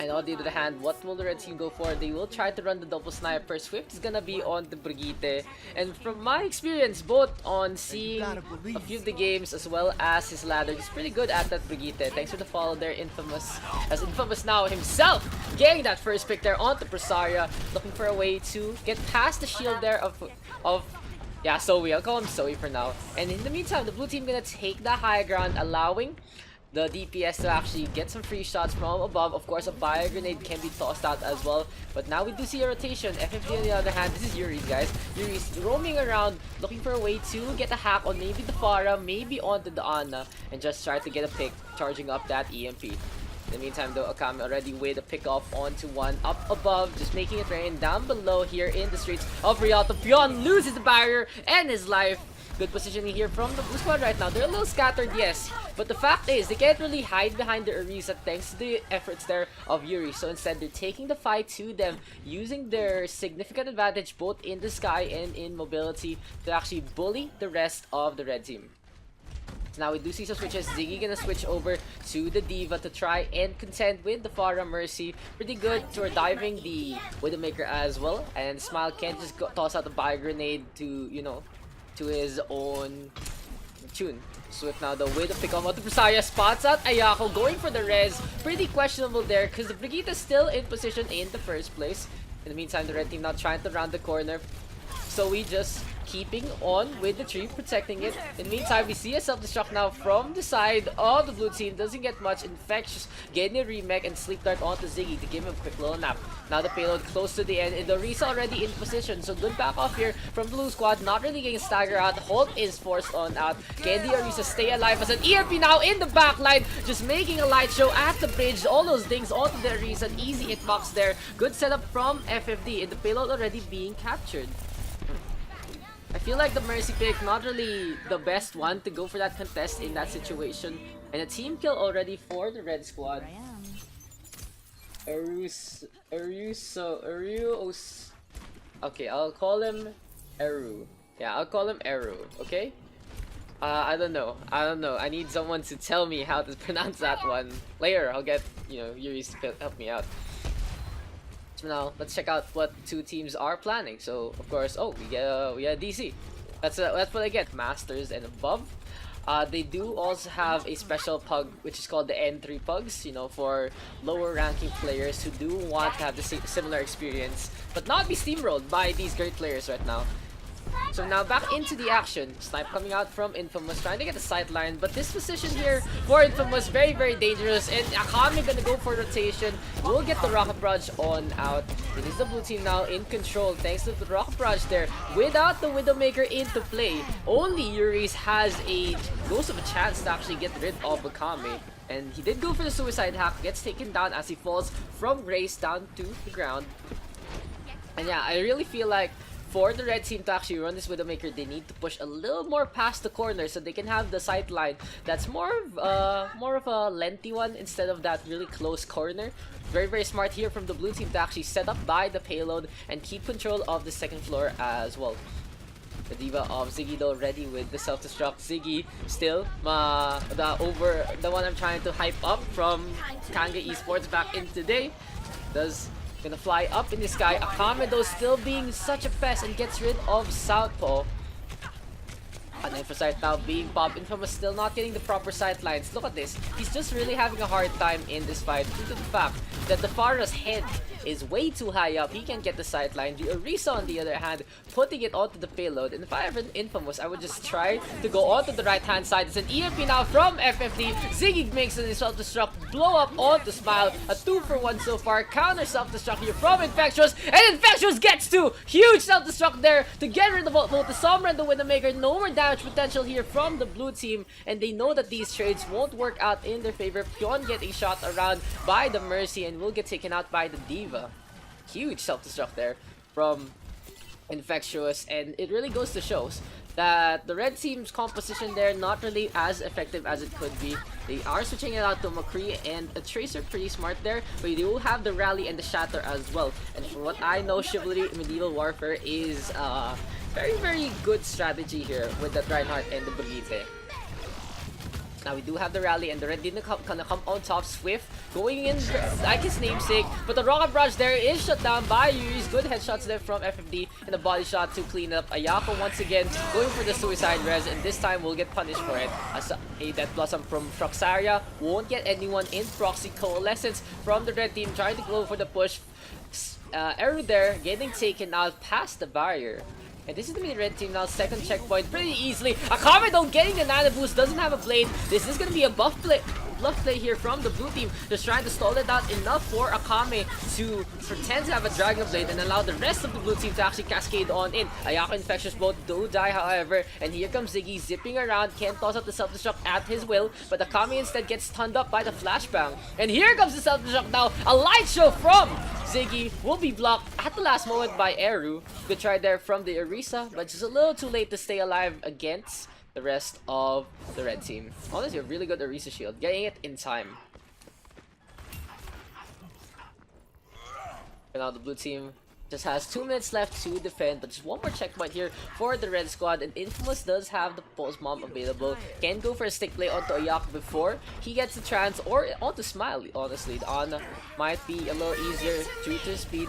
And on the other hand, what will the red team go for? They will try to run the double sniper. Swift is gonna be on the Brigitte. And from my experience, both on seeing a few of the games as well as his ladder, he's pretty good at that Brigitte. Thanks for the follow there, Infamous. As Infamous now himself getting that first pick there onto Presaria, looking for a way to get past the shield there of yeah, Zoe. I'll call him Zoe for now. And in the meantime, the blue team gonna take the high ground, allowing the DPS to actually get some free shots from above. Of course, a bio grenade can be tossed out as well. But now we do see a rotation. FFD on the other hand, this is Yuris, guys. Yuris roaming around, looking for a way to get a hack on maybe the Pharah, maybe onto the Ana, and just try to get a pick, charging up that EMP. In the meantime, though, Akame already with a pick off onto one up above, just making it rain down below here in the streets of Rialto. Pion loses the barrier and his life. Good positioning here from the blue squad right now. They're a little scattered, yes, but the fact is they can't really hide behind the Orisa thanks to the efforts there of Yuris. So instead, they're taking the fight to them, using their significant advantage both in the sky and in mobility to actually bully the rest of the red team. So now we do see some switches. Ziggy gonna switch over to the D.Va to try and contend with the Pharah Mercy. Pretty good to diving the Widowmaker as well. And Smile can't just toss out the bio grenade to, you know, to his own tune. Swift now though with the pick off of the Presaria, spots out Ayako, going for the res. Pretty questionable there because the Brigitte is still in position in the first place. In the meantime, the red team now trying to round the corner. So we just keeping on with the tree, protecting it. In the meantime, we see a self-destruct now from the side of the blue team. Doesn't get much. Infectious getting a remake and sleep dart onto Ziggy to give him a quick little nap. Now the payload close to the end, and the Orisa already in position. So good back off here from blue squad. Not really getting stagger out. Holt is forced on out. Can the Orisa stay alive as an EMP now in the back line, just making a light show at the bridge. All those things onto the Orisa. An easy hitbox there. Good setup from FFD, and the payload already being captured. I feel like the Mercy pick, not really the best one to go for that contest in that situation. And a team kill already for the red squad. Okay, I'll call him Eru. Yeah, I'll call him Eru, okay? I don't know. I need someone to tell me how to pronounce that one. Later, I'll get, you know, Yuris to help me out. Now let's check out what two teams are planning. So of course, oh, we get DC. That's what I get, masters and above. They do also have a special pug which is called the N3 Pugs, you know, for lower ranking players who do want to have the similar experience but not be steamrolled by these great players right now. So now back into the action. Snipe coming out from Infamous, trying to get the sight line, but this position here for Infamous very, very dangerous. And Akame gonna go for rotation. We'll get the Rocket Barrage on out. It is the blue team now in control thanks to the Rocket Barrage there. Without the Widowmaker into play, only Yuris has a ghost of a chance to actually get rid of Akame. And he did go for the suicide hack, gets taken down as he falls from Grace down to the ground. And yeah, I really feel like for the red team to actually run this Widowmaker, they need to push a little more past the corner so they can have the sight line that's more of a lengthy one instead of that really close corner. Very, very smart here from the blue team to actually set up by the payload and keep control of the second floor as well. The D.Va of Ziggy though ready with the self-destruct. Ziggy still the one I'm trying to hype up from Kanga Esports back in today. Gonna fly up in the sky. Akame though still being such a pest and gets rid of Southpaw. An Infosight now being popped. Infamous still not getting the proper sight lines. Look at this. He's just really having a hard time in this fight due to the fact that the Pharah's head is way too high up. He can't get the sight line. The Orisa on the other hand, putting it onto the payload. And if I have an Infamous, I would just try to go onto the right hand side. It's an EMP now from FFD. Ziggy makes a self-destruct, blow up onto Smile. A 2-for-1 so far. Counter self-destruct here from Infectious. And Infectious gets to huge self-destruct there to get rid of both the Sombra and the Widowmaker. No more damage potential here from the blue team, and they know that these trades won't work out in their favor. Pion getting shot around by the Mercy and will get taken out by the D.Va. Huge self-destruct there from Infectious, and it really goes to show that the red team's composition there not really as effective as it could be. They are switching it out to McCree and a Tracer, pretty smart there, but they will have the Rally and the Shatter as well. And from what I know, Chivalry Medieval Warfare is very, very good strategy here with the Reinhardt and the Brigitte. Now we do have the rally, and the red team gonna come on top. Swift going in like his namesake, but the rocket barrage there is shut down by Yuris. Good headshots there from FFD, and the body shot to clean up. Ayako once again going for the suicide res, and this time we'll get punished for it. As a Death Blossom from Froxaria won't get anyone in proxy. Coalescence from the red team trying to go for the push. Eru there getting taken out past the barrier. And this is gonna be the red team now, second checkpoint pretty easily. Akame though getting the nano boost, doesn't have a blade. This is gonna be a bluff play here from the blue team, just trying to stall it out enough for Akame to pretend to have a Dragon Blade and allow the rest of the blue team to actually cascade on in. Ayako Infectious both do die, however, and here comes Ziggy zipping around, can't toss out the self-destruct at his will, but Akame instead gets stunned up by the flashbang. And here comes the self-destruct now, a light show from Ziggy will be blocked at the last moment by Eru. Good try there from the Orisa, but just a little too late to stay alive against the rest of the red team. Honestly, a really good Orisa shield, getting it in time. And now the blue team just has 2 minutes left to defend, but just one more checkpoint here for the red squad, and Infamous does have the pulse bomb available. Can go for a stick play onto Ayako before he gets the chance, or onto Smile. Honestly, the Ana might be a little easier due to speed.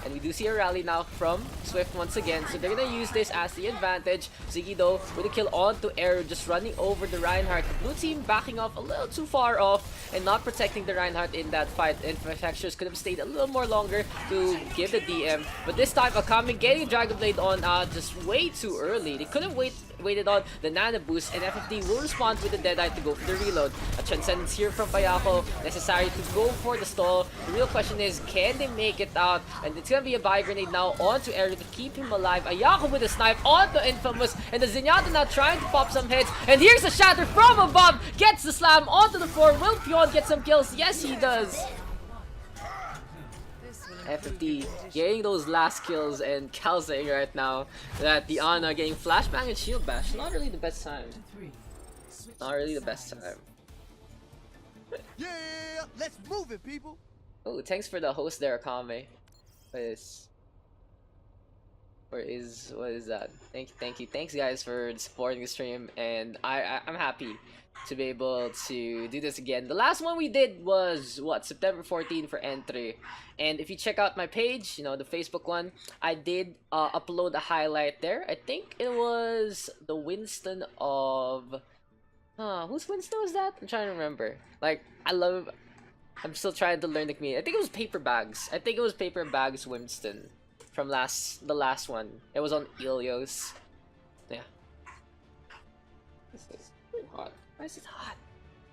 And we do see a rally now from Swift once again, so they're gonna use this as the advantage. Ziggy though with a kill onto Eru, just running over the Reinhardt. The blue team backing off a little too far off and not protecting the Reinhardt in that fight. Infectious could have stayed a little more longer to give the DM, but this time Akame getting a Dragon Blade on just way too early. They couldn't waited on the nano boost, and FFD will respond with the Deadeye to go for the reload. A Transcendence here from Ayako, necessary to go for the stall. The real question is, can they make it out? And it's gonna be a buy grenade now onto Eru to keep him alive. Ayako with a snipe onto Infamous, and the Zenyatta now trying to pop some hits. And here's a shatter from above, gets the slam onto the floor. Will Pion get some kills? Yes, he does. FFD getting those last kills and calcing right now that the Ana getting flashbang and shield bash. Not really the best time. Not really the best time. Yeah, let's move it, people. Oh, thanks for the host there, Akame. What is that? Thank you. Thanks guys for supporting the stream, and I'm happy to be able to do this again. The last one we did was what, September 14 for entry, and if you check out my page, you know, the Facebook one, I did upload a highlight there. I think it was the Winston of whose Winston was that? I'm trying to remember. Like, I'm still trying to learn the community. I think it was Paper Bags. I think it was Paper Bags Winston from the last one. It was on Ilios. Yeah. This is really hot. Why is it hot?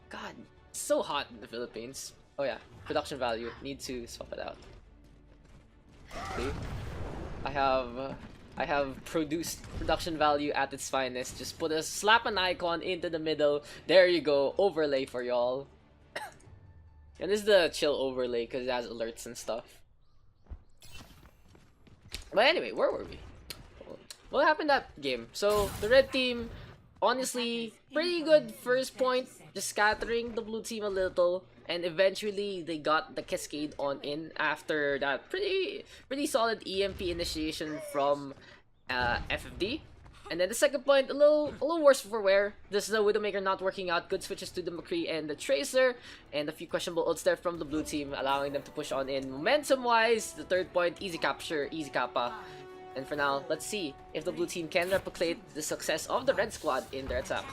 God, it's so hot in the Philippines. Oh yeah, production value. Need to swap it out. See? I have produced production value at its finest. Just slap an icon into the middle. There you go. Overlay for y'all. And this is the chill overlay because it has alerts and stuff. But anyway, where were we? What happened that game? So the red team, honestly, pretty good first point, just scattering the blue team a little, and eventually they got the cascade on in after that pretty solid EMP initiation from FFD. And then the second point, a little worse for wear. This is the Widowmaker not working out. Good switches to the McCree and the Tracer, and a few questionable ults there from the blue team, allowing them to push on in. Momentum-wise, the third point, easy capture, easy kappa. And for now, let's see if the blue team can replicate the success of the red squad in their attack.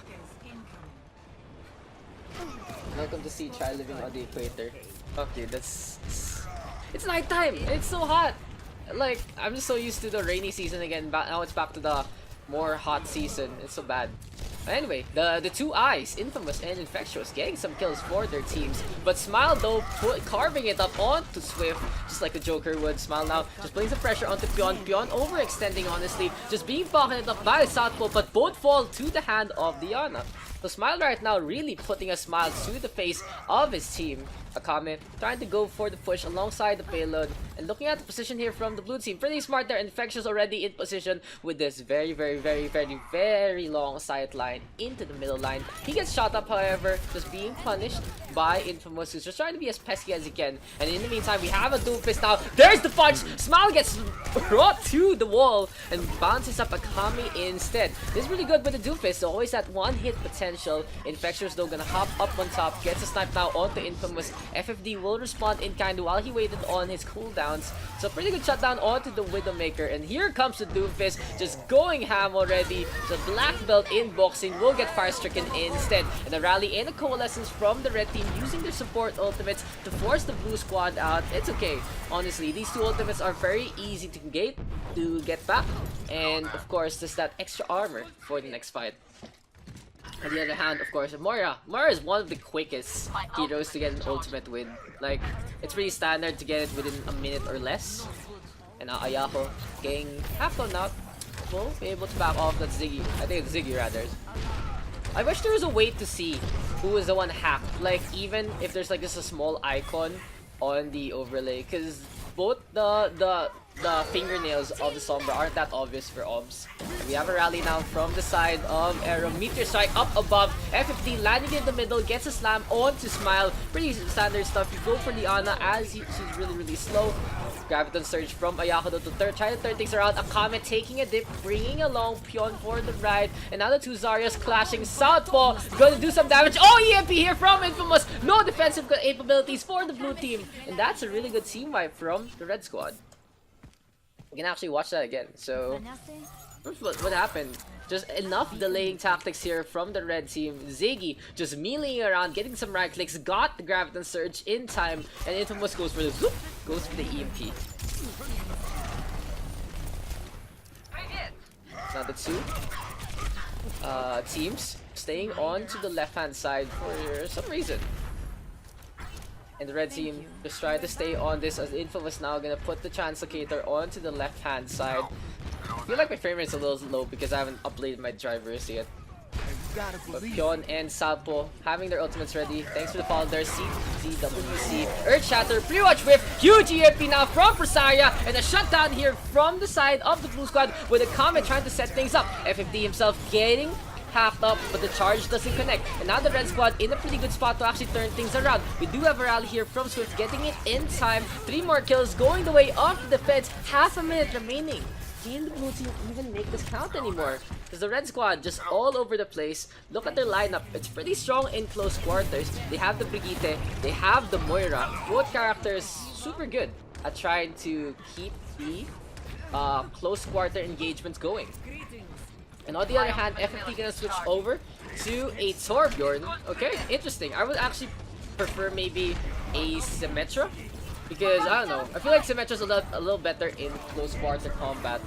Welcome to see Try Living on the Equator. Okay, it's nighttime. It's so hot. Like, I'm just so used to the rainy season again. Now it's back to the more hot season. It's so bad. Anyway, the two eyes, Infamous and Infectious, getting some kills for their teams. But Smile though, carving it up onto Swift, just like the Joker would. Smile now just putting some pressure onto Pion. Pion overextending, honestly, just being pocketed up by Southpole, but both fall to the hand of Diana. So Smile right now really putting a smile to the face of his team. Akame trying to go for the push alongside the payload. And looking at the position here from the blue team, pretty smart there. Infectious already in position with this very long sight line into the middle line. He gets shot up, however, just being punished by Infamous, who's just trying to be as pesky as he can. And in the meantime, we have a Doomfist now. There's the punch! Smile gets brought to the wall and bounces up Akame instead. This is really good with the Doomfist, so always that one hit potential. Infectious though gonna hop up on top, gets a snipe now onto Infamous. FFD will respond in kind while he waited on his cooldowns. So pretty good shutdown onto the Widowmaker. And here comes the Doomfist, just going ham already. The black belt in boxing will get fire stricken instead. And a rally and a coalescence from the red team using their support ultimates to force the blue squad out. It's okay. Honestly, these two ultimates are very easy to get back. And of course, there's that extra armor for the next fight. On the other hand, of course, Moira. Moira is one of the quickest heroes to get an ultimate win. Like, it's pretty standard to get it within a minute or less. And now Ayako getting half done out. Will be able to back off that Ziggy. I think it's Ziggy rather. I wish there was a way to see who is the one hacked. Like, even if there's like just a small icon on the overlay. Because both the fingernails of the Sombra aren't that obvious for obs. We have a rally now from the side of Arrow. Meteor Strike up above. FFD landing in the middle, gets a slam onto Smile. Pretty standard stuff. You go for Liana as she's really slow. Graviton Surge from Ayako to try to turn things around. Akame taking a dip, bringing along Pion for the ride. And now the two Zaryas clashing. Southpaw gonna do some damage. Oh, EMP here from Infamous. No defensive capabilities for the blue team. And that's a really good team wipe from the red squad. We can actually watch that again. So, what happened? Just enough delaying tactics here from the red team. Ziggy just meleeing around, getting some right clicks, got the Graviton Surge in time, and Infamous goes for the zoop, goes for the EMP. Now the two teams staying on to the left-hand side for some reason. And the red team just trying to stay on this as Infamous now gonna put the Translocator onto the left-hand side. I feel like my frame rate's a little low because I haven't updated my drivers yet. But Pion and Salpo having their ultimates ready. Thanks for the follow there. CZWC. Earth Shatter. Pretty much whiff. Huge EMP now from Presaria. And a shutdown here from the side of the blue squad with a Comet trying to set things up. FFD himself getting hacked up, but the charge doesn't connect. And now the red squad in a pretty good spot to actually turn things around. We do have a rally here from Swift, getting it in time. 3 more kills going the way of the defense. Half a minute remaining. Can the blue team even make this count anymore? Because the red squad just all over the place. Look at their lineup. It's pretty strong in close quarters. They have the Brigitte. They have the Moira. Both characters super good at trying to keep the close quarter engagements going. And on the other hand, FFT gonna switch over to a Torbjorn. Okay, interesting. I would actually prefer maybe a Symmetra. Because, I don't know, I feel like Symmetra's a little better in close quarter combat.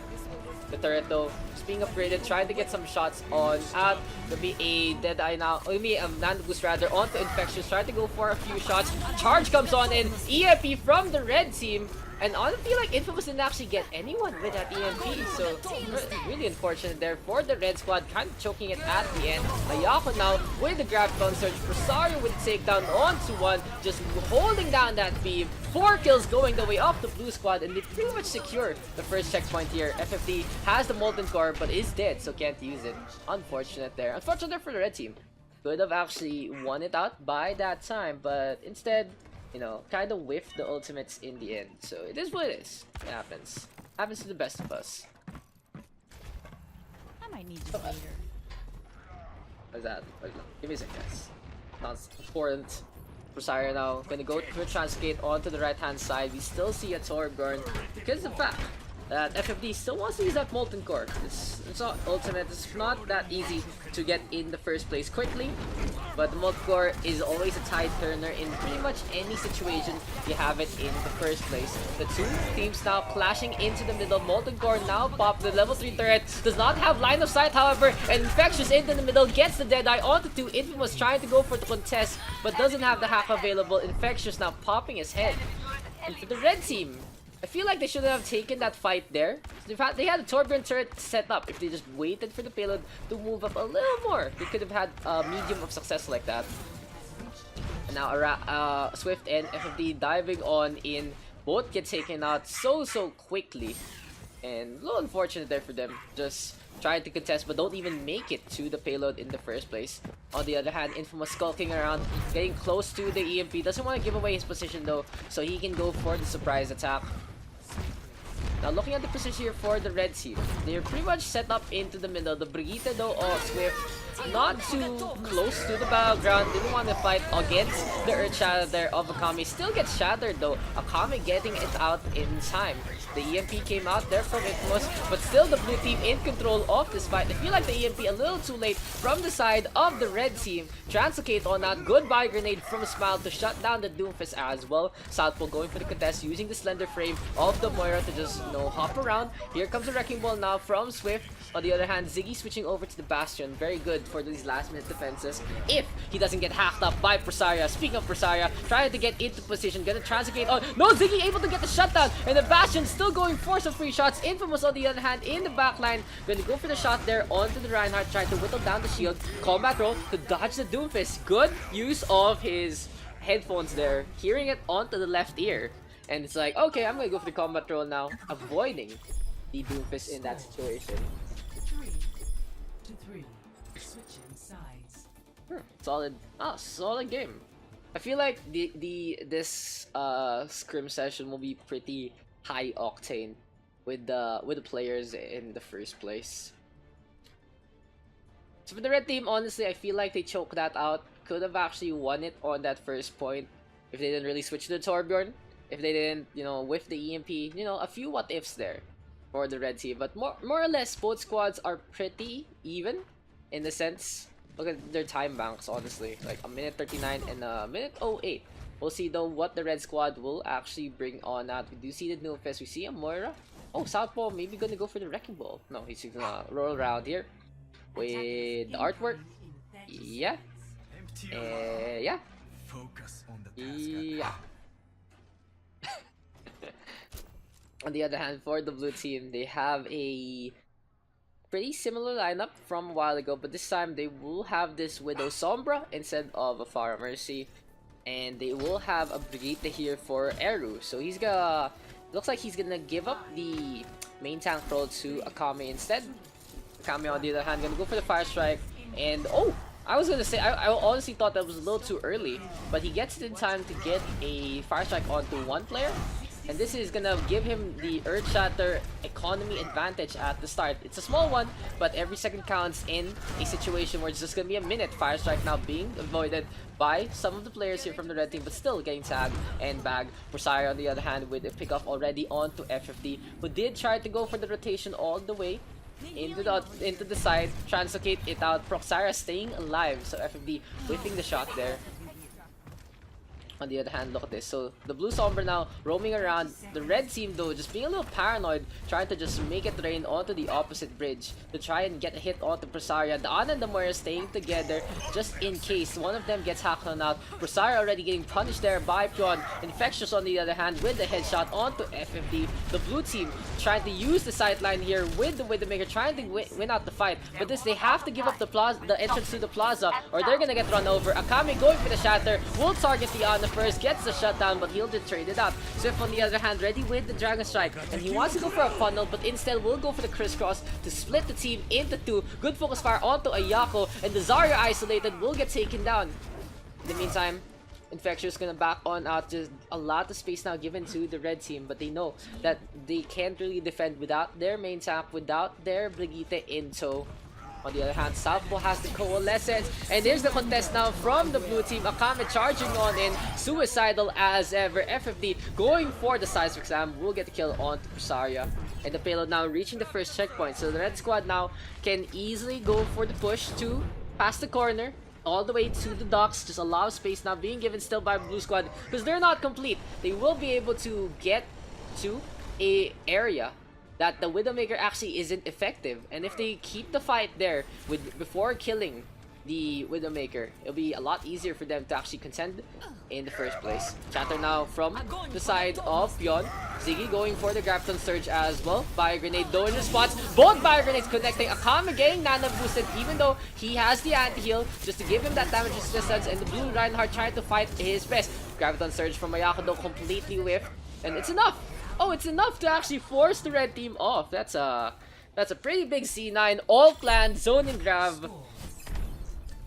The turret though, just being upgraded, trying to get some shots on at. There'll be a Deadeye now, or maybe a Nano Boost rather, onto Infectious, trying to go for a few shots. Charge comes on in, EMP from the red team. And I feel like Infamous didn't actually get anyone with that EMP, so really unfortunate there for the red squad, kind of choking it at the end. Ayako now with the Graviton Surge, Presario with the takedown onto one, just holding down that beam. 4 kills going the way of the blue squad, and they pretty much secure the first checkpoint here. FFD has the Molten Core, but is dead, so can't use it. Unfortunate there. Unfortunate there for the red team. Could have actually won it out by that time, but instead, you know, kind of whiffed the ultimates in the end. So it is what it is. It happens. Happens to the best of us. I might need you later. What's that? Wait, give me a second, guys. Not important. Presario now gonna go to Transgate onto the right hand side. We still see a Torbjorn because of the fact that FFD still wants to use that Molten Core. It's not ultimate, it's not that easy to get in the first place quickly, but the Molten Core is always a tide turner in pretty much any situation you have it in the first place. The two teams now clashing into the middle. Molten Core now popped. The level 3 turret does not have line of sight, however, and Infectious into the middle gets the Deadeye onto 2. Infamous trying to go for the contest, but doesn't have the hack available. Infectious now popping his head. And for the red team, I feel like they should have taken that fight there. In fact, they had a Torbjorn turret set up. If they just waited for the payload to move up a little more, they could have had a medium of success like that. Now Swift and FFD diving on in. Both get taken out so quickly. And a little unfortunate there for them. Just trying to contest but don't even make it to the payload in the first place. On the other hand, Infamous skulking around, getting close to the EMP. Doesn't want to give away his position though, so he can go for the surprise attack. Now looking at the position here for the red team, they're pretty much set up into the middle. The Brigitte though, Swift, not too close to the battleground, didn't want to fight against the Earth Shatter there of Akame. Still gets shattered though, Akame getting it out in time. The EMP came out there from Infamous, but still the blue team in control of this fight. I feel like the EMP a little too late from the side of the red team. Translocate on that goodbye grenade from Smile to shut down the Doomfist as well. Southpaw going for the contest using the slender frame of the Moira to just, you know, hop around. Here comes the Wrecking Ball now from Swift. On the other hand, Ziggy switching over to the Bastion. Very good for these last minute defenses. If he doesn't get hacked up by Presaria. Speaking of Presaria, trying to get into position. Gonna translocate on. No, Ziggy able to get the shutdown. And the Bastion still going for some free shots. Infamous on the other hand in the backline. Gonna go for the shot there onto the Reinhardt. Trying to whittle down the shield. Combat roll to dodge the Doomfist. Good use of his headphones there. Hearing it onto the left ear. And it's like, okay, I'm gonna go for the combat roll now. Avoiding the Doomfist in that situation. 3 switching sides. Solid. Solid game. I feel like this scrim session will be pretty high octane with the players in the first place. So for the red team, honestly, I feel like they choked that out. Could have actually won it on that first point if they didn't really switch to the Torbjorn. If they didn't, you know, whiff the EMP. You know, a few what ifs there for the red team. But more or less, both squads are pretty even in the sense. Look at their time banks, honestly. Like a minute 39 and a minute 08. We'll see though what the red squad will actually bring on out. We do see the Doomfist. We see a Moira. Oh, Southpaw maybe gonna go for the Wrecking Ball. No, he's gonna roll around here with the artwork. Yeah. Yeah. Focus on the Yeah. On the other hand, for the blue team, they have a pretty similar lineup from a while ago, but this time they will have this Widow Sombra instead of a Farah Mercy, and they will have a Brigitte here for Eru. So he's gonna, looks like he's gonna give up the main tank role to Akame instead. Akame on the other hand gonna go for the Fire Strike, and oh, I was gonna say, I honestly thought that was a little too early, but he gets it in time to get a Fire Strike onto one player. And this is gonna give him the Earth Shatter economy advantage at the start. It's a small one, but every second counts in a situation where it's just gonna be a minute. Fire Strike now being avoided by some of the players here from the red team, but still getting tagged and bagged. Presaria on the other hand with a pickoff already onto FFD, who did try to go for the rotation all the way into the side, translocate it out. Presaria staying alive, so FFD whiffing the shot there. On the other hand, look at this. So the blue Sombra now roaming around. The red team though just being a little paranoid, trying to just make it rain onto the opposite bridge to try and get a hit onto Presaria. The Ana and the Moira staying together just in case one of them gets hacked on out. Presaria already getting punished there by Pion. Infectious on the other hand with the headshot onto FFD. The blue team trying to use the sideline here with the Widowmaker, trying to win out the fight. But this, they have to give up the entrance to the plaza or they're gonna get run over. Akame going for the shatter, will target the Ana first, gets the shutdown, but he'll just trade it out. Swift on the other hand ready with the Dragon Strike, and he wants to go for a funnel, but instead will go for the crisscross to split the team into two. Good focus fire onto Ayako, and the Zarya isolated will get taken down. In the meantime, Infectious gonna back on out. Just a lot of space now given to the red team, but they know that they can't really defend without their main tank, without their Brigitte in tow. On the other hand, Southpaw has the Coalescence, and there's the contest now from the blue team. Akame charging on in, suicidal as ever. FFD going for the size exam, will get the kill on Presaria. And the payload now reaching the first checkpoint, so the red squad now can easily go for the push to pass the corner all the way to the docks. Just a lot of space now being given still by blue squad because they're not complete. They will be able to get to a area that the Widowmaker actually isn't effective, and if they keep the fight there with before killing the Widowmaker, it'll be a lot easier for them to actually contend in the first place. Chatter now from the side of Pion. Ziggy going for the Graviton Surge as well. Fire Grenade though in response. Both Fire Grenades connecting. Akame getting Nana boosted even though he has the anti-heal just to give him that damage resistance, and the blue Reinhardt trying to fight his best. Graviton Surge from Ayako though completely whiffed, and it's enough. Oh, it's enough to actually force the red team off. That's a pretty big C9. All planned, zoning grab.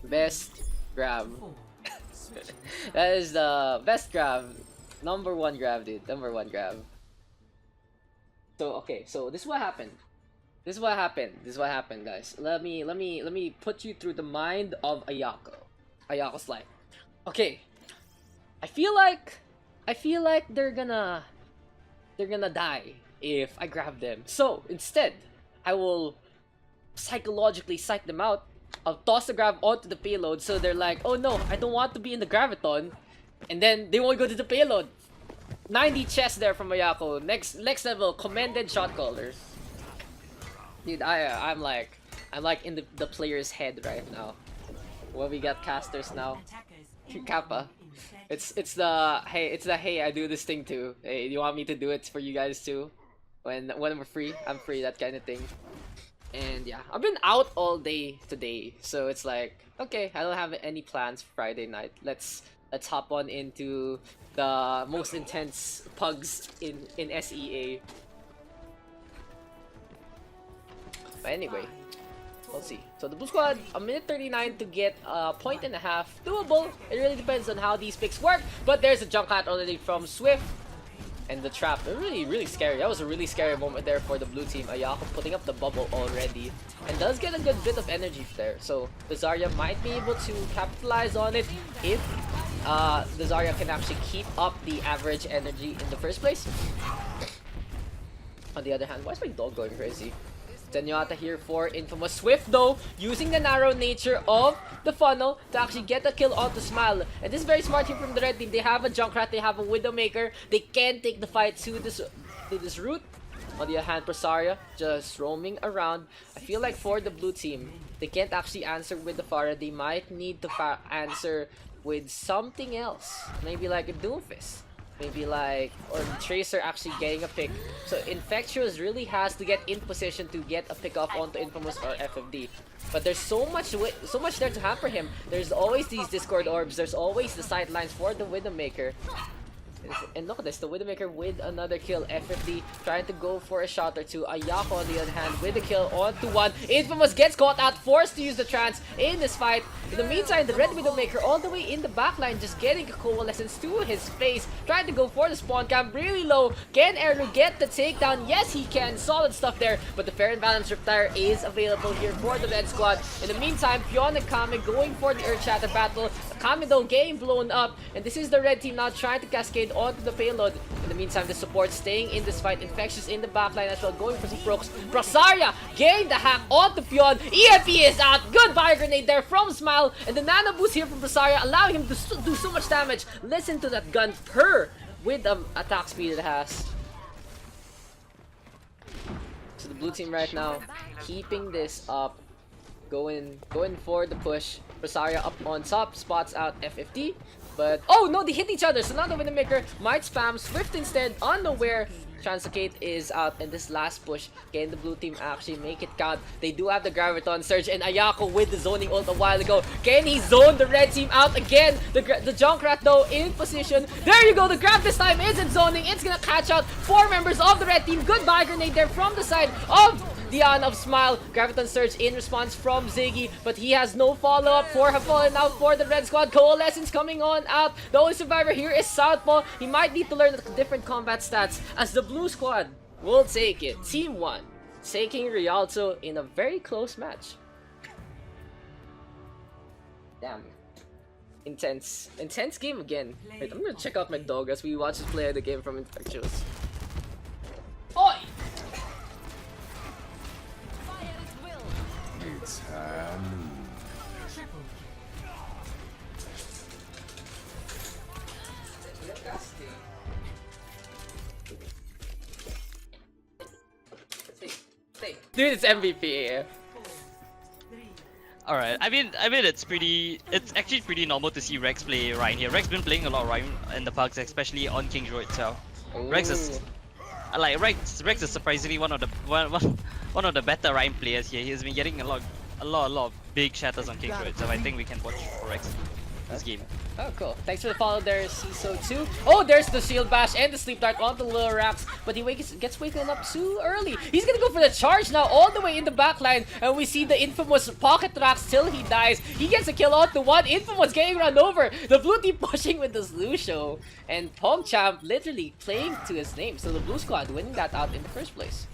Best grab. That is the best grab. Number one grab, dude. Number one grab. So okay, so this is what happened. This is what happened, guys. Let me put you through the mind of Ayako. Ayako's like, okay, I feel like they're gonna die if I grab them. So instead, I will psychologically psych them out. I'll toss the grab onto the payload so they're like, oh no, I don't want to be in the graviton, and then they won't go to the payload. 90 chess there from Ayako. Next level, commended shot caller. Dude, I'm like in the player's head right now. Well, we got casters now. Kappa. It's the hey I do this thing too. Hey, you want me to do it for you guys too? When we're free, I'm free, that kind of thing. And yeah, I've been out all day today, so it's like, okay, I don't have any plans for Friday night. Let's hop on into the most intense pugs in SEA. But anyway, we'll see. So the blue squad, a minute 39 to get a point and a half. Doable. It really depends on how these picks work. But there's a junk hat already from Swift. And the trap, really scary. That was a really scary moment there for the blue team. Ayako putting up the bubble already, and does get a good bit of energy there. So the Zarya might be able to capitalize on it if the Zarya can actually keep up the average energy in the first place. On the other hand, why is my dog going crazy? Zenyatta here for Infamous. Swift though, using the narrow nature of the funnel to actually get a kill onto Smile. And this is very smart here from the red team. They have a Junkrat, they have a Widowmaker. They can take the fight to this route. On the other hand, Presaria just roaming around. I feel like for the blue team, they can't actually answer with the Pharah. They might need to answer with something else. Maybe like a Doomfist. Maybe like, or Tracer actually getting a pick. So Infectious really has to get in position to get a pick off onto Infamous or FFD. But there's so much there to hamper him. There's always these Discord orbs. There's always the sidelines for the Widowmaker. And look at this, the Widowmaker with another kill. FFD trying to go for a shot or two. Ayako on the other hand with a kill onto one. Infamous gets caught out, forced to use the trance in this fight. In the meantime, the red Widowmaker all the way in the backline just getting a coalescence to his face. Trying to go for the spawn camp really low. Can Eru get the takedown? Yes, he can. Solid stuff there. But the fair and balanced Riptire is available here for the red squad. In the meantime, Pion and Kame going for the Earth Shatter battle. Kame though getting blown up. And this is the red team now trying to cascade onto the payload. In the meantime, the support staying in this fight. Infectious in the backline as well, going for some procs. Presaria getting the hack onto Pion. EMP is out. Good fire grenade there from Smile. And the nano boost here from Presaria, allowing him to do so much damage. Listen to that gun purr with the attack speed it has. So the blue team right now keeping this up. Going for the push. Presaria up on top, spots out FFD. But, oh no, they hit each other. So now the Widowmaker might spam Swift instead, unaware. Translocate is out, and this last push, can the blue team actually make it count? They do have the Graviton Surge, and Ayako with the zoning ult a while ago. Can he zone the red team out again? The Junkrat though in position. There you go, the grab this time isn't zoning. It's gonna catch out 4 members of the red team. Goodbye grenade there from the side of Dion of Smile. Graviton Surge in response from Ziggy, but he has no follow-up. 4 have fallen out for the red squad. Coalescence coming on out. The only survivor here is Southpaw. He might need to learn the different combat stats as the blue squad will take it. Team 1 taking Rialto in a very close match. Damn. Intense game again. Wait, I'm gonna check out my dog as we watch us play the game from Infectious. Oi! Dude, it's MVP. Alright, I mean it's actually pretty normal to see Rex play Ryan here. Rex been playing a lot of Ryan in the Pugs, especially on King's Row itself. Rex is like Rex is surprisingly one of the better Ryan players here. He has been getting a lot of big shatters on King's Row itself. I think we can watch for Rex this game. Oh, cool. Thanks for the follow there, CISO2. Oh, there's the Shield Bash and the Sleep Dart on the Little Rax, but he gets waken up too early. He's gonna go for the charge now, all the way in the back line, and we see the infamous Pocket Rax till he dies. He gets a kill on the one. Infamous getting run over. The blue team pushing with this Lucio, and PogChamp literally playing to his name. So the blue squad winning that out in the first place.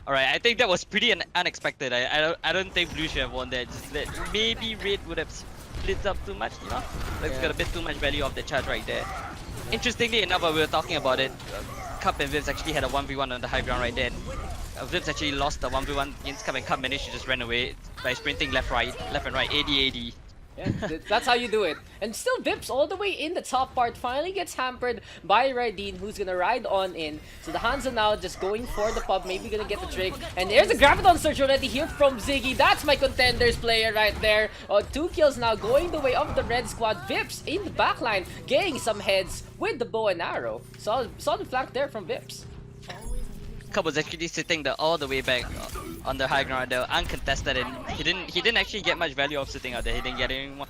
Alright, I think that was pretty unexpected. I don't think Blue should have won that. Just that maybe Red would have split up too much, you know? Let's got a bit too much value off the charge right there. Interestingly enough, while we were talking about it, Cup and Vips actually had a 1v1 on the high ground right there. Vips actually lost the 1v1 against Cup, and Cup managed to just run away by sprinting left and right, AD. Yeah, that's how you do it. And still Vips all the way in the top part finally gets hampered by Raideen, who's gonna ride on in. So the Hanzo now just going for the pub, maybe gonna get the trick. And there's a Graviton Surge already here from Ziggy. That's my contenders player right there. 2 kills now going the way of the red squad. Vips in the backline getting some heads with the bow and arrow. Solid flank there from Vips. Cup was actually sitting all the way back on the high ground there, uncontested, and he didn't actually get much value of sitting out there. He didn't get anyone.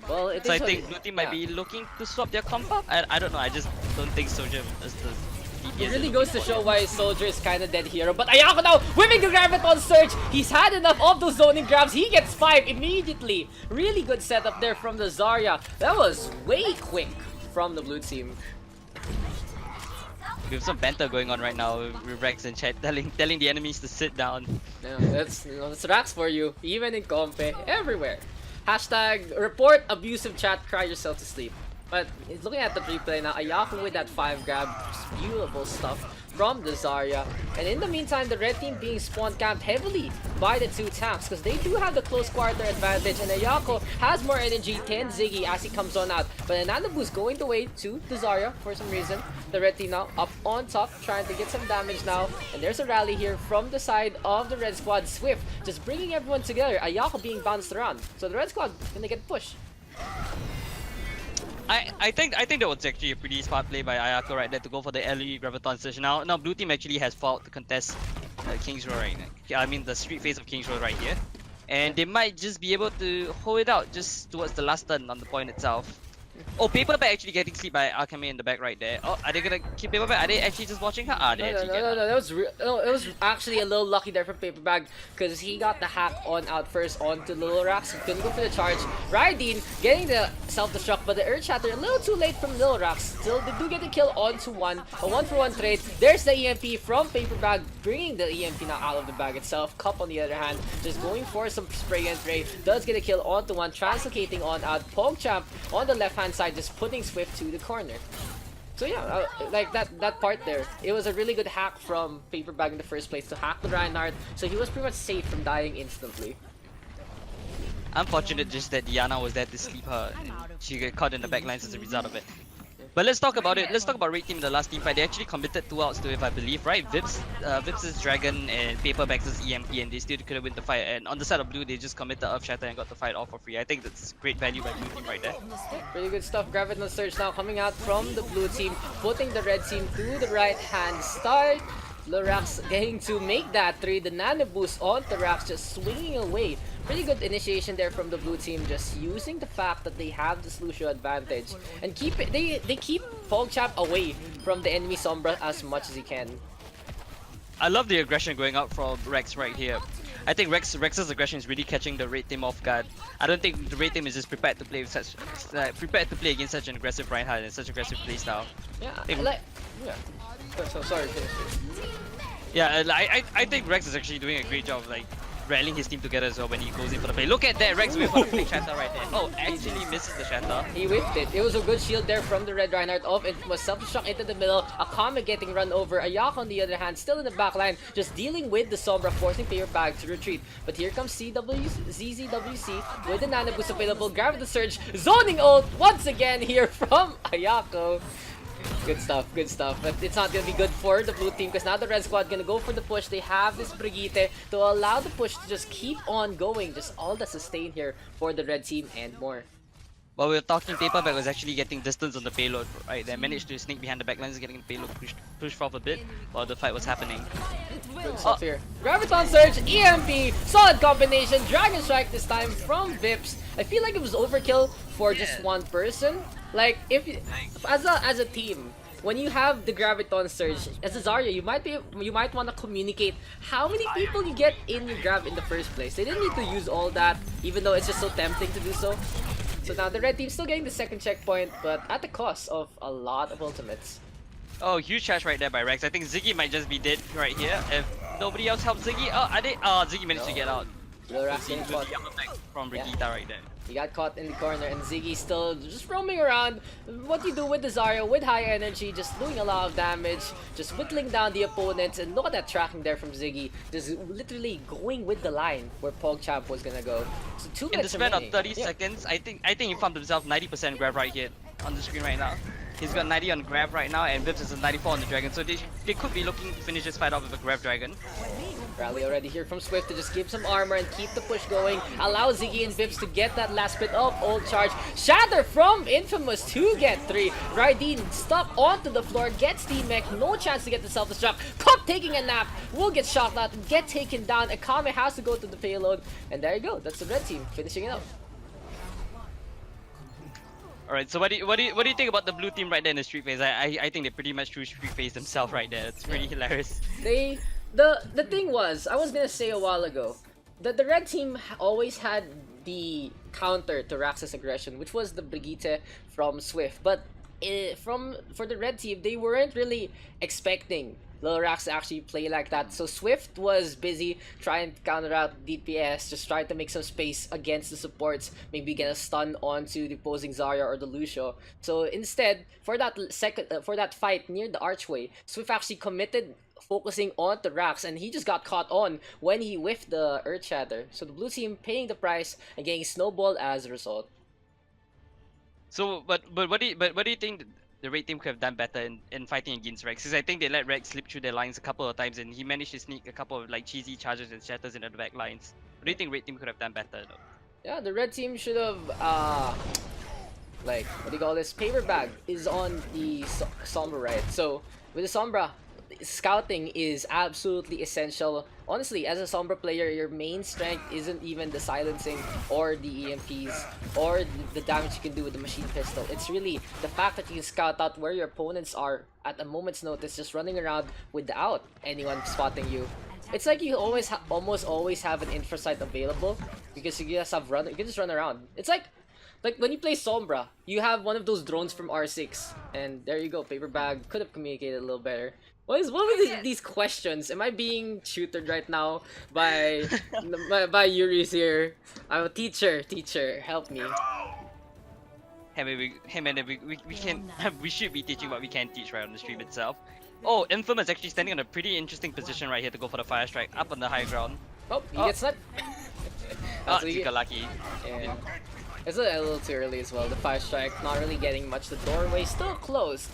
Well, So I think Blue Team might be looking to swap their comp up. I don't know. I just don't think Soldier is the DPS. It really goes to show why Soldier is kind of dead hero. But Ayako now whipping the Graviton Surge. He's had enough of those zoning grabs. He gets 5 immediately. Really good setup there from the Zarya. That was way quick from the blue team. We have some banter going on right now with Rex and chat telling the enemies to sit down. Yeah, that's Rax for you. Even in Compe, everywhere. Hashtag report abusive chat, cry yourself to sleep. But looking at the replay now, Ayako with that 5 grab, just beautiful stuff from the Zarya. And in the meantime, the red team being spawn camped heavily by the 2 tanks because they do have the close quarter advantage, and Ayako has more energy than Ziggy as he comes on out. But Ananabu's going the way to the Zarya for some reason. The red team now up on top trying to get some damage now, and there's a rally here from the side of the red squad. Swift just bringing everyone together. Ayako being bounced around, so the red squad gonna get pushed. I think that was actually a pretty smart play by Ayako right there to go for the early Graviton Surge. Now Blue Team actually has fought to contest King's Row right now. I mean the street phase of King's Row right here. And they might just be able to hold it out just towards the last turn on the point itself. Oh, Paperback actually getting sleep by Akame in the back right there. Oh, are they gonna keep Paperback? Are they actually just watching her? Ah, they actually get her. No, it was actually a little lucky there from Paperbag because he got the hack on out first onto Little Rax. He couldn't go for the charge. Raideen getting the self-destruct, but the Earth Shatter a little too late from Little Rax. Still, they do get the kill onto one. A 1-for-1 trade. There's the EMP from Paperbag, bringing the EMP now out of the bag itself. Cup on the other hand, just going for some spray and pray. Does get a kill onto one, translocating on out. PogChamp on the left hand side, just putting Swift to the corner. So yeah, like that part there, it was a really good hack from Paperbag in the first place to hack the Reinhardt, so he was pretty much safe from dying instantly. Unfortunate just that Diana was there to sleep her. She got caught in the backlines as a result of it. But let's talk about it. Let's talk about Red Team in the last team fight. They actually committed 2 outs to it, I believe, right? Vips' Dragon and Paperbag's EMP, and they still couldn't win the fight. And on the side of Blue, they just committed Earth Shatter and got the fight all for free. I think that's great value by Blue Team right there. Pretty good stuff. Graviton Surge now coming out from the blue team, putting the red team to the right hand start. Lorax getting to make that 3. The nano boost on the Rax just swinging away. Pretty good initiation there from the blue team, just using the fact that they have this Lucio advantage and keep it. They keep PogChamp away from the enemy Sombra as much as he can. I love the aggression going out from Rex right here. I think Rex's aggression is really catching the Red Team off guard. I don't think the Red Team is just prepared to play with such against such an aggressive Reinhardt and such aggressive playstyle. Yeah, So sorry. Yeah, I think Rex is actually doing a great job of like rallying his team together as well when he goes in for the play. Look at that, Rex with for the flick shatter right there. Oh, actually misses the shatter. He whipped it. It was a good shield there from the Red Reinhardt off. It was self-destruct into the middle. Akame getting run over. Ayako on the other hand, still in the back line, just dealing with the Sombra, forcing Paperbag to retreat. But here comes ZZWC with the nano boost available. Gravity Surge, zoning ult once again here from Ayako. Good stuff, good stuff. But it's not gonna be good for the blue team because now the red squad gonna go for the push. They have this Brigitte to allow the push to just keep on going. Just all the sustain here for the red team and more. While we were talking, Paperback was actually getting distance on the payload, right? They managed to sneak behind the backlines, getting the payload pushed off a bit while the fight was happening. Good stuff here. Graviton Surge, EMP, solid combination, Dragon Strike this time from Vips. I feel like it was overkill for just one person. Like, if you, as a team, when you have the Graviton Surge, as a Zarya, you might want to communicate how many people you get in your grab in the first place. They didn't need to use all that, even though it's just so tempting to do so. So now the red team's still getting the second checkpoint, but at the cost of a lot of ultimates. Oh, huge charge right there by Rex. I think Ziggy might just be dead right here if nobody else helps Ziggy. Oh, are they? Oh, Ziggy managed to get out. Lorax getting caught. From Brigitte right there. He got caught in the corner and Ziggy still just roaming around. What you do with the Zarya with high energy, just doing a lot of damage, just whittling down the opponents, and look at that tracking there from Ziggy, just literally going with the line where PogChamp was gonna go. So 2 minutes in the span of remaining. 30 seconds, I think he found himself 90% grab right here on the screen right now. He's got 90 on grab right now, and Vips is a 94 on the dragon, so they could be looking to finish this fight off with a grab dragon. Rally already here from Swift to just give some armor and keep the push going. Allow Ziggy and Vips to get that last bit of ult charge. Shatter from Infamous to get 3. Raideen stuck onto the floor, gets the mech, no chance to get the self-destruct. Cup taking a nap, will get shot out, get taken down. Akame has to go to the payload, and there you go. That's the red team finishing it up. Alright, so what do you think about the blue team right there in the street phase? I think they pretty much drew street phase themselves right there. It's pretty hilarious. The thing was, I was gonna say a while ago that the red team always had the counter to Rax's aggression, which was the Brigitte from Swift. But for the red team, they weren't really expecting Lil Rax to actually play like that. So Swift was busy trying to counter out DPS, just trying to make some space against the supports, maybe get a stun onto the opposing Zarya or the Lucio. So instead, for that fight near the archway, Swift actually committed focusing on the Rax, and he just got caught on when he whiffed the Earth Shatter. So the blue team paying the price and getting snowballed as a result. So, but what do you think the red team could have done better in fighting against Rex? Because I think they let Rex slip through their lines a couple of times, and he managed to sneak a couple of like cheesy charges and shatters into the back lines. What do you think red team could have done better though? Yeah, the red team should have like, what do you call this? Paper bag is on the Sombra, right? So with the Sombra, scouting is absolutely essential. Honestly, as a Sombra player, your main strength isn't even the silencing or the EMPs or the damage you can do with the machine pistol. It's really the fact that you can scout out where your opponents are at a moment's notice, just running around without anyone spotting you. It's like you almost always have an infra site available because you just have you can just run around. It's like when you play Sombra, you have one of those drones from R6, and there you go. Paper bag could have communicated a little better. What were these questions? Am I being tutored right now by by Yuris here? I'm a teacher, help me. Hey man, we can we should be teaching what we can teach right on the stream itself. Oh, Infamous actually standing on a pretty interesting position right here to go for the fire strike up on the high ground. Oh, he gets that. Oh, he got lucky. Yeah. It's a little too early as well. The fire strike not really getting much. The doorway still closed.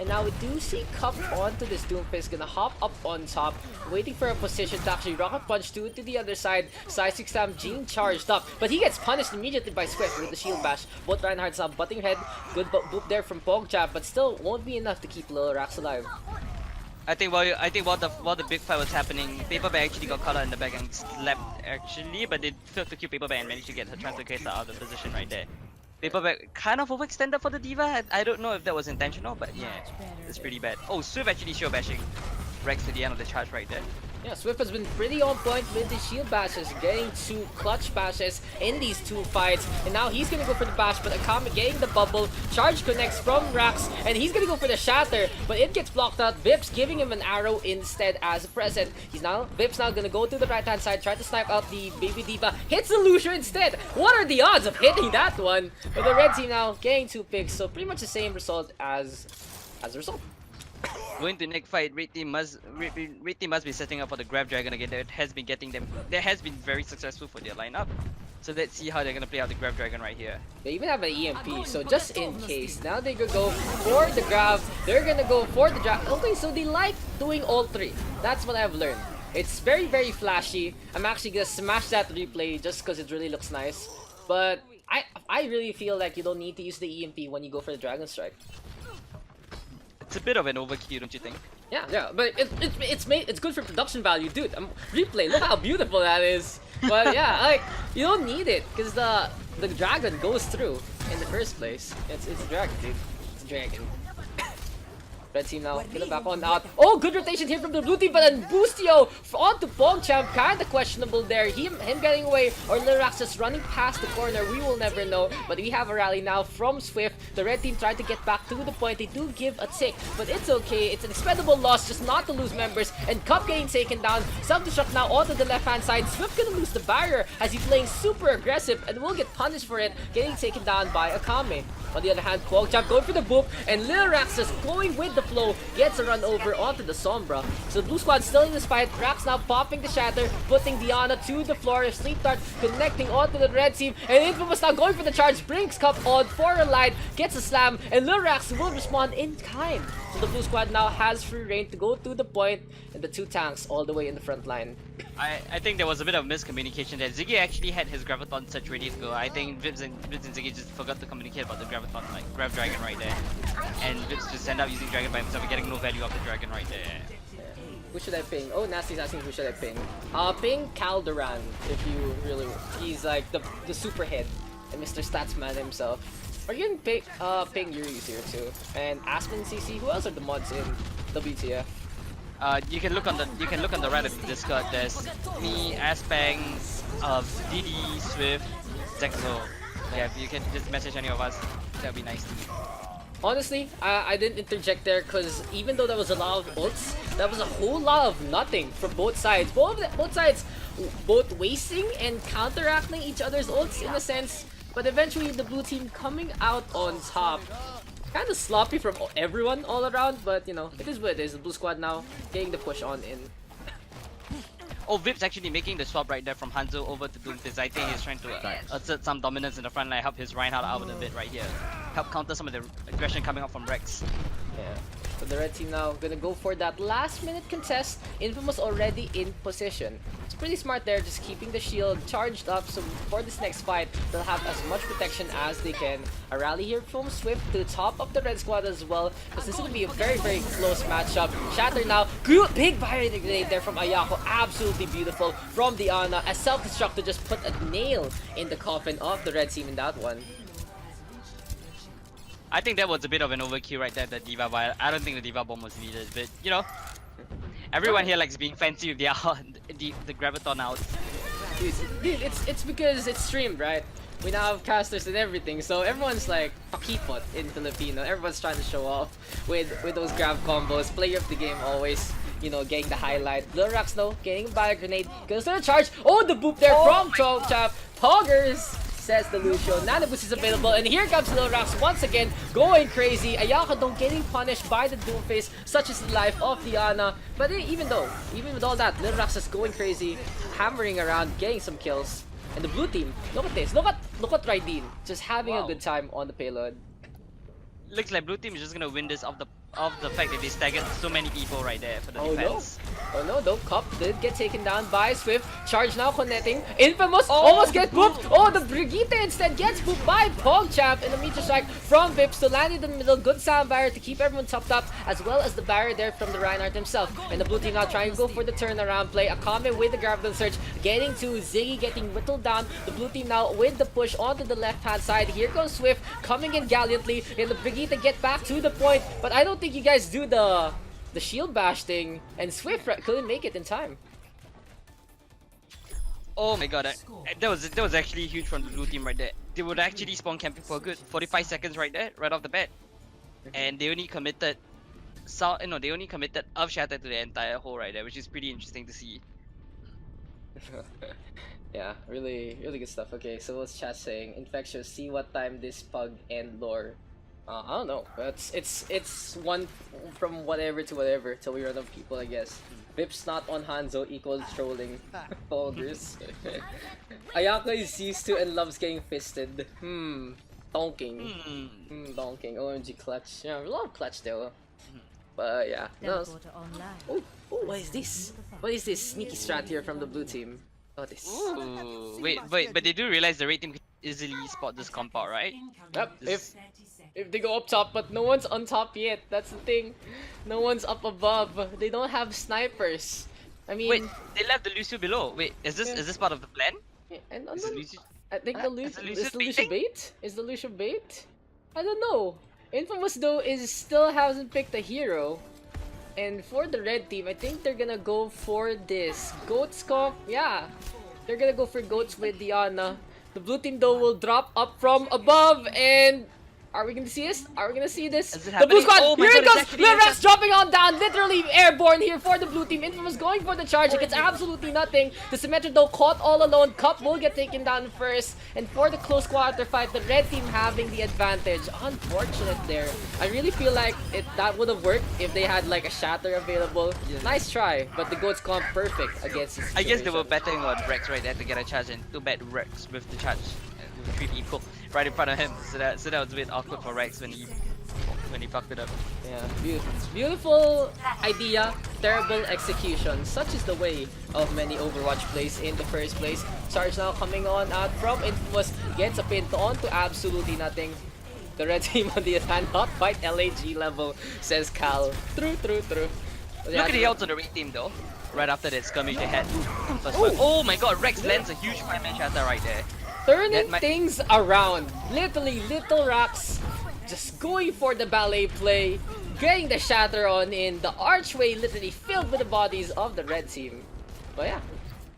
And now we do see Cup onto this Doomfist, gonna hop up on top, waiting for a position to actually rocket punch to the other side. Side 6 Sam Gene charged up, but he gets punished immediately by Swift with the shield bash. Both Reinhardt's now butting head. Good boop there from PogChamp, but still won't be enough to keep Lil Rax alive. I think while the big fight was happening, Paperback actually got caught out in the back and slapped actually, but they failed to kill Paperback and managed to get her Translocator out of the position right there. Paperback kind of overextended for the Diva. I don't know if that was intentional, but yeah, it's pretty bad. Oh, Swift actually show bashing Rex to the end of the charge right there. Yeah, Swift has been pretty on point with the shield bashes, getting 2 clutch bashes in these 2 fights. And now he's gonna go for the bash, but Akame getting the bubble. Charge connects from Rax, and he's gonna go for the shatter, but it gets blocked out. Vips giving him an arrow instead as a present. Vips now gonna go to the right hand side, try to snipe out the baby Diva. Hits the Lucio instead. What are the odds of hitting that one? But the red team now getting 2 picks, so pretty much the same result as a result. Going to next fight, red team must be setting up for the grab dragon again. That has been very successful for their lineup. So let's see how they're gonna play out the Grab Dragon right here. They even have an EMP, so just in case. Now they could go for the grab. They're gonna go for the drag. Okay, so they like doing all three. That's what I've learned. It's very, very flashy. I'm actually gonna smash that replay just because it really looks nice. But I really feel like you don't need to use the EMP when you go for the Dragon Strike. It's a bit of an overkill, don't you think? Yeah, but it's good for production value, dude. Replay, look how beautiful that is. But yeah, like you don't need it because the dragon goes through in the first place. It's a dragon, dude. It's a dragon. Red team now, get it back on out. Oh, good rotation here from the blue team, but then Boostio onto PogChamp, kinda questionable there. Him getting away, or Lyrax just running past the corner, we will never know. But we have a rally now from Swift. The red team tried to get back to the point. They do give a tick, but it's okay. It's an expendable loss, just not to lose members. And Cup getting taken down. Self-destruct now onto the left-hand side. Swift gonna lose the barrier as he's playing super aggressive and will get punished for it, getting taken down by Akame. On the other hand, PogChamp going for the boop, and Lyrax just going with the flow, gets a run over onto the Sombra. So the blue squad still in this fight. Rax now popping the shatter, putting Diana to the floor. Sleep Dart connecting onto the red team, and Infamous now going for the charge, brings Cup on for a line, gets a slam, and Lyrax will respond in time. So the blue squad now has free reign to go to the point, and the two tanks all the way in the front line. I think there was a bit of miscommunication there. Ziggy actually had his Graviton Surge ready to go. I think Vips and Ziggy just forgot to communicate about the Graviton, like Grab Dragon right there. And Vips just end up using Dragon by himself and getting no value of the Dragon right there. Who should I ping? Oh, Nasty's asking who should I ping. Ping Calderon if you really. He's like the super head and Mr. Statsman himself. Or you can ping Yuris here too. And Aspen CC. Who else are the mods in WTF? You can look on the right of the Discord. There's me, Aspang, Didi, Swift, Zexo. Yeah, if you can just message any of us, that'd be nice. Honestly, I didn't interject there because even though there was a lot of ults, that was a whole lot of nothing from both sides. Both sides, both wasting and counteracting each other's ults in a sense. But eventually, the blue team coming out on top. Kind of sloppy from everyone all around, but you know, it is what it is. The blue squad now getting the push on in. Oh, Vip's actually making the swap right there from Hanzo over to Doomfist. I think he's trying to assert some dominance in the front line, help his Reinhardt out a bit right here. Help counter some of the aggression coming up from Rex. Yeah. So the red team now gonna go for that last minute contest. Infamous already in position. It's pretty smart there, just keeping the shield charged up so for this next fight they'll have as much protection as they can. A rally here from Swift to the top of the red squad as well, because this is gonna be a very, very close matchup. Shatter now, big fire grenade there from Ayako, absolutely beautiful from Diana, as self-destruct to just put a nail in the coffin of the red team in that one. I think that was a bit of an overkill right there, the D.Va, but I don't think the D.Va bomb was needed. But you know, everyone here likes being fancy with their the Graviton out. Dude, it's because it's streamed, right? We now have casters and everything, so everyone's like pakipot in Filipino. Everyone's trying to show off with those grab combos. Player of the game always, you know, getting the highlight. Lyrax though, getting by a grenade, goes to the charge. Oh, the boop there from PogChamp. Poggers! Says the Lucio. Nano boost is available, and here comes Lyrax once again, going crazy. Ayaka though getting punished by the Doomface, such is the life of Diana. But even with all that, Lyrax is going crazy, hammering around, getting some kills. And the blue team, look at this, look at Raideen, just having a good time on the payload. Looks like blue team is just gonna win this off the fact that they staggered so many people right there for the defense. Oh no, though. Cup did get taken down by Swift. Charge now connecting. Infamous almost get booped. Oh, the Brigitte instead gets booped by PogChamp in a meteor strike from Vips to land in the middle. Good sound barrier to keep everyone topped up, as well as the barrier there from the Reinhardt himself. And the blue team now trying to go for the turnaround play. Akame with the Graviton Surge, getting to Ziggy, getting whittled down. The blue team now with the push onto the left-hand side. Here goes Swift, coming in gallantly. And the Brigitte get back to the point. But I don't think you guys do the shield bash thing, and Swift couldn't make it in time. Oh my god, that was actually huge from the blue team right there. They would actually spawn camping for a good 45 seconds right there, right off the bat. And they only committed Earth Shatter to the entire hole right there, which is pretty interesting to see. Yeah, really good stuff. Okay, so what's chat saying? Infectious, see what time this pug and lore I don't know. It's one from whatever to whatever till we run out of people, I guess. Vip's not on Hanzo equals trolling. Foggers. Ayaka is used to and loves getting fisted. Donking. Donking. OMG clutch. Yeah, a lot of clutch though. But yeah. No. Oh, what is this? What is this sneaky strat here from the blue team? Oh, this. Ooh, wait, but they do realize the red team can easily spot this comp out, right? Yep. If they go up top, but no one's on top yet. That's the thing. No one's up above. They don't have snipers. I mean. Wait, they left the Lucio below. Wait, is this part of the plan? Yeah, and Is the Lucio... I think Is the the Lucio Lucio bait? Is the Lucio bait? I don't know. Infamous though is still hasn't picked a hero. And for the red team, I think they're gonna go for this Goats comp. Yeah, they're gonna go for Goats with Diana. The blue team though will drop up from above, and are we gonna see this? Are we gonna see this? Is it The blue happening? squad, Oh my here it God, comes! it's actually Lirax dropping on down, literally airborne here for the blue team. Infamous going for the charge, it gets absolutely nothing. The Symmetra though caught all alone, Cup will get taken down first. And for the close quarter fight, the red team having the advantage. Unfortunate there. I really feel like that would have worked if they had like a shatter available. Nice try, but the Goats comp perfect against this I guess they were situation. betting on Rex right there to get a charge, and too bad Rex with the charge with 3 people right in front of him. So that was a bit awkward for Rex when he fucked it up. Yeah, beautiful idea, terrible execution. Such is the way of many Overwatch plays in the first place. Charge now coming on out from Infamous, gets a pin on to absolutely nothing. The red team on the other hand, not quite LAG level, says Cal. True. Look at the outs on the red team though. Right after that skirmish they had. Oh my god, Rex lands a huge 5-man shatter right there. Turning things around. Literally, Little Rax just going for the ballet play, getting the shatter on in. The archway literally filled with the bodies of the red team. But yeah,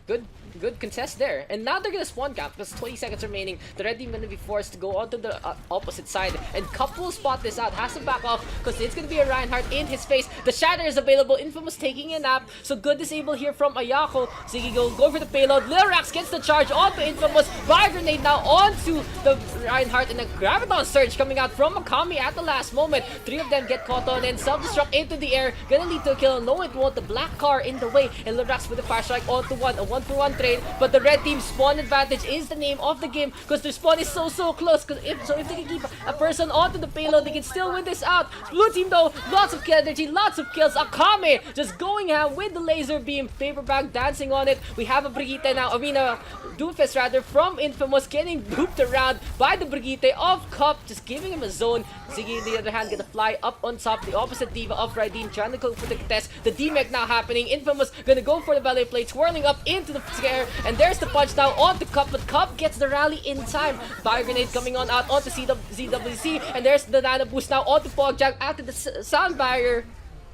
good contest there. And now they're gonna spawn camp because 20 seconds remaining. The red team gonna be forced to go onto the opposite side. And Cup will spot this out, has to back off because it's gonna be a Reinhardt in his face. The shatter is available. Infamous taking a nap. So good disable here from Ayako. Ziggy go for the payload. Lirax gets the charge onto Infamous. Fire grenade now onto the Reinhardt, and a Graviton surge coming out from Akami at the last moment. 3 of them get caught on and self-destruct into the air. Gonna lead to a kill. No, it won't. The black car in the way. And Lirax with the fire strike onto one. A 1-for-1 trade. But the red team spawn advantage is the name of the game because their spawn is so close. Because if they can keep a person onto the payload, they can still win this out. Blue team though, lots of energy, lots of kills. Akame just going ham with the laser beam. Paperback dancing on it. We have a Brigitte now. I mean a Doomfist rather from Infamous getting booped around by the Brigitte of Cup, just giving him a zone. Ziggy on the other hand gonna fly up on top. The opposite diva of Raideen trying to go for the test. The D-Mech now happening. Infamous gonna go for the ballet plate, twirling up into the scare. And there's the punch now onto Cup, but Cup gets the rally in time. Fire grenade coming on out onto ZWC, and there's the nano boost now onto Pogjang after the sound barrier.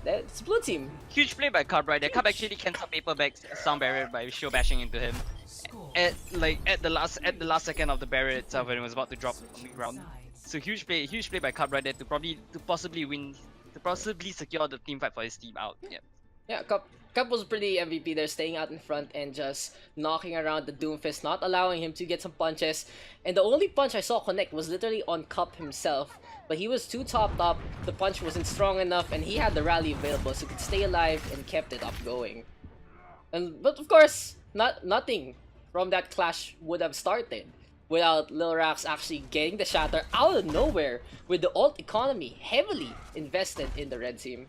That's blue team. Huge play by Cub right there. Cub actually cancelled Paperback's sound barrier by show bashing into him. At the last second of the barrier itself when it was about to drop on the ground. So huge play by Cub right there to possibly win, to possibly secure the team fight for his team out. Yep. Yeah, Cup was pretty MVP there, staying out in front and just knocking around the Doomfist, not allowing him to get some punches. And the only punch I saw connect was literally on Cup himself. But he was too topped up, the punch wasn't strong enough, and he had the rally available so he could stay alive and kept it up going. But of course, nothing from that clash would have started without Lil Rax actually getting the shatter out of nowhere with the ult economy heavily invested in the red team.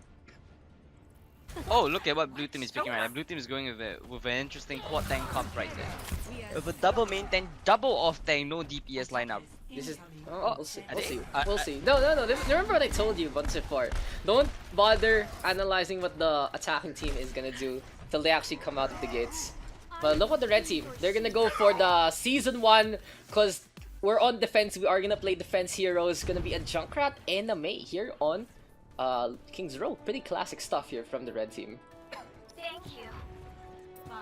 Oh, look at what blue team is picking right now. Blue team is going with an interesting quad tank comp right there. With a double main tank, double off tank, no DPS lineup. This is we'll see. I- We'll see. No. Remember what I told you once before. Don't bother analyzing what the attacking team is gonna do till they actually come out of the gates. But look at the red team. They're gonna go for the season 1 because we're on defense. We are gonna play defense heroes. Gonna be a Junkrat and a Mei here on King's Row. Pretty classic stuff here from the red team. Thank you. 5,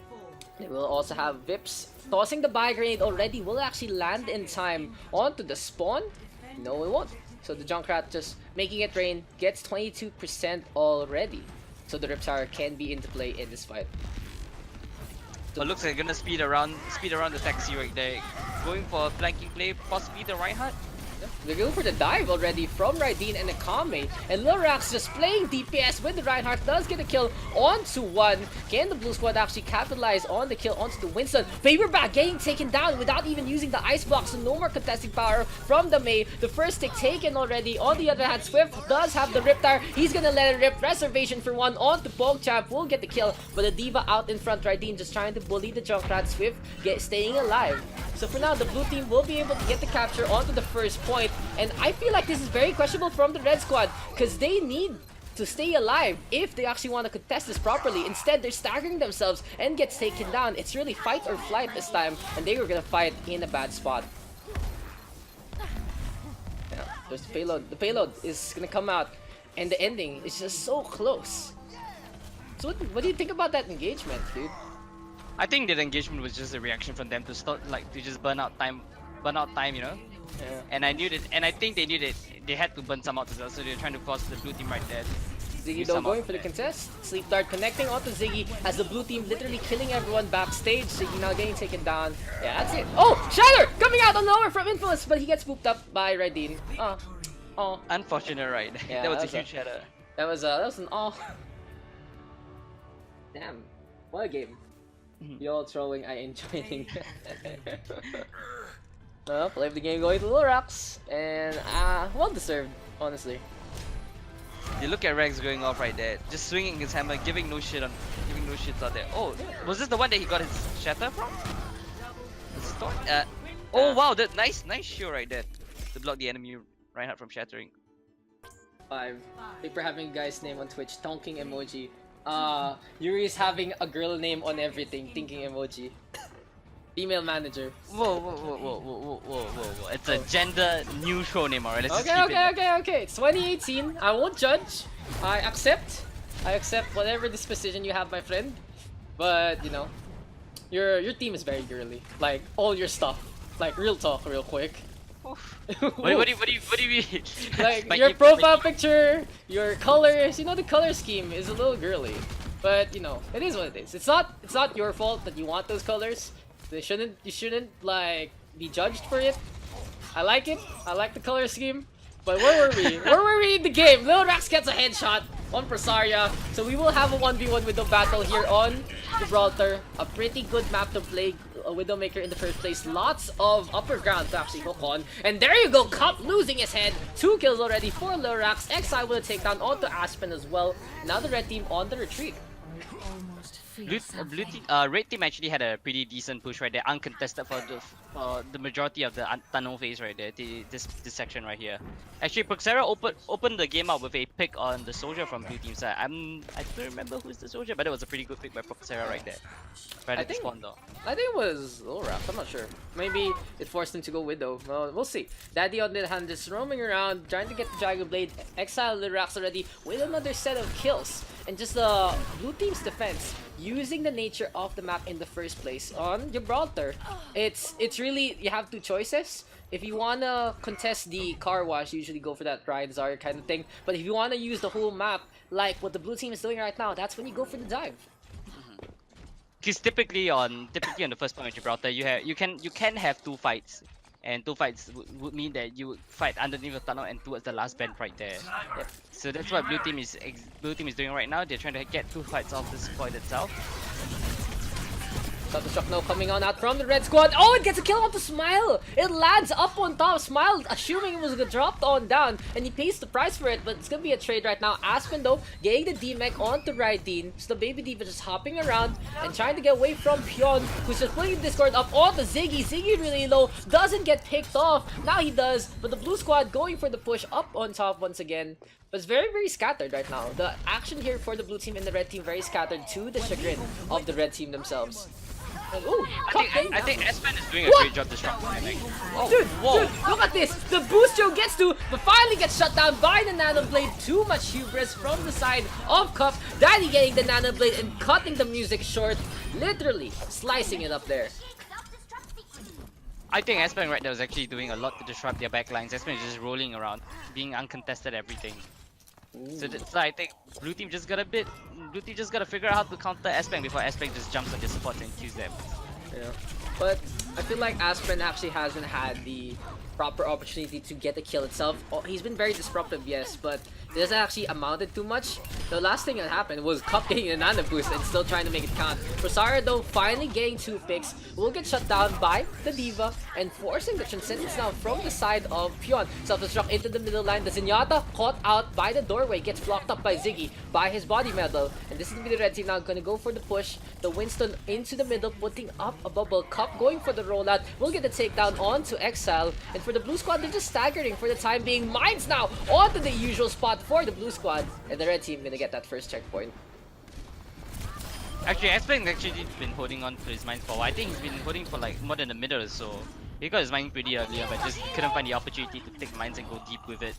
4, They will also have Vips tossing the buy grenade already. Will actually land in time onto the spawn. No, it won't. So the Junkrat just making it rain, gets 22% already. So the Riptire can be into play in this fight. But looks like gonna speed around the taxi right there. Going for a flanking play, possibly the Reinhardt. They're going for the dive already from Raideen and Akame. And Lorax just playing DPS with the Reinhardt, does get a kill onto one. Can the blue squad actually capitalize on the kill onto the Winston? Favorback getting taken down without even using the ice block, so no more contesting power from the Mei. The first stick taken already. On the other hand, Swift does have the Riptire. He's gonna let it rip. Reservation for one onto PogChamp. Will get the kill, but the Diva out in front. Raideen just trying to bully the Junkrat. Swift staying alive. So for now, the blue team will be able to get the capture onto the first point. And I feel like this is very questionable from the red squad, because they need to stay alive if they actually want to contest this properly. Instead, they're staggering themselves and gets taken down. It's really fight or flight this time, and they were gonna fight in a bad spot. Yeah, there's the payload. The payload is gonna come out, and the ending is just so close. So what do you think about that engagement, dude? I think that engagement was just a reaction from them to start to just burn out time, you know. Yeah. And I knew that, and I think they knew that they had to burn some out as well, so they're trying to force the blue team right there. Ziggy though going for the contest. Sleep Dart connecting onto Ziggy as the blue team literally killing everyone backstage. Ziggy now getting taken down. Yeah, that's it. Oh, Shatter coming out on lower from Infamous, but he gets spooked up by Raideen. Oh. Unfortunate, right? Yeah, that was a huge shatter. That was an Damn, what a game. Y'all trolling, I enjoying. Well, play of the game going to Lorax, and well deserved, honestly. You look at Rex going off right there, just swinging his hammer, giving no shits out there. Oh, was this the one that he got his shatter from? Oh wow, that nice show right there to block the enemy Reinhardt from shattering. 5. Thank for having a guy's name on Twitch. Tonking emoji. Yuris having a girl name on everything. Thinking emoji. Female manager. Whoa. It's a gender neutral name, alright? Let's just keep it. Okay. It's 2018. I won't judge. I accept whatever disposition you have, my friend. But you know, your team is very girly. Like all your stuff. Like real talk, real quick. What do you mean? Like your profile picture, your colors. You know, the color scheme is a little girly. But you know, it is what it is. It's not your fault that you want those colors. You shouldn't like be judged for it. I like it. I like the color scheme. But where were we? Where were we in the game? Lil Rax gets a headshot on Presaria. So we will have a 1v1 Widow battle here on Gibraltar. A pretty good map to play a Widowmaker in the first place. Lots of upper ground to actually hook on. And there you go, Cup losing his head. 2 kills already for Lil Rax. Exile will take down onto Aspen as well. Now the red team on the retreat. Red team actually had a pretty decent push right there, uncontested for the majority of the tunnel phase right there. This section right here. Actually, Pugsera opened the game up with a pick on the soldier from blue team side. I don't remember who's the soldier, but it was a pretty good pick by Pugsera right there. Right at the spawn though. I think it was Lorax, I'm not sure. Maybe it forced him to go Widow. Well, we'll see. Daddy on the other hand just roaming around, trying to get the Dragon Blade. Exile Lorax already with another set of kills. And just the blue team's defense, using the nature of the map in the first place on Gibraltar. It's really, you have 2 choices. If you wanna contest the car wash, you usually go for that Ryan Zarya kind of thing. But if you wanna use the whole map, like what the blue team is doing right now, that's when you go for the dive. Because typically on the first point of Gibraltar, you can have 2 fights, and 2 fights would mean that you would fight underneath the tunnel and towards the last bend right there. Yep. So that's what blue team is doing right now. They're trying to get 2 fights off this point itself. Got the shock now coming on out from the red squad. Oh, it gets a kill onto Smile. It lands up on top. Smile assuming it was dropped on down, and he pays the price for it. But it's gonna be a trade right now. Aspen though getting the D-Mech onto Raideen. So the baby diva just hopping around and trying to get away from Pion, who's just putting Discord up onto Ziggy. Ziggy really low, doesn't get picked off. Now he does, but the blue squad going for the push up on top once again. But it's very, very scattered right now. The action here for the blue team and the red team very scattered, to the chagrin of the red team themselves. Ooh, I think Aspen is doing a great job disrupting. Oh, dude, look at this! The boost Joe gets to, but finally gets shut down by the Nano Blade. Too much hubris from the side of Cup. Daddy getting the Nano Blade and cutting the music short. Literally slicing it up there. I think Aspen right there was actually doing a lot to disrupt their backlines. Aspen is just rolling around, being uncontested everything. So I think blue team just gotta figure out how to counter Aspen before Aspen just jumps on the support and kills them. Yeah. but I feel like Aspen actually hasn't had the proper opportunity to get the kill itself. Oh, he's been very disruptive, yes, but it hasn't actually amounted too much. The last thing that happened was Cup getting a nano boost and still trying to make it count. Rosario though finally getting 2 picks will get shut down by the Diva and forcing the transcendence now from the side of Pion. Self-destruct into the middle line. The Zenyatta caught out by the doorway, gets blocked up by Ziggy by his body medal. And this is gonna be the red team now gonna go for the push. The Winston into the middle, putting up a bubble. Cup going for the rollout. Will get the takedown onto Exile. And for the blue squad, they're just staggering for the time being. Mines now onto the usual spot for the blue squad. And the red team gonna get that first checkpoint. Actually, Aspen actually been holding on to his mines for a while. I think he's been holding for like more than a minute or so. He got his mine pretty earlier, but just couldn't find the opportunity to take mines and go deep with it.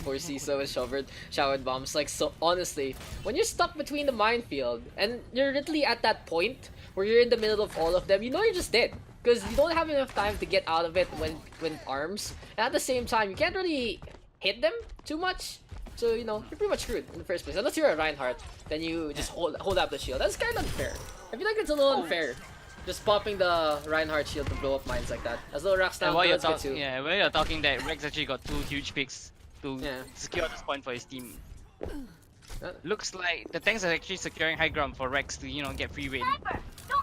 For CISO and showered bombs. Like, so honestly, when you're stuck between the minefield and you're literally at that point where you're in the middle of all of them, you know you're just dead. Because you don't have enough time to get out of it when arms. And at the same time, you can't really hit them too much. So, you know, you're pretty much screwed in the first place. Unless you're a Reinhardt, then you just hold up the shield. That's kind of unfair. I feel like it's a little unfair. Just popping the Reinhardt shield to blow up mines like that. As little Rax down, while you're too. yeah, while you're talking that, Rex actually got 2 huge picks to secure this point for his team. Looks like the tanks are actually securing high ground for Rex to, you know, get free reign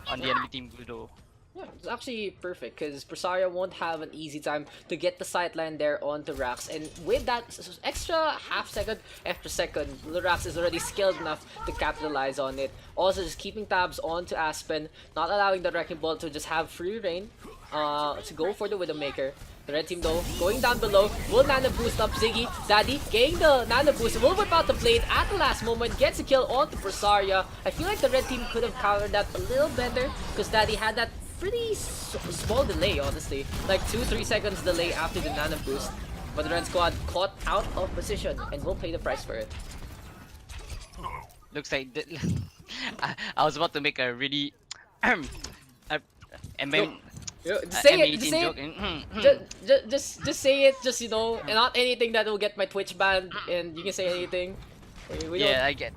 on the enemy team Gudo. Yeah, it's actually perfect because Presario won't have an easy time to get the sightline there onto Rax, and with that extra half second after second, Rax is already skilled enough to capitalize on it. Also, just keeping tabs onto Aspen, not allowing the Wrecking Ball to just have free reign to go for the Widowmaker. The red team though, going down below, will nano boost up Ziggy. Daddy getting the nano boost, will whip out the blade at the last moment, gets a kill onto Presaria. I feel like the red team could have countered that a little better because Daddy had that pretty small delay, honestly. Like 2-3 seconds delay after the nano boost. But the red squad caught out of position and will pay the price for it. Looks like I was about to make a really Say it, just say it, just, you know, and not anything that will get my Twitch banned, and you can say anything. Yeah, I get.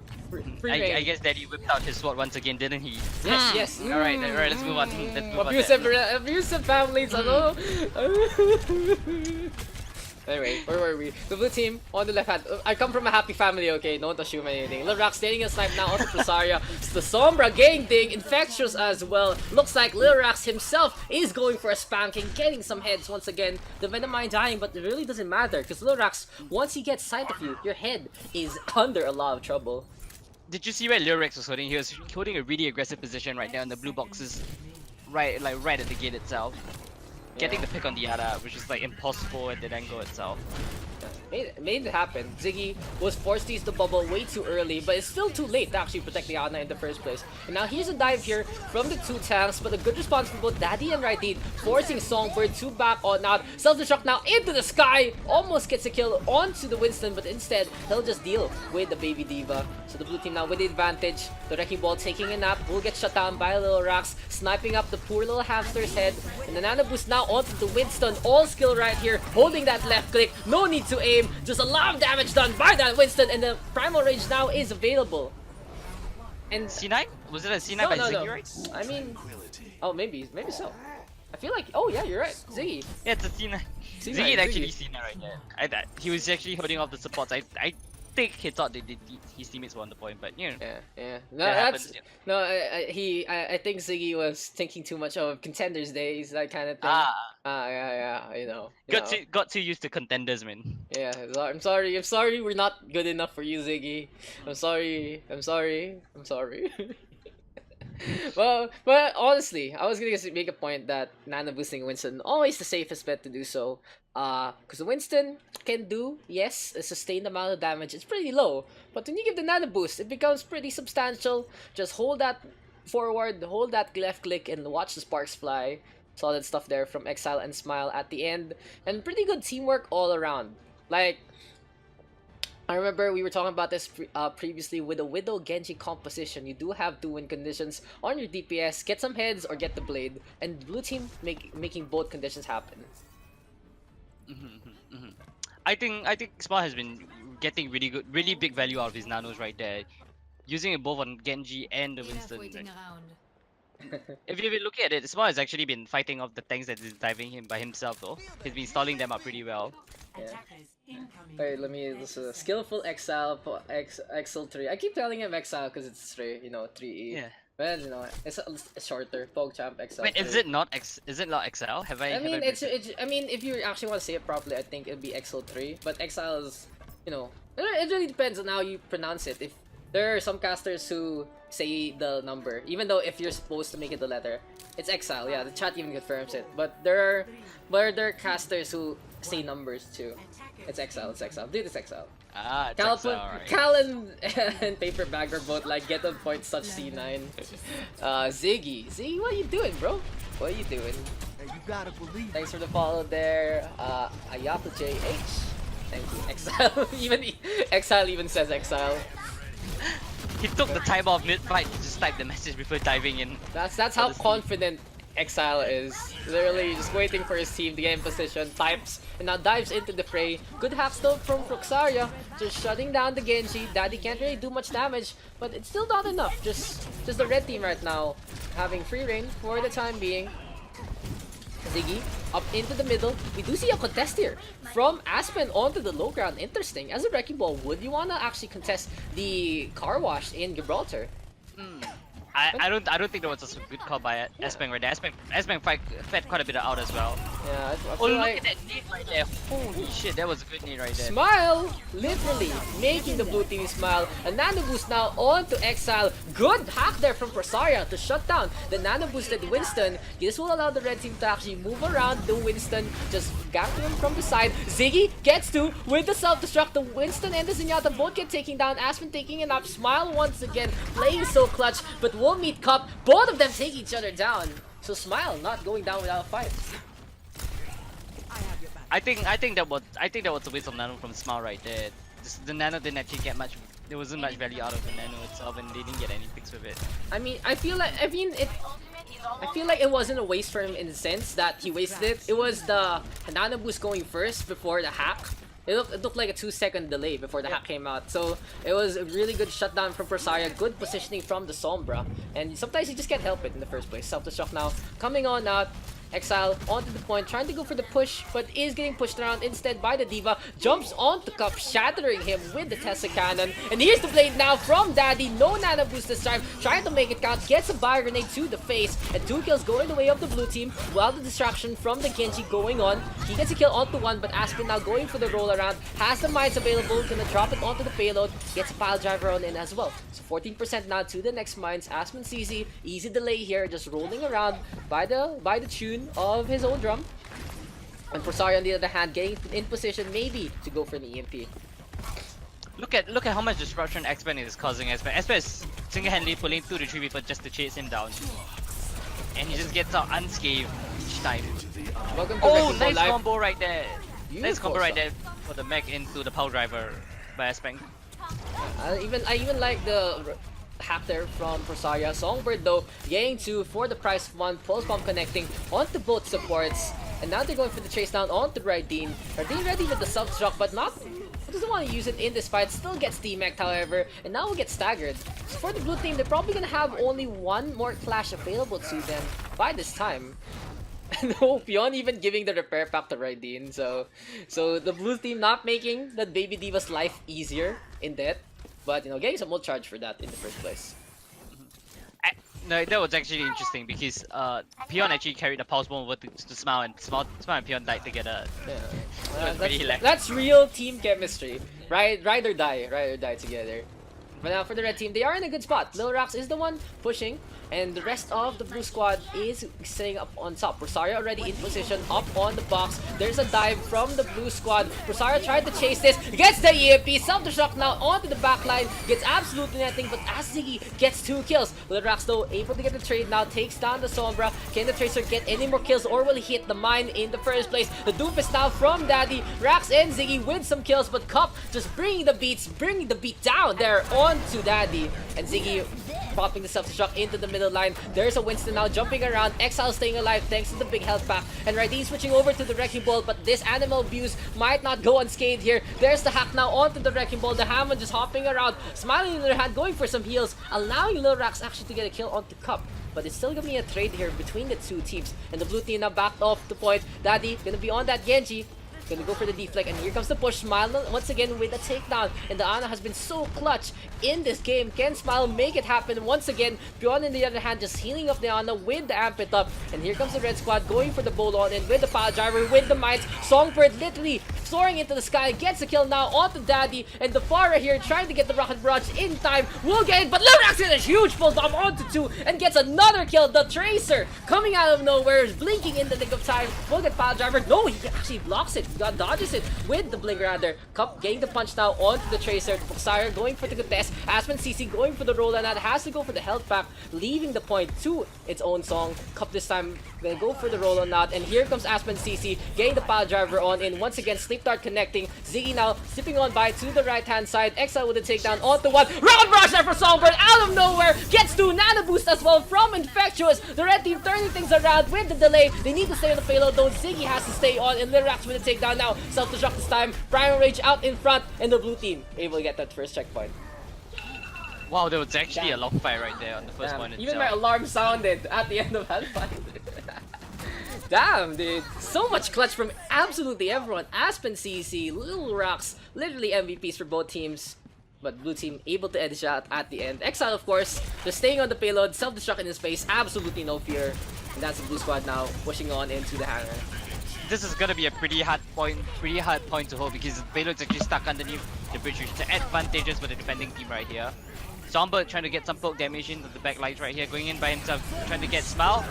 I guess Daddy whipped out his sword once again, didn't he? Yes. Alright, let's move on. Abusive families, ano? Anyway, where were we? The blue team on the left hand. I come from a happy family, okay? Don't assume anything. Lil Rax getting a snipe now onto Presaria. The Sombra getting ding, infectious as well. Looks like Lil Rax himself is going for a spanking, getting some heads once again. The Venomine dying, but it really doesn't matter because Lil Rax, once he gets sight of you, your head is under a lot of trouble. Did you see where Lil Rex was holding? He was holding a really aggressive position right now in the blue boxes, right at the gate itself. Getting the pick on the Yara, which is like impossible at the angle itself. Made it happen. Ziggy was forced to use the bubble way too early, but it's still too late to actually protect the Ana in the first place. And now here's a dive here from the 2 tanks, but a good response from both Daddy and Raidid, forcing Songbird to back on out. Self-destruct now into the sky, almost gets a kill onto the Winston, but instead he'll just deal with the baby Diva. So the blue team now with the advantage. The Wrecking Ball taking a nap will get shut down by Lil Rax, sniping up the poor little hamster's head. And the nano boost now onto the Winston, all skill right here, holding that left click, no need to aim. Just a lot of damage done by that Winston, and the Primal Rage now is available. And C9? Was it a C9 by Ziggy, right? I mean, oh, maybe so. I feel like, oh yeah, you're right, Ziggy. Yeah, it's a C9. Ziggy is actually C9 right there. He was actually holding off the supports. I think he thought his teammates were on the point, but you know. Yeah. No, that's no. I think Ziggy was thinking too much of Contenders Days, that kind of thing. Yeah. You know. Got too used to Contenders, man. Yeah. I'm sorry. We're not good enough for you, Ziggy. I'm sorry. Well, but honestly, I was gonna make a point that nano boosting Winston always the safest bet to do so. Because the Winston can do, yes, a sustained amount of damage. It's pretty low, but when you give the nano boost, it becomes pretty substantial. Just hold that forward, hold that left click, and watch the sparks fly. Solid stuff there from Exile and Smile at the end, and pretty good teamwork all around. Like, I remember we were talking about this previously with the Widow Genji composition. You do have to win conditions on your DPS, get some heads or get the blade, and blue team making both conditions happen. I think Smart has been getting really big value out of his nanos right there, using it both on Genji and the Winston. If you've been looking at it, Small has actually been fighting off the tanks that is diving him by himself though. He's been stalling them up pretty well. Yeah. Attackers incoming. Wait, let me. This is skillful exile, exile 3. I keep telling him exile because it's 3, you know, 3E. Yeah. But you know, it's shorter. PogChamp exile. Wait, 3. is it not XL? Have I? I mean, have it's. I mean, if you actually want to say it properly, I think it'd be exile 3. But exile is, you know, it really depends on how you pronounce it. If there are some casters who say the number, even though if you're supposed to make it the letter, it's exile. Yeah, the chat even confirms it. But there are casters who say numbers too. It's exile. It's exile. Dude, it's exile. Ah, it's Cal, XL, alright. Cal and Paper Bag are both like get on point such C9. Ziggy, what are you doing, bro? What are you doing? Hey, you gotta believe. Thanks for the follow there. Ayapa JH. Thank you. Exile. Exile even says exile. He took the time off mid-fight to just type the message before diving in. That's how Honestly. confident Exile is. Literally just waiting for his team to get in position, types, and now dives into the fray. Good half stop from Proxaria, just shutting down the Genji. Daddy can't really do much damage, but it's still not enough. Just the red team right now having free reign for the time being. Ziggy up into the middle. We do see a contest here from Aspen onto the low ground. Interesting. As a wrecking ball, would you wanna actually contest the car wash in Gibraltar? I don't think that was a good call by Espeng right there. Espeng fed quite a bit out as well. Yeah, I Oh, feel look like at that nade right there. Holy shit, that was a good nade right there. Smile! Literally making the blue team smile. A nano boost now on to Exile. Good hack there from Prosaria to shut down the nano boosted Winston. This will allow the red team to actually move around the Winston, just ganking him from the side. Ziggy gets to with the self-destruct. The Winston and the Zenyatta both get taken down. Aspen taking it up. Smile once again, playing so clutch, but will meet Cup. Both of them take each other down. So Smile not going down without a fight. I think that was a waste of nano from Smile right there. Just, the nano didn't actually get much. There wasn't much value out of the nano itself, and they didn't get any picks with it. I mean, I feel like it wasn't a waste for him in the sense that he wasted it. It was the nano boost going first before the hack. It looked like a 2-second delay before the hack came out. So it was a really good shutdown from Prosaria. Good positioning from the Sombra. And sometimes you just can't help it in the first place. Self-destruct now coming on out. Exile onto the point, trying to go for the push, but is getting pushed around instead by the Diva. Jumps onto Cup, shattering him with the Tesla Cannon. And here's the blade now from Daddy. No nano boost this time, trying to make it count. Gets a bio grenade to the face, and 2 kills going the way of the blue team. While the distraction from the Genji going on. He gets a kill onto 1, but Aspen now going for the roll around. Has the mines available, gonna drop it onto the payload. Gets a pile driver on in as well. So 14% now to the next mines. Aspen CZ, easy delay here, just rolling around by the tune of his own drum. And Prosaria on the other hand getting in position maybe to go for the EMP. Look at how much disruption Xpen is causing Xpen. Xpen is single-handedly pulling 2 to 3 people just to chase him down. And he just gets out unscathed each time. Welcome to Oh, Wrecking Ball nice Live. combo right there. Nice Beautiful combo right stuff. there for the mech into the power driver by Xpen. I even like the hack there from Prosaria. Songbird though getting 2 for the price of 1. Pulse bomb connecting onto both supports. And now they're going for the chase down onto Raideen. Raideen ready with the self-destruct, but doesn't want to use it in this fight. Still gets T-Mech however, and now will get staggered. So for the blue team, they're probably gonna have only 1 more clash available to them by this time. No, Pion even giving the repair pack to Raideen. So the blue team not making the Baby Diva's life easier in that. But you know, getting some more charge for that in the first place. No, that was actually interesting because Pion actually carried the pulse bomb over to Smile, and Smile and Pion died together. Yeah. was pretty hilarious. That's real team chemistry. Ride or die together. But now for the red team, they are in a good spot. Lil Rax is the one pushing, and the rest of the blue squad is sitting up on top. Rosaria already in position, up on the box. There's a dive from the blue squad. Rosaria tried to chase this, gets the EMP, self-destruct now onto the backline, gets absolutely nothing, but as Ziggy gets 2 kills. Lil Rax though able to get the trade now, takes down the Sombra. Can the Tracer get any more kills, or will he hit the mine in the first place? The Doofus now from Daddy. Rax and Ziggy with some kills, but Cup just bringing the beat down there onto Daddy. And Ziggy popping the self-destruct into the middle line. There's a Winston now jumping around. Exile staying alive thanks to the big health pack. And Raideen switching over to the Wrecking Ball, but this animal abuse might not go unscathed here. There's the hack now onto the Wrecking Ball. The Hammond just hopping around, smiling in their hand, going for some heals, allowing Lil Rax actually to get a kill onto Cup. But it's still gonna be a trade here between the two teams. And the blue team now backed off the point. Daddy gonna be on that Genji. Gonna go for the deflect, and here comes the push. Smile once again with a takedown, and the Ana has been so clutch in this game. Can Smile make it happen once again? Beyond, on the other hand, just healing up the Ana with the Ampet up, and here comes the red squad going for the bolt-on, and with the pile driver, with the mines. Songbird literally soaring into the sky, gets a kill now onto Daddy, and the Pharah here trying to get the rocket barrage in time. Will get it, but Lurax gets a huge full bomb onto 2 and gets another kill. The Tracer coming out of nowhere is blinking in the nick of time. Will get pile driver. No, he actually blocks it. Dodges it with the blink rather. Cup getting the punch now onto the Tracer. Buxara going for the contest. Aspen CC going for the roll, and that has to go for the health pack, leaving the point to its own song. Cup this time gonna go for the roll on that, and here comes Aspen CC getting the pile driver on in. Once again, Sleep Dart connecting. Ziggy now slipping on by to the right hand side. Exile with a takedown onto 1. Round rush there for Songbird out of nowhere. Gets 2. Nano boost as well from Infectious. The red team turning things around with the delay. They need to stay on the payload though. Ziggy has to stay on, and Lirax with a takedown now. Self-destruct this time. Primal Rage out in front, and the blue team able to get that first checkpoint. Wow, there was actually a lock fight right there on the first point itself. Even my alarm sounded at the end of that fight. Damn, dude. So much clutch from absolutely everyone. Aspen CC, Lil Rocks, literally MVPs for both teams. But blue team able to edge out at the end. Exile, of course, just staying on the payload, self-destruct in his face, absolutely no fear. And that's the blue squad now pushing on into the hangar. This is gonna be a pretty hard point to hold because the payload's actually stuck underneath the bridge, which is advantageous for the defending team right here. Songbird trying to get some poke damage into the back lines right here, going in by himself, trying to get Smile.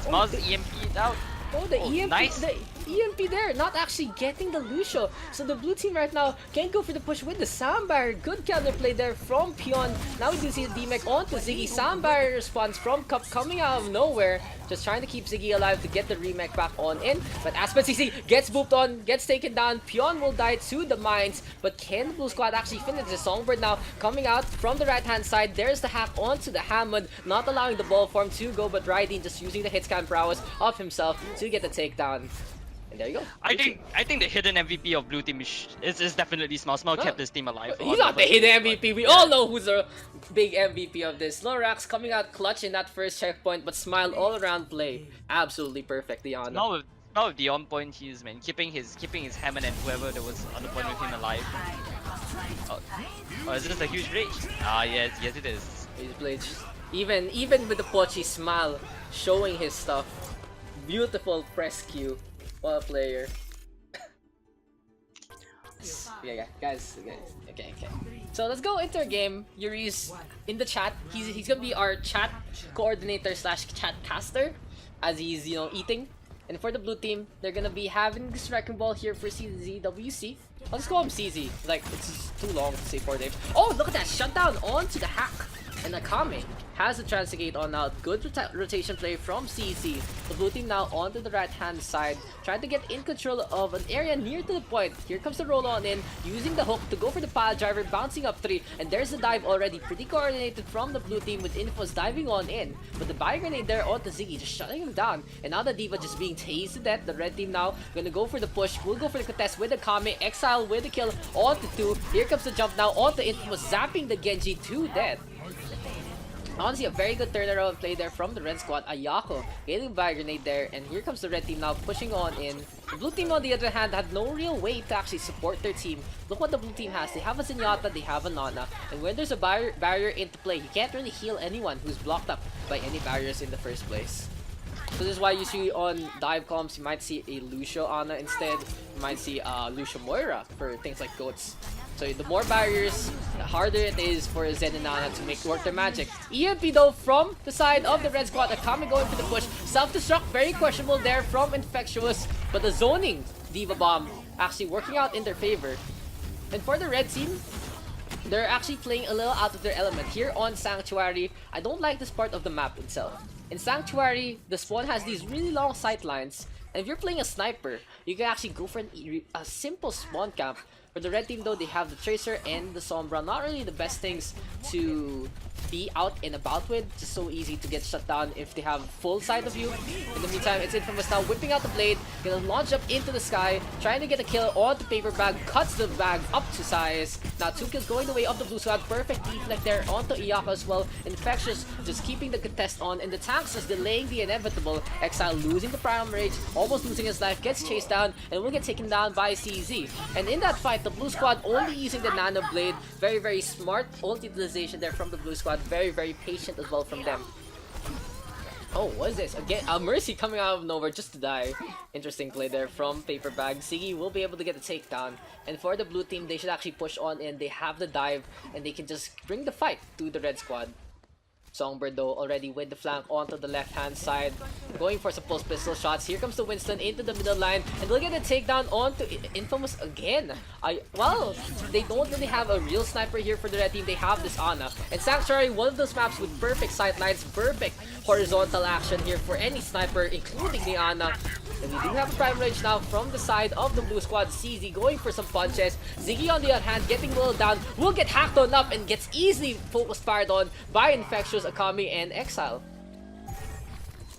Smile's EMP out. Oh, the EMP, nice. the EMP there, not actually getting the Lucio. So the blue team right now can't go for the push with the Soundbarrier. Good counterplay there from Pion. Now we do see the D-Mech onto Ziggy. Soundbarrier response from Cup coming out of nowhere. Just trying to keep Ziggy alive to get the remake back on in. But Aspen CC gets booped on, gets taken down. Pion will die to the mines. But can the blue squad actually finish the Songbird now? Coming out from the right-hand side. There's the hack onto the Hammond. Not allowing the ball form to go, but Raideen just using the hit scan prowess of himself to get the takedown. And there you go. I think the hidden MVP of blue team is definitely Smile. Smile kept this team alive. He's not the hidden MVP. We all know who's the big MVP of this. Lorax coming out clutch in that first checkpoint, but Smile all around play. Absolutely perfect, Diana. Smile with the on point he's man, keeping his Hammond and whoever that was on the point with him alive. Oh, is this a huge reach? Ah, yes it is. He's played even with the Pochi Smile showing his stuff. Beautiful press Q. What a player. Yeah, guys. Okay. So let's go into our game. Yuri's in the chat. He's gonna be our chat coordinator slash chat caster as he's eating. And for the blue team, they're gonna be having this wrecking ball here for CZWC. I'll just call him CZ. Like it's too long to say 4 names. Oh, look at that shutdown onto the hack. And Akame has the Transigate on now. Good rotation play from CC. The blue team now onto the right hand side, trying to get in control of an area near to the point. Here comes the roll on in, using the hook to go for the pile driver, bouncing up 3. And there's the dive already, pretty coordinated from the blue team with Infos diving on in. But the bio grenade there onto Ziggy, just shutting him down. And now the Diva just being tased to death. The red team now gonna go for the push. We'll go for the contest with the Kame. Exile with the kill onto 2. Here comes the jump now onto Infos, zapping the Genji to death. Honestly, a very good turnaround play there from the red squad. Ayako getting by grenade there, and here comes the red team now pushing on in. The blue team, on the other hand, had no real way to actually support their team. Look what the blue team has. They have a Zenyatta, they have a Nana, and when there's a barrier into play, you can't really heal anyone who's blocked up by any barriers in the first place. So this is why you see on dive comps, you might see a Lucio Ana instead. You might see Lucio Moira for things like goats. So the more barriers, the harder it is for Zen and Nana to make work their magic. EMP though from the side of the red squad. Akame going for the push. Self-destruct, very questionable there from Infectious. But the zoning Diva Bomb actually working out in their favor. And for the red team, they're actually playing a little out of their element. Here on Sanctuary, I don't like this part of the map itself. In Sanctuary, the spawn has these really long sight lines. And if you're playing a sniper, you can actually go for a simple spawn camp. For the red team though, they have the Tracer and the Sombra. Not really the best things to be out and about with. Just so easy to get shut down if they have full side of view. In the meantime, it's Infamous now whipping out the blade, gonna launch up into the sky, trying to get a kill on the paper bag, cuts the bag up to size. Now 2 kills going the way of the blue squad. Perfect deflect there onto Iyaka as well. Infectious just keeping the contest on, and the tanks just delaying the inevitable. Exile losing the Primal Rage, almost losing his life, gets chased down, and will get taken down by CZ. And in that fight, the blue squad only using the Nano Blade. Very, very smart ult utilization there from the blue squad. Very, very patient as well from them. Oh, what is this? Again, Mercy coming out of nowhere just to die. Interesting play there from Paper Bag. Siggy will be able to get the takedown. And for the blue team, they should actually push on in. They have the dive, and they can just bring the fight to the red squad. Songbird though already with the flank onto the left hand side, going for some pulse pistol shots. Here comes the Winston into the middle line, and look at the takedown onto Infamous again. Well, they don't really have a real sniper here for the red team. They have this Ana and Sanctuary, one of those maps with perfect sight lines, perfect horizontal action here for any sniper, including the Ana. And we do have a Prime Rage now from the side of the blue squad. CZ going for some punches. Ziggy on the other hand getting whittled down, will get hacked on up and gets easily focus fired on by Infectious, Akami, and Exile.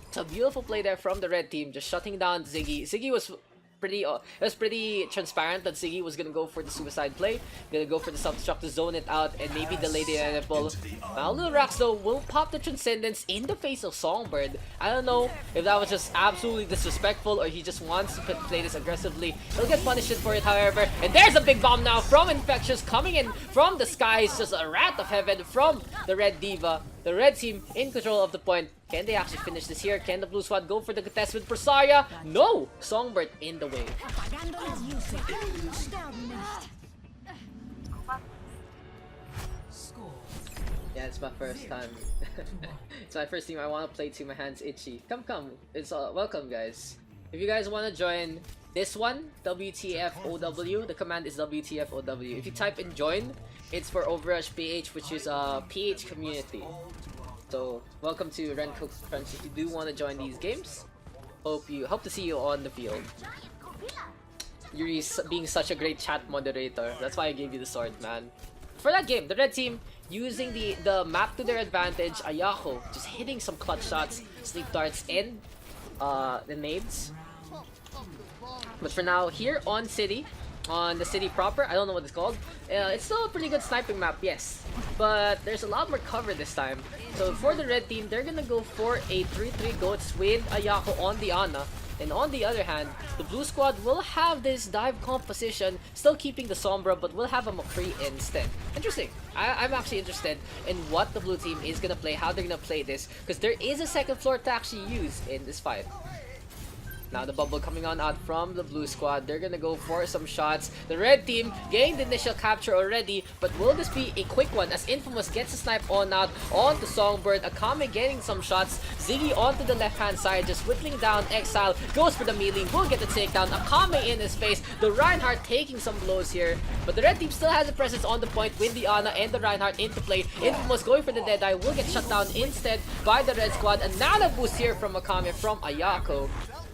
It's a beautiful play there from the red team, just shutting down Ziggy. Ziggy was pretty transparent that Ziggy was gonna go for the suicide play, gonna go for the self-destruct to zone it out and maybe delay the inevitable. Now Lil Rax though will pop the Transcendence in the face of Songbird. I don't know if that was just absolutely disrespectful or he just wants to play this aggressively. He'll get punished for it, however. And there's a big bomb now from Infectious coming in from the skies, just a rat of heaven from the Red Diva. The red team in control of the point. Can they actually finish this here? Can the blue squad go for the contest with Presaria? No! Songbird in the way. Yeah, it's my first time. It's my first team. I want to play too. My hands itchy. Come. It's welcome, guys. If you guys want to join this one, Wtf Ow, the command is Wtf Ow. If you type in join, it's for Overrush PH, which is a PH community. So welcome to Renko Crunch if you do want to join these games. Hope to see you on the field. Yuris being such a great chat moderator. That's why I gave you the sword, man. For that game, the red team using the map to their advantage. Ayako just hitting some clutch shots, sleep darts, and the nades. But for now, here on City, on the city proper, I don't know what it's called. It's still a pretty good sniping map, yes. But there's a lot more cover this time. So for the red team, they're gonna go for a 3-3 goats with Ayako on the Ana. And on the other hand, the blue squad will have this dive composition, still keeping the Sombra, but will have a McCree instead. Interesting. I'm actually interested in what the blue team is gonna play, how they're gonna play this, because there is a second floor to actually use in this fight. Now the bubble coming on out from the blue squad. They're gonna go for some shots. The red team getting the initial capture already, but will this be a quick one as Infamous gets a snipe on out onto Songbird. Akame getting some shots. Ziggy onto the left hand side, just whittling down Exile. Goes for the melee, will get the takedown. Akame in his face. The Reinhardt taking some blows here, but the red team still has a presence on the point with the Ana and the Reinhardt into play. Infamous going for the Deadeye, will get shut down instead by the red squad. A nano boost here from Akame from Ayako,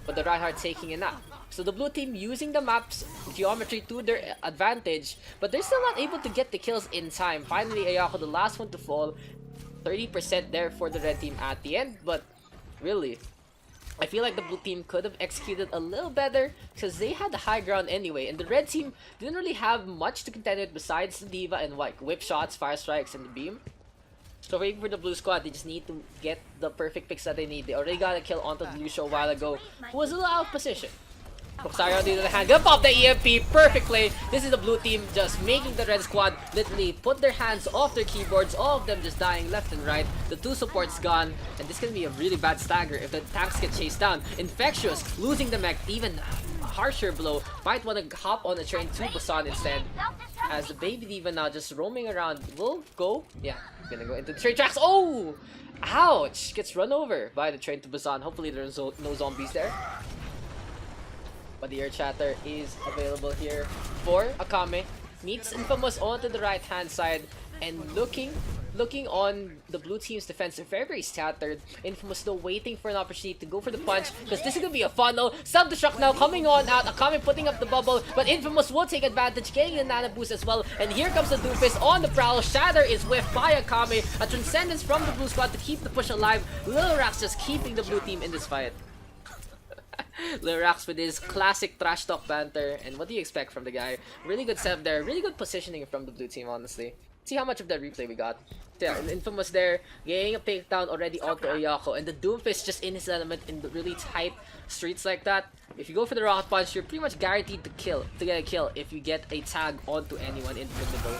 but the Reinhardt taking a nap. So the blue team using the map's geometry to their advantage, but they're still not able to get the kills in time. Finally, Ayako, the last one to fall. 30% there for the red team at the end, but really, I feel like the blue team could have executed a little better because they had the high ground anyway, and the red team didn't really have much to contend with besides the Diva and like whip shots, fire strikes, and the beam. So waiting for the blue squad, they just need to get the perfect picks that they need. They already got a kill onto the Lucio a while ago, who was a little out of position. Pugsari on the other hand, gonna pop the EMP, perfect play. This is the blue team just making the red squad literally put their hands off their keyboards, all of them just dying left and right. The two supports gone, and this can be a really bad stagger if the tanks get chased down. Infectious losing the mech, even a harsher blow. Might want to hop on the train to Busan instead. As the baby diva now just roaming around, will go, yeah, gonna go into the train tracks. Oh! Ouch! Gets run over by the train to Busan. Hopefully there's no zombies there. But the air chatter is available here for Akame. Meets Infamous onto the right hand side and looking looking on the blue team's defense, they're very, very scattered. Infamous though waiting for an opportunity to go for the punch, because this is gonna be a funnel. Self-destruct now coming on out, Akame putting up the bubble, but Infamous will take advantage, getting the nano boost as well. And here comes the Doofus on the prowl. Shatter is whiffed by Akame. A transcendence from the blue squad to keep the push alive. Lil Rax just keeping the blue team in this fight. Lil Rax with his classic trash talk banter. And what do you expect from the guy? Really good setup there, really good positioning from the blue team, honestly. See how much of that replay we got. Yeah, Infamous there, getting a takedown already onto Ayako, and the Doomfist just in his element in the really tight streets like that. If you go for the rocket punch, you're pretty much guaranteed to get a kill if you get a tag onto anyone in the middle.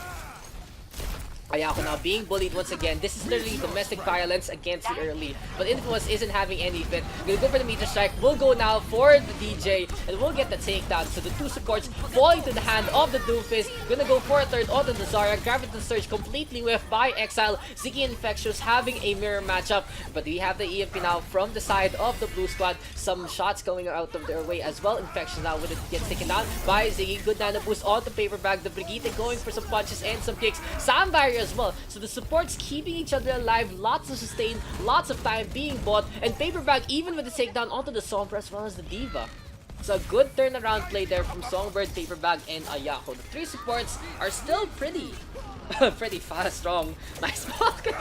Ayako now being bullied once again. This is literally domestic violence against the early. But Infamous isn't having any of it. Gonna go for the meter strike. We'll go now for the DJ. And we'll get the takedown. So the two supports falling to the hand of the Doomfist. Gonna go for a third onto the Zarya. Gravity Surge completely whiffed by Exile. Ziggy Infectious having a mirror matchup. But we have the EMP now from the side of the blue squad. Some shots going out of their way as well. Infection now with it gets taken down by Ziggy. Good nano boost on the paper bag. The Brigitte going for some punches and some kicks. Sound barrier as well. So the supports keeping each other alive, lots of sustain, lots of time being bought, and Paperback even with the takedown onto the Sombra as well as the Diva. It's a good turnaround play there from Songbird, Paperbag, and Ayako. The three supports are still pretty fast, strong. Nice pocket.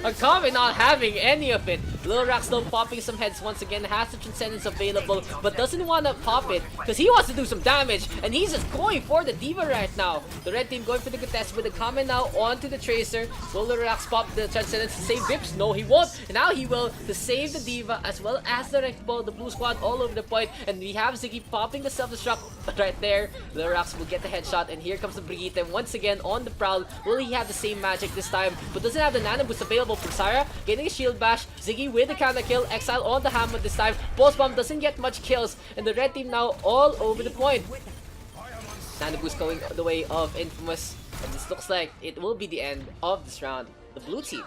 Akame not having any of it. Lil Rax though popping some heads once again, has the Transcendence available, but doesn't want to pop it because he wants to do some damage, and he's just going for the Diva right now. The red team going for the contest with the Akame now onto the Tracer. Will Lil Rax pop the Transcendence to save Vips? No, he won't. And now he will to save the Diva as well as the Wrecking Ball, the blue squad all over the point, and we have Ziggy popping the self-destruct right there. Lil Rax will get the headshot, and here comes the Brigitte once again on the prowl. Will he have the same magic this time? But doesn't have the nano boost available for Zarya. Getting a shield bash. Ziggy with the counter kill. Exile on the hammer this time. Post bomb doesn't get much kills. And the red team now all over the point. Nano boost going the way of Infamous. And this looks like it will be the end of this round. The blue team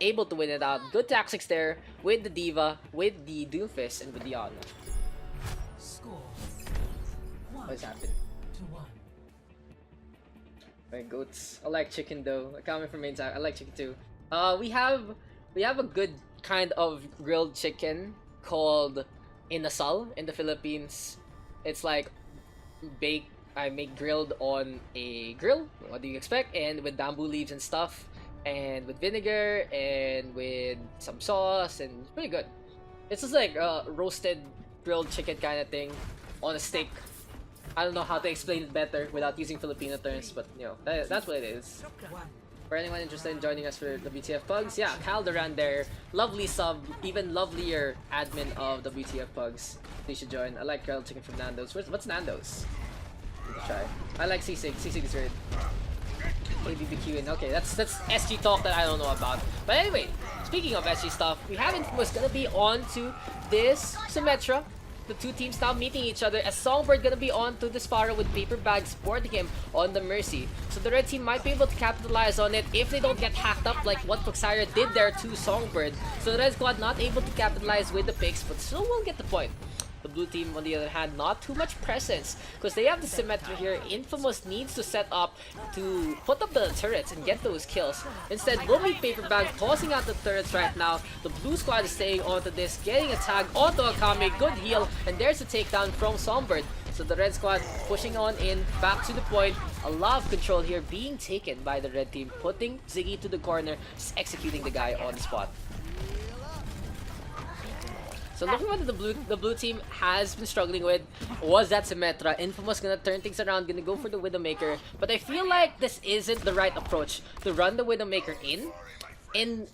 able to win it out. Good tactics there with the Diva, with the Doomfist, and with the Honor. Score. What's happened? 1-1. My goats. I like chicken though. Coming from main side, I like chicken too. We have a good kind of grilled chicken called inasal in the Philippines. It's like I make grilled on a grill. What do you expect? And with bamboo leaves and stuff, and with vinegar and with some sauce, and it's pretty good. It's just like roasted grilled chicken kind of thing on a stick. I don't know how to explain it better without using Filipino terms, but you know, that's what it is. For anyone interested in joining us for the Wtf Pugs, yeah, Calderan there, lovely sub, even lovelier admin of the Wtf Pugs. You should join. I like grilled chicken from Nando's. What's Nando's? Let's try. I like sisig. Sisig is good. ABBQing. Okay, that's SG talk that I don't know about. But anyway, speaking of SG stuff, we have Infamous gonna be on to this Symmetra. The two teams now meeting each other as Songbird gonna be on to the Sparrow with Paperbag supporting him on the Mercy. So the red team might be able to capitalize on it if they don't get hacked up like what Foxire did there to Songbird. So the red squad not able to capitalize with the picks, but still won't get the point. The blue team, on the other hand, not too much presence because they have the Symmetra here. Infamous needs to set up to put up the turrets and get those kills. Instead, we'll be Paperbag tossing out the turrets right now. The blue squad is staying onto this, getting a tag onto Akame, good heal, and there's a takedown from Songbird. So the red squad pushing on in, back to the point. A lot of control here being taken by the red team, putting Ziggy to the corner, just executing the guy on the spot. So looking at what the blue team has been struggling with was that Symmetra. Infamous gonna turn things around, gonna go for the Widowmaker. But I feel like this isn't the right approach to run the Widowmaker in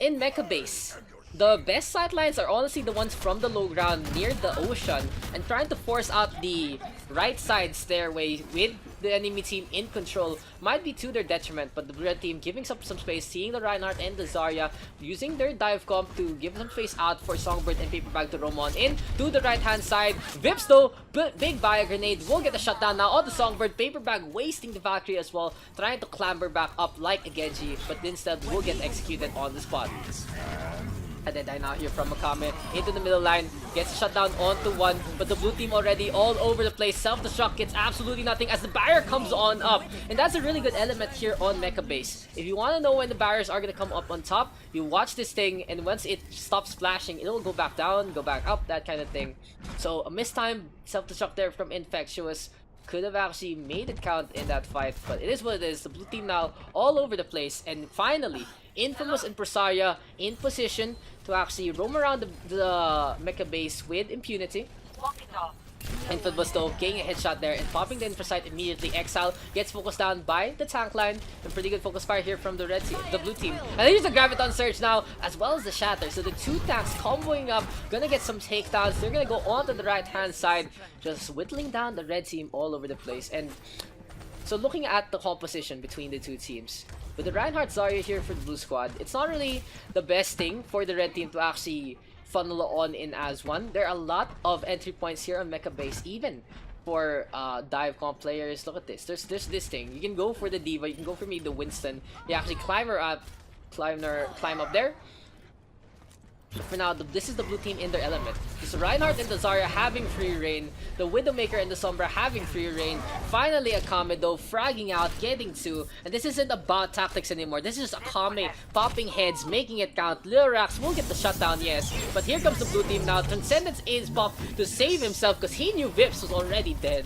Mecha base. The best sightlines are honestly the ones from the low ground near the ocean, and trying to force out the right side stairway with the enemy team in control might be to their detriment. But the red team giving some space, seeing the Reinhardt and the Zarya using their dive comp to give some space out for Songbird and Paperbag to roam on in to the right hand side. Vips though, big bio grenade will get the shutdown now on the Songbird. Paperbag wasting the Valkyrie as well, trying to clamber back up like a Genji, but instead will get executed on the spot. And then now here from Makame into the middle line, gets shut down onto one, but the blue team already all over the place. Self-destruct gets absolutely nothing as the barrier comes on up. And that's a really good element here on Mecha Base. If you want to know when the barriers are going to come up on top, you watch this thing, and once it stops flashing, it'll go back down, go back up, that kind of thing. So a mistimed self-destruct there from Infectious could have actually made it count in that fight, but it is what it is. The blue team now all over the place, and finally, Infamous and Presaria in position to actually roam around the Mecha Base with impunity. Infamous though getting a headshot there and popping the infrasight immediately. Exile gets focused down by the tank line. A pretty good focus fire here from the red team, the blue team. And here's the Graviton Surge now, as well as the Shatter. So the two tanks comboing up, gonna get some takedowns. They're gonna go onto the right hand side, just whittling down the red team all over the place. And so looking at the composition between the two teams, with the Reinhardt Zarya here for the blue squad, it's not really the best thing for the red team to actually funnel on in as one. There are a lot of entry points here on Mecha Base, even for dive comp players. Look at this. There's this thing. You can go for the Diva, you can go for maybe the Winston. You actually climb up there. But for now, this is the blue team in their element. It's Reinhardt and the Zarya having free reign. The Widowmaker and the Sombra having free reign. Finally, Akame though fragging out, getting two. And this isn't about tactics anymore. This is just Akame popping heads, making it count. Lil Rax will get the shutdown, yes. But here comes the blue team now. Transcendence is popped to save himself because he knew Vips was already dead.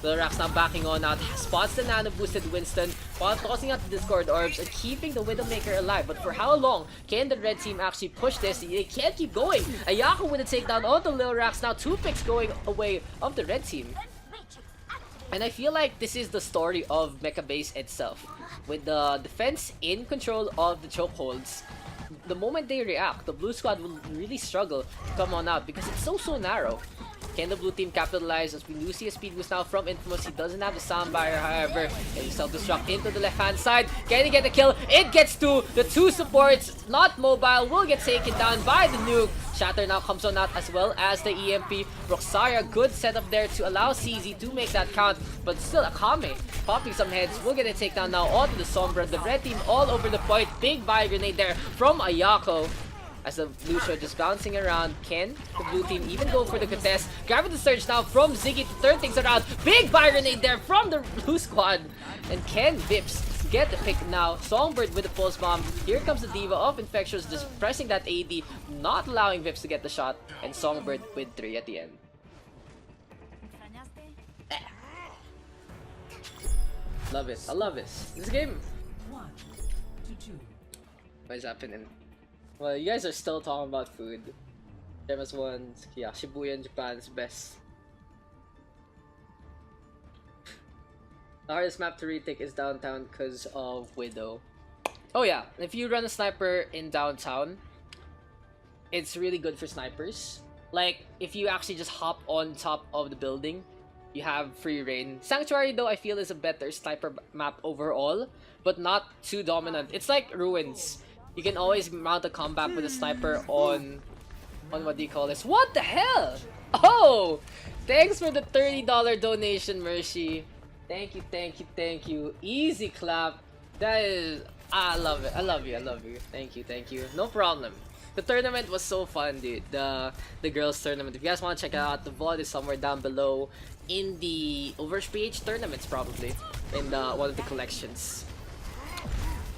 Lil Rax now backing on out, spots the nano boosted Winston while tossing out the Discord Orbs and keeping the Widowmaker alive. But for how long can the red team actually push this? They can't keep going. Ayako with a takedown onto Lil Rax. Now 2 picks going away of the red team. And I feel like this is the story of Mecha Base itself. With the defense in control of the chokeholds, the moment they react, the blue squad will really struggle to come on out because it's so narrow. Can the blue team capitalize as we do see a speed boost now from Infamous? He doesn't have the sound barrier, however. And self-destruct into the left-hand side. Can he get the kill? It gets to the two supports. Not mobile. Will get taken down by the nuke. Shatter now comes on out as well as the EMP. Roxaria, good setup there to allow CZ to make that count. But still, Akame popping some heads. Will get a takedown now onto the Sombra. The red team all over the point. Big fire grenade there from Ayako. As the blue show just bouncing around. Can the blue team even go for the contest? Gravity Surge now from Ziggy to turn things around. Big fire grenade there from the blue squad. And can Vips get the pick now? Songbird with the pulse bomb. Here comes the Diva of Infectious, just pressing that AD, not allowing Vips to get the shot. And Songbird with 3 at the end. Love it. I love this. This game. 1 to 2. What is happening? Well, you guys are still talking about food. Gemas one, yeah, Shibuya in Japan is best. The hardest map to retake is downtown because of Widow. Oh yeah, if you run a sniper in downtown, it's really good for snipers. Like, if you actually just hop on top of the building, you have free reign. Sanctuary though, I feel is a better sniper map overall, but not too dominant. It's like Ruins. You can always mount a combat with a sniper on what do you call this? What the hell? Oh! Thanks for the $30 donation, Mercy. Thank you. Easy clap. That is... I love it. I love you. Thank you. No problem. The tournament was so fun, dude. The girls tournament. If you guys want to check it out, the VOD is somewhere down below in the Overwatch PH tournaments, probably. In one of the collections.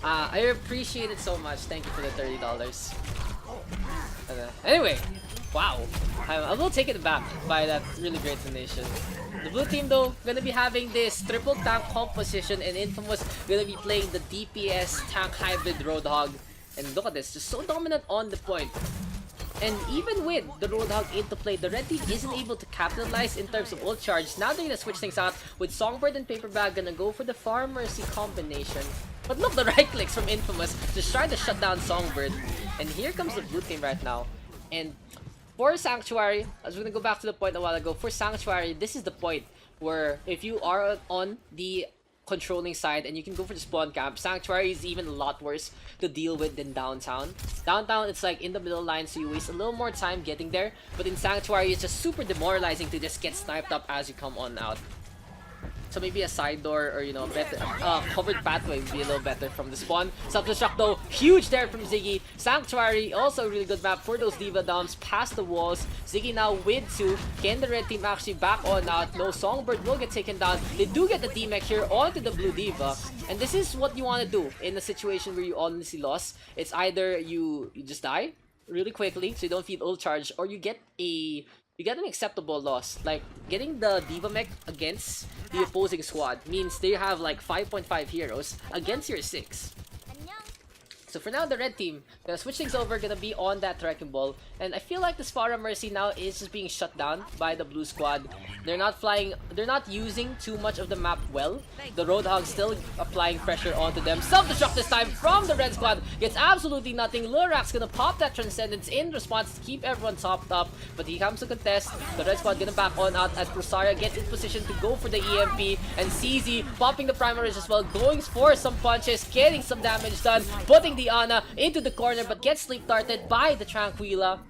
I appreciate it so much. Thank you for the $30. Anyway, wow. I will take it back by that really great donation. The blue team though, gonna be having this triple tank composition, and Infamous gonna be playing the DPS tank hybrid Roadhog. And look at this, just so dominant on the point. And even with the Roadhog into play, the red team isn't able to capitalize in terms of ult charge. Now they're gonna switch things out with Songbird and Paperbag gonna go for the Farm Mercy combination. But look, the right clicks from Infamous just trying to shut down Songbird. And here comes the blue team right now. And for Sanctuary, I was gonna go back to the point a while ago. For Sanctuary, this is the point where if you are on the controlling side and you can go for the spawn camp, Sanctuary is even a lot worse to deal with than downtown. Downtown, it's like in the middle line, so you waste a little more time getting there. But in Sanctuary, it's just super demoralizing to just get sniped up as you come on out. So So maybe a side door or, you know, better covered pathway would be a little better from the spawn. Self-destruct though, huge there from Ziggy. Sanctuary, also a really good map for those Diva dumps past the walls. Ziggy now with 2. Can the red team actually back on out? No, Songbird will get taken down. They do get the D-Mech here onto the blue Diva. And this is what you want to do in a situation where you honestly lost. It's either you just die really quickly so you don't feel ult charge, or you get an acceptable loss. Like getting the Diva mech against the opposing squad means they have like 5.5 heroes against your 6. So for now, the red team gonna switch things over, gonna be on that Wrecking Ball, and I feel like the Sparrow Mercy now is just being shut down by the blue squad. They're not using too much of the map well. The Roadhog still applying pressure onto them. Self-destruct this time from the red squad, gets absolutely nothing. Lurak's gonna pop that Transcendence in response to keep everyone topped up, but he comes to contest. The red squad gonna back on out as Prosaria gets in position to go for the EMP, and CZ popping the Primaries as well, going for some punches, getting some damage done, putting the Ana into the corner, but gets sleep darted by the Tranquila.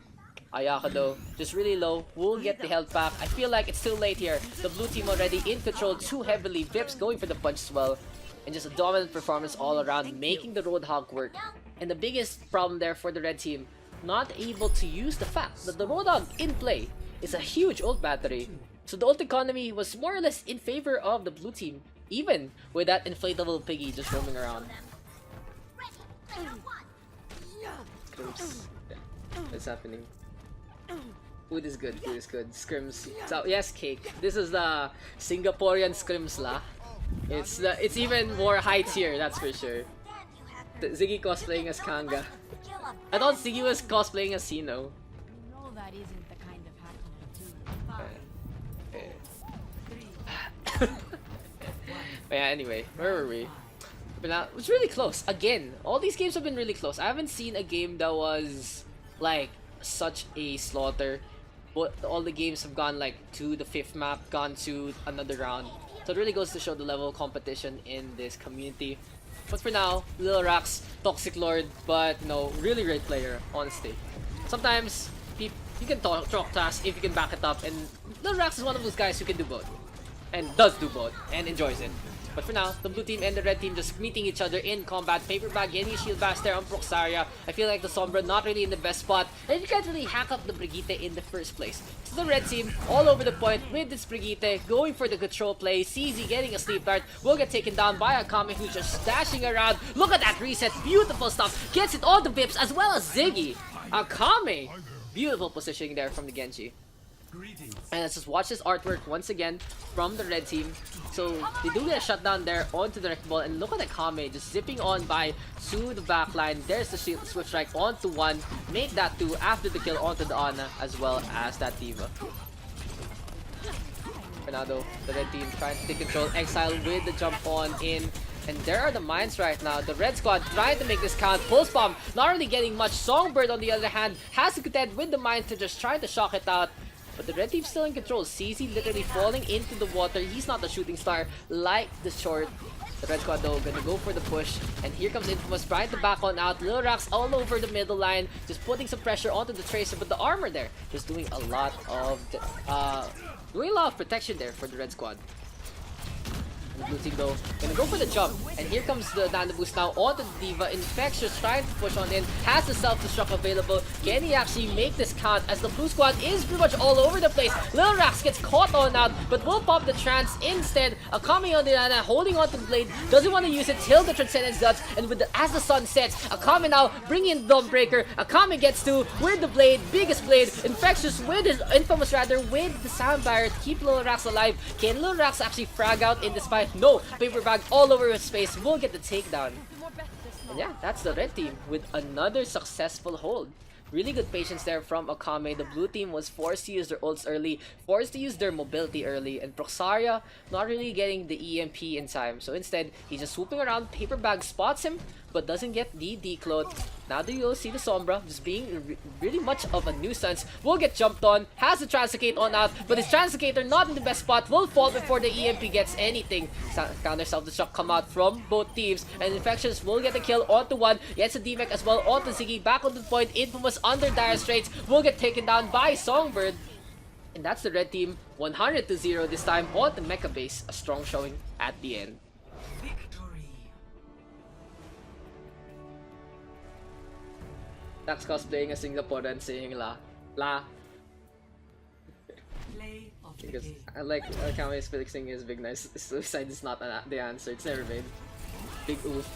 Ayaka though, just really low, will get the health back. I feel like it's too late here. The blue team already in control too heavily. Vips going for the punch as well. And just a dominant performance all around, making the Roadhog work. And the biggest problem there for the red team, not able to use the fact that the Roadhog in play is a huge ult battery. So the ult economy was more or less in favor of the blue team, even with that inflatable piggy just roaming around. Scrims. Yeah. What's happening? Food is good, food is good. Scrims. So yes, cake. This is the Singaporean scrims lah. It's even more high tier, that's for sure. Ziggy cosplaying as Kanga. I thought Ziggy was cosplaying as Sino. No, that isn't the kind of hack I do. But yeah, anyway, where were we? But now, it was really close. Again, all these games have been really close. I haven't seen a game that was like such a slaughter. But all the games have gone like to the 5th map, gone to another round. So it really goes to show the level of competition in this community. But for now, Lil Rax, Toxic Lord, but no, really great player, honestly. Sometimes you can talk fast if you can back it up, and Lil Rax is one of those guys who can do both. And does do both, and enjoys it. But for now, the blue team and the red team just meeting each other in combat. Paper Bag getting a shield bash there on Proxaria. I feel like the Sombra not really in the best spot, and you can't really hack up the Brigitte in the first place. So the red team all over the point with this Brigitte, going for the control play. CZ getting a sleep dart, will get taken down by Akame, who's just dashing around. Look at that reset, beautiful stuff. Gets it on the Vips as well as Ziggy. Akame, beautiful positioning there from the Genji. And let's just watch this artwork once again from the red team. So they do get a shutdown there onto the Wrecking Ball, and look at Akame just zipping on by to the backline. There's the shield switch strike onto 1, make that 2 after the kill onto the Ana as well as that Diva. For now though, the red team trying to take control. Exile with the jump on in. And there are the mines right now. The red squad trying to make this count. Pulse bomb not really getting much. Songbird on the other hand has to contend with the mines to just try to shock it out. But the red team's still in control. CZ literally falling into the water. He's not the shooting star like the short. The red squad though gonna go for the push. And here comes Infamous trying to back on out. Lil Rax all over the middle line. Just putting some pressure onto the Tracer. But the armor there just doing a lot of protection there for the red squad. The blue team though gonna go for the jump, and here comes the Nano Boost now onto the Diva. Infectious trying to push on in, has the self-destruct available. Can he actually make this count as the blue squad is pretty much all over the place? Lil Rax gets caught on out, but will pop the trance instead. Akame on the Ana holding on to the blade, doesn't want to use it till the Transcendence does, and with as the sun sets, Akame now bringing in Dawnbreaker. Akame gets to with the blade, biggest blade. Infectious with his Infamous rather with the sound barrier to keep Lil Rax alive. Can Lil Rax actually frag out in this fight? No, Paper Bag all over his space will get the takedown. And yeah, that's the red team with another successful hold. Really good patience there from Akame. The blue team was forced to use their ults early, forced to use their mobility early, and Proxaria not really getting the EMP in time. So instead, he's just swooping around. Paper Bag spots him, but doesn't get the decloak. Now do you see the Sombra just being really much of a nuisance. Will get jumped on, has the Translocate on out, but his Translocator not in the best spot, will fall before the EMP gets anything. Counter self-destruct come out from both teams, and Infectious will get the kill onto 1, gets a D-Mech as well onto Ziggy, back on the point. Infamous under dire straits, will get taken down by Songbird. And that's the red team, 100-0 this time on the mecha base. A strong showing at the end. Victory. Daks cosplaying a Singaporean saying la. La. Play of the Because game. I like how he's fixing his big nice. Suicide is not the answer. It's never been. Big oof.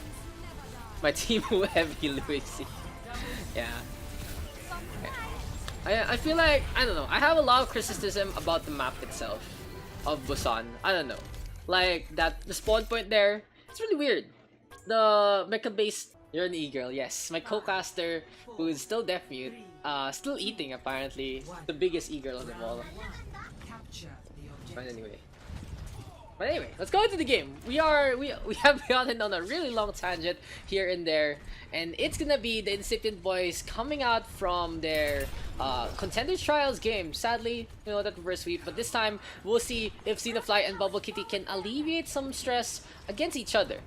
My team will heavy Lucy. Yeah. I feel like, I don't know, I have a lot of criticism about the map itself of Busan. I don't know. Like, the spawn point there, it's really weird. The mecha base, you're an e-girl, yes. My co-caster, who is still deaf mute, still eating apparently, the biggest e-girl of them all. Capture the But objective. anyway, let's go into the game. We have gotten on a really long tangent here and there, and it's gonna be the Incipient Boys coming out from their Contender Trials game. Sadly, you know, that reverse sweep, but this time we'll see if Xenofly and Bubble Kitty can alleviate some stress against each other.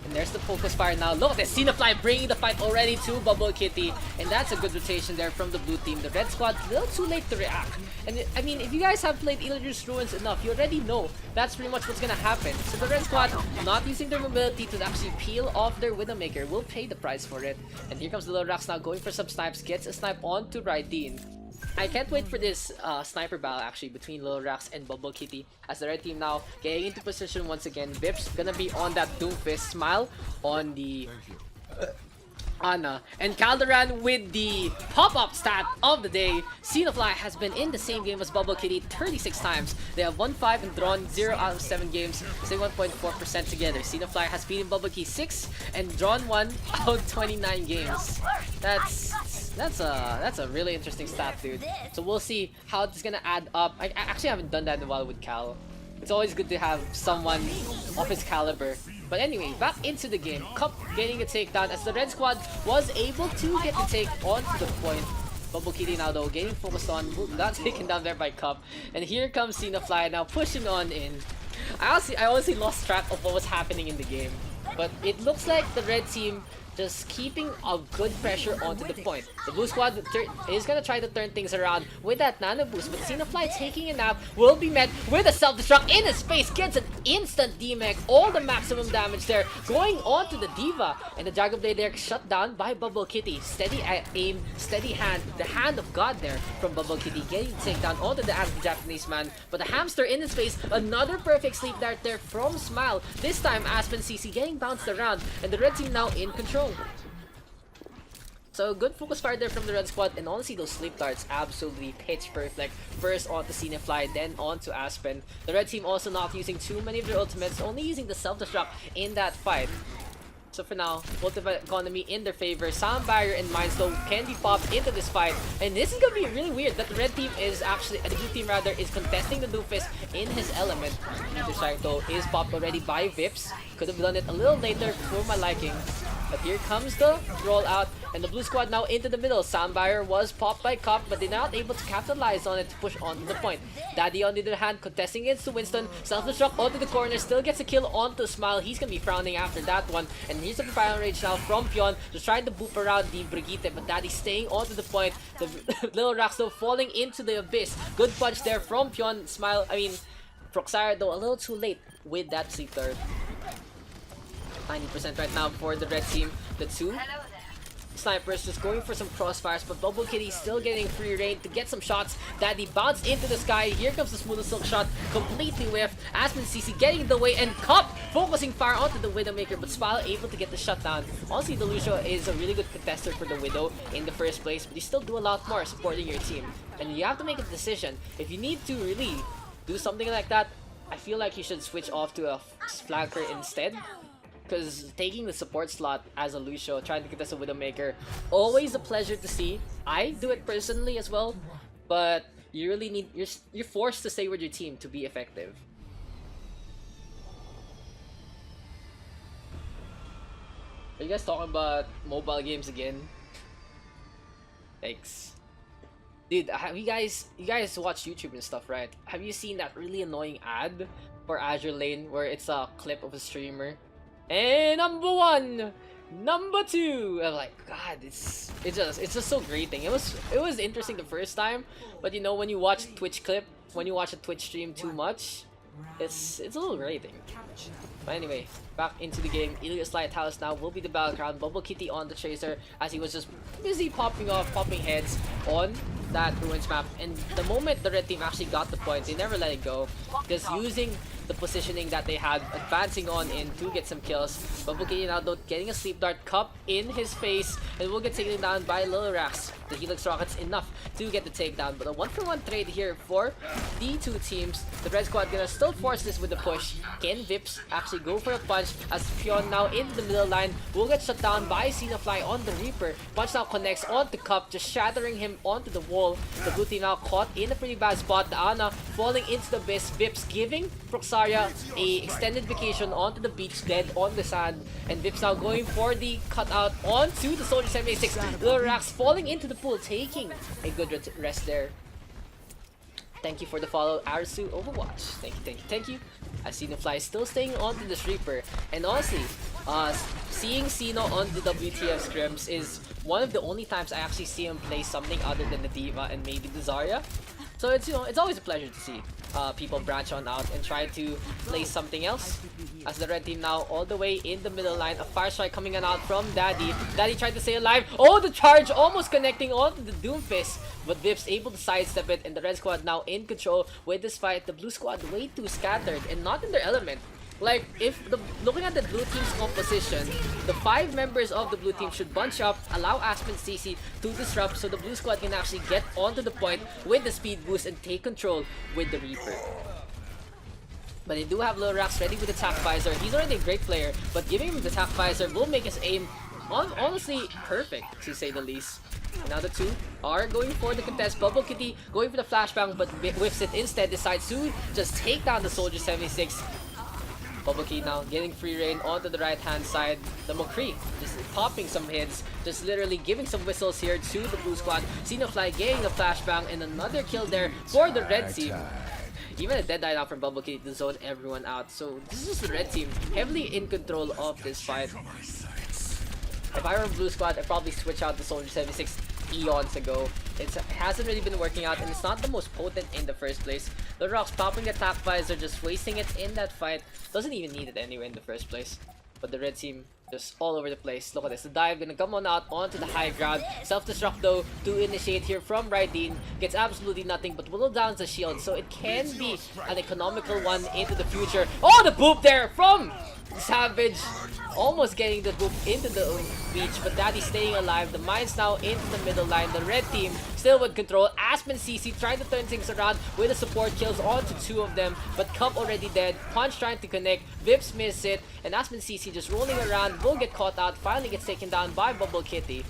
And there's the focus fire now. Look at this, Xenofly bringing the fight already to Bubble Kitty. And that's a good rotation there from the blue team. The red squad, a little too late to react. And I mean, if you guys have played Ilios Ruins enough, you already know that's pretty much what's gonna happen. So the red squad, not using their mobility to actually peel off their Widowmaker, will pay the price for it. And here comes the Little Rax now going for some snipes. Gets a snipe onto Raideen. I can't wait for this sniper battle actually between Lil Rax and Bubble Kitty, as the red team now getting into position once again. Vip's gonna be on that Doomfist, Smile on the Ana, and Calderon with the pop-up stat of the day. Xenofly has been in the same game as Bubble Kitty 36 times. They have won 5 and drawn 0 out of 7 games, say 1.4% together. Xenofly has beaten Bubble Kitty 6 and drawn 1 out of 29 games. That's a really interesting stat, dude. So we'll see how it's gonna add up. I actually haven't done that in a while with Cal. It's always good to have someone of his caliber. But anyway, back into the game. Cup getting a takedown as the red squad was able to get the take onto the point. Bubble Kitty now though getting focused on, got taken down there by Cup. And here comes Xenofly now pushing on in. I honestly lost track of what was happening in the game. But it looks like the red team just keeping a good pressure onto the point. The blue squad is gonna try to turn things around with that nano boost, but Xenofly taking a nap will be met with a self-destruct in his face, gets an instant DMAC, all the maximum damage there, going on to the Diva, and the Dragon Blade there shut down by Bubble Kitty. Steady aim, steady hand, the hand of God there from Bubble Kitty, getting takedown onto the Japanese man, but the hamster in his face, another perfect sleep dart there from Smile. This time Aspen CC getting bounced around, and the red team now in control. So good focus fire there from the red squad, and honestly those sleep darts absolutely pitch perfect. First onto Xenofly, then onto Aspen. The red team also not using too many of their ultimates, only using the self-destruct in that fight. So for now, Wtf economy in their favor. Sound barrier and Mind Stone can be popped into this fight, and this is gonna be really weird that the red team is actually, the blue team rather, is contesting the Doomfist in his element. The Rialto is popped already by Vips. Could have done it a little later for my liking. But here comes the rollout, and the blue squad now into the middle. Sound barrier was popped by Cop, but they're not able to capitalize on it to push on to the point. Daddy on the other hand, contesting against Winston. Self-destruct onto the corner, still gets a kill onto Smile. He's gonna be frowning after that one. And here's the Fire Rage now from Pion, just trying to boop around the Brigitte, but Daddy staying onto the point. The Little Rax though falling into the abyss. Good punch there from Pion. Smile, Proxire though a little too late with that sleep third. 90% right now for the red team. The two snipers just going for some crossfires, but Bubble Kitty still getting free reign to get some shots. Daddy bounced into the sky. Here comes the smooth silk shot, completely whiffed. Aspen CC getting in the way, and Cup focusing fire onto the Widowmaker, but Smile able to get the shutdown. Honestly, Delucio is a really good contester for the Widow in the first place, but you still do a lot more supporting your team. And you have to make a decision. If you need to really do something like that, I feel like you should switch off to a flanker instead. Because taking the support slot as a Lucio, trying to get us a Widowmaker, always a pleasure to see. I do it personally as well, but you really need, you're forced to stay with your team to be effective. Are you guys talking about mobile games again? Thanks. Dude, have you guys watch YouTube and stuff, right? Have you seen that really annoying ad for Azure Lane where it's a clip of a streamer? And number one, Number 2. I'm like, God, it's just so grating. It was interesting the first time, but you know when you watch Twitch clip, when you watch a Twitch stream too much, it's a little grating. Capture. But anyway, back into the game. Ilios Lighthouse now will be the battleground. Bubble Kitty on the Tracer as he was just busy popping heads on that Ruins map. And the moment the red team actually got the point, they never let it go. Just using the positioning that they had, advancing on in to get some kills. Bubble Kitty now though getting a sleep dart cup in his face and will get taken down by Lil Rax. The Helix Rockets enough to get the takedown, but a 1-for-1 trade here for the two teams. The Red Squad gonna still force this with the push. Can Vips actually go for a punch as Pion now into the middle line will get shut down by Xenofly on the Reaper. Punch now connects onto Cup, just shattering him onto the wall. The blue team now caught in a pretty bad spot. The Ana falling into the abyss. Vips giving Proxaria a extended vacation onto the beach, dead on the sand. And Vips now going for the cutout onto the Soldier 76. Lil Rax falling into the pool, taking a good rest there. Thank you for the follow, Arisu Overwatch. Thank you. I see the fly still staying on to this Reaper. And honestly, seeing Sino on the WTF scrims is one of the only times I actually see him play something other than the D.Va and maybe the Zarya. So it's, you know, it's always a pleasure to see people branch on out and try to play something else. As the red team now all the way in the middle line, a fire strike coming on out from Daddy. Daddy tried to stay alive. Oh, the charge almost connecting onto the Doomfist, but Vips able to sidestep it, and the red squad now in control with this fight. The blue squad way too scattered and not in their element. Like, looking at the blue team's composition, the 5 members of the blue team should bunch up, allow Aspen CC to disrupt so the blue squad can actually get onto the point with the speed boost and take control with the Reaper. But they do have Lil Rax ready with the attack visor. He's already a great player, but giving him the attack visor will make his aim honestly perfect, to say the least. And now the two are going for the contest. Bubble Kitty going for the flashbang, but whiffs it instead, decides to just take down the Soldier 76. Bubble Kitty now getting free reign onto the right hand side. The McCree just popping some hits, just literally giving some whistles here to the blue squad. Xenofly getting a flashbang and another kill there for the red team. Even a dead eye now from Bubble Kitty to zone everyone out. So this is the red team heavily in control of this fight. If I were blue squad, I'd probably switch out the Soldier 76 eons ago. It hasn't really been working out, and it's not the most potent in the first place. The Rocks popping the attack visor, just wasting it in that fight. Doesn't even need it anyway in the first place. But the red team just all over the place. Look at this. The dive gonna come on out onto the high ground. Self-destruct though to initiate here from Raideen. Gets absolutely nothing but whittle down the shield. So it can be an economical one into the future. Oh, the boop there from Savage. Almost getting the boop into the beach, but Daddy staying alive. The mine's now into the middle line. The red team still with control. Aspen CC trying to turn things around with the support kills onto 2 of them, but Cup already dead. Punch trying to connect. Vips miss it, and Aspen CC just rolling around will get caught out. Finally gets taken down by Bubble Kitty.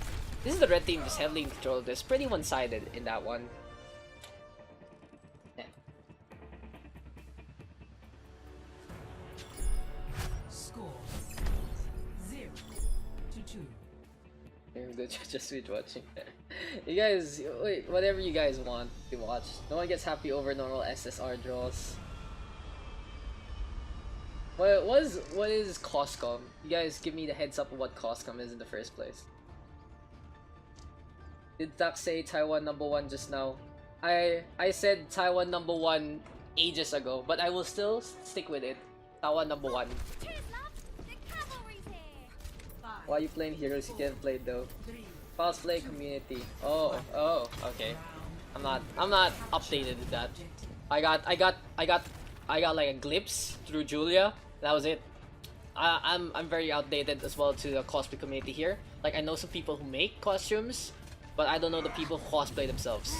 This is the red team just heavily in control of this. Pretty one-sided in that one. Just switch watching. You guys, wait, whatever you guys want to watch. No one gets happy over normal SSR draws. What is Coscom? You guys give me the heads up of what Coscom is in the first place. Did Daks say Taiwan #1 just now? I said Taiwan #1 ages ago, but I will still stick with it. Taiwan #1. Why are you playing heroes you can't play though? Fast play community. Oh, okay. I'm not updated with that. I got like a glimpse through Julia. That was it. I'm very outdated as well to the cosplay community here. Like, I know some people who make costumes, but I don't know the people who cosplay themselves.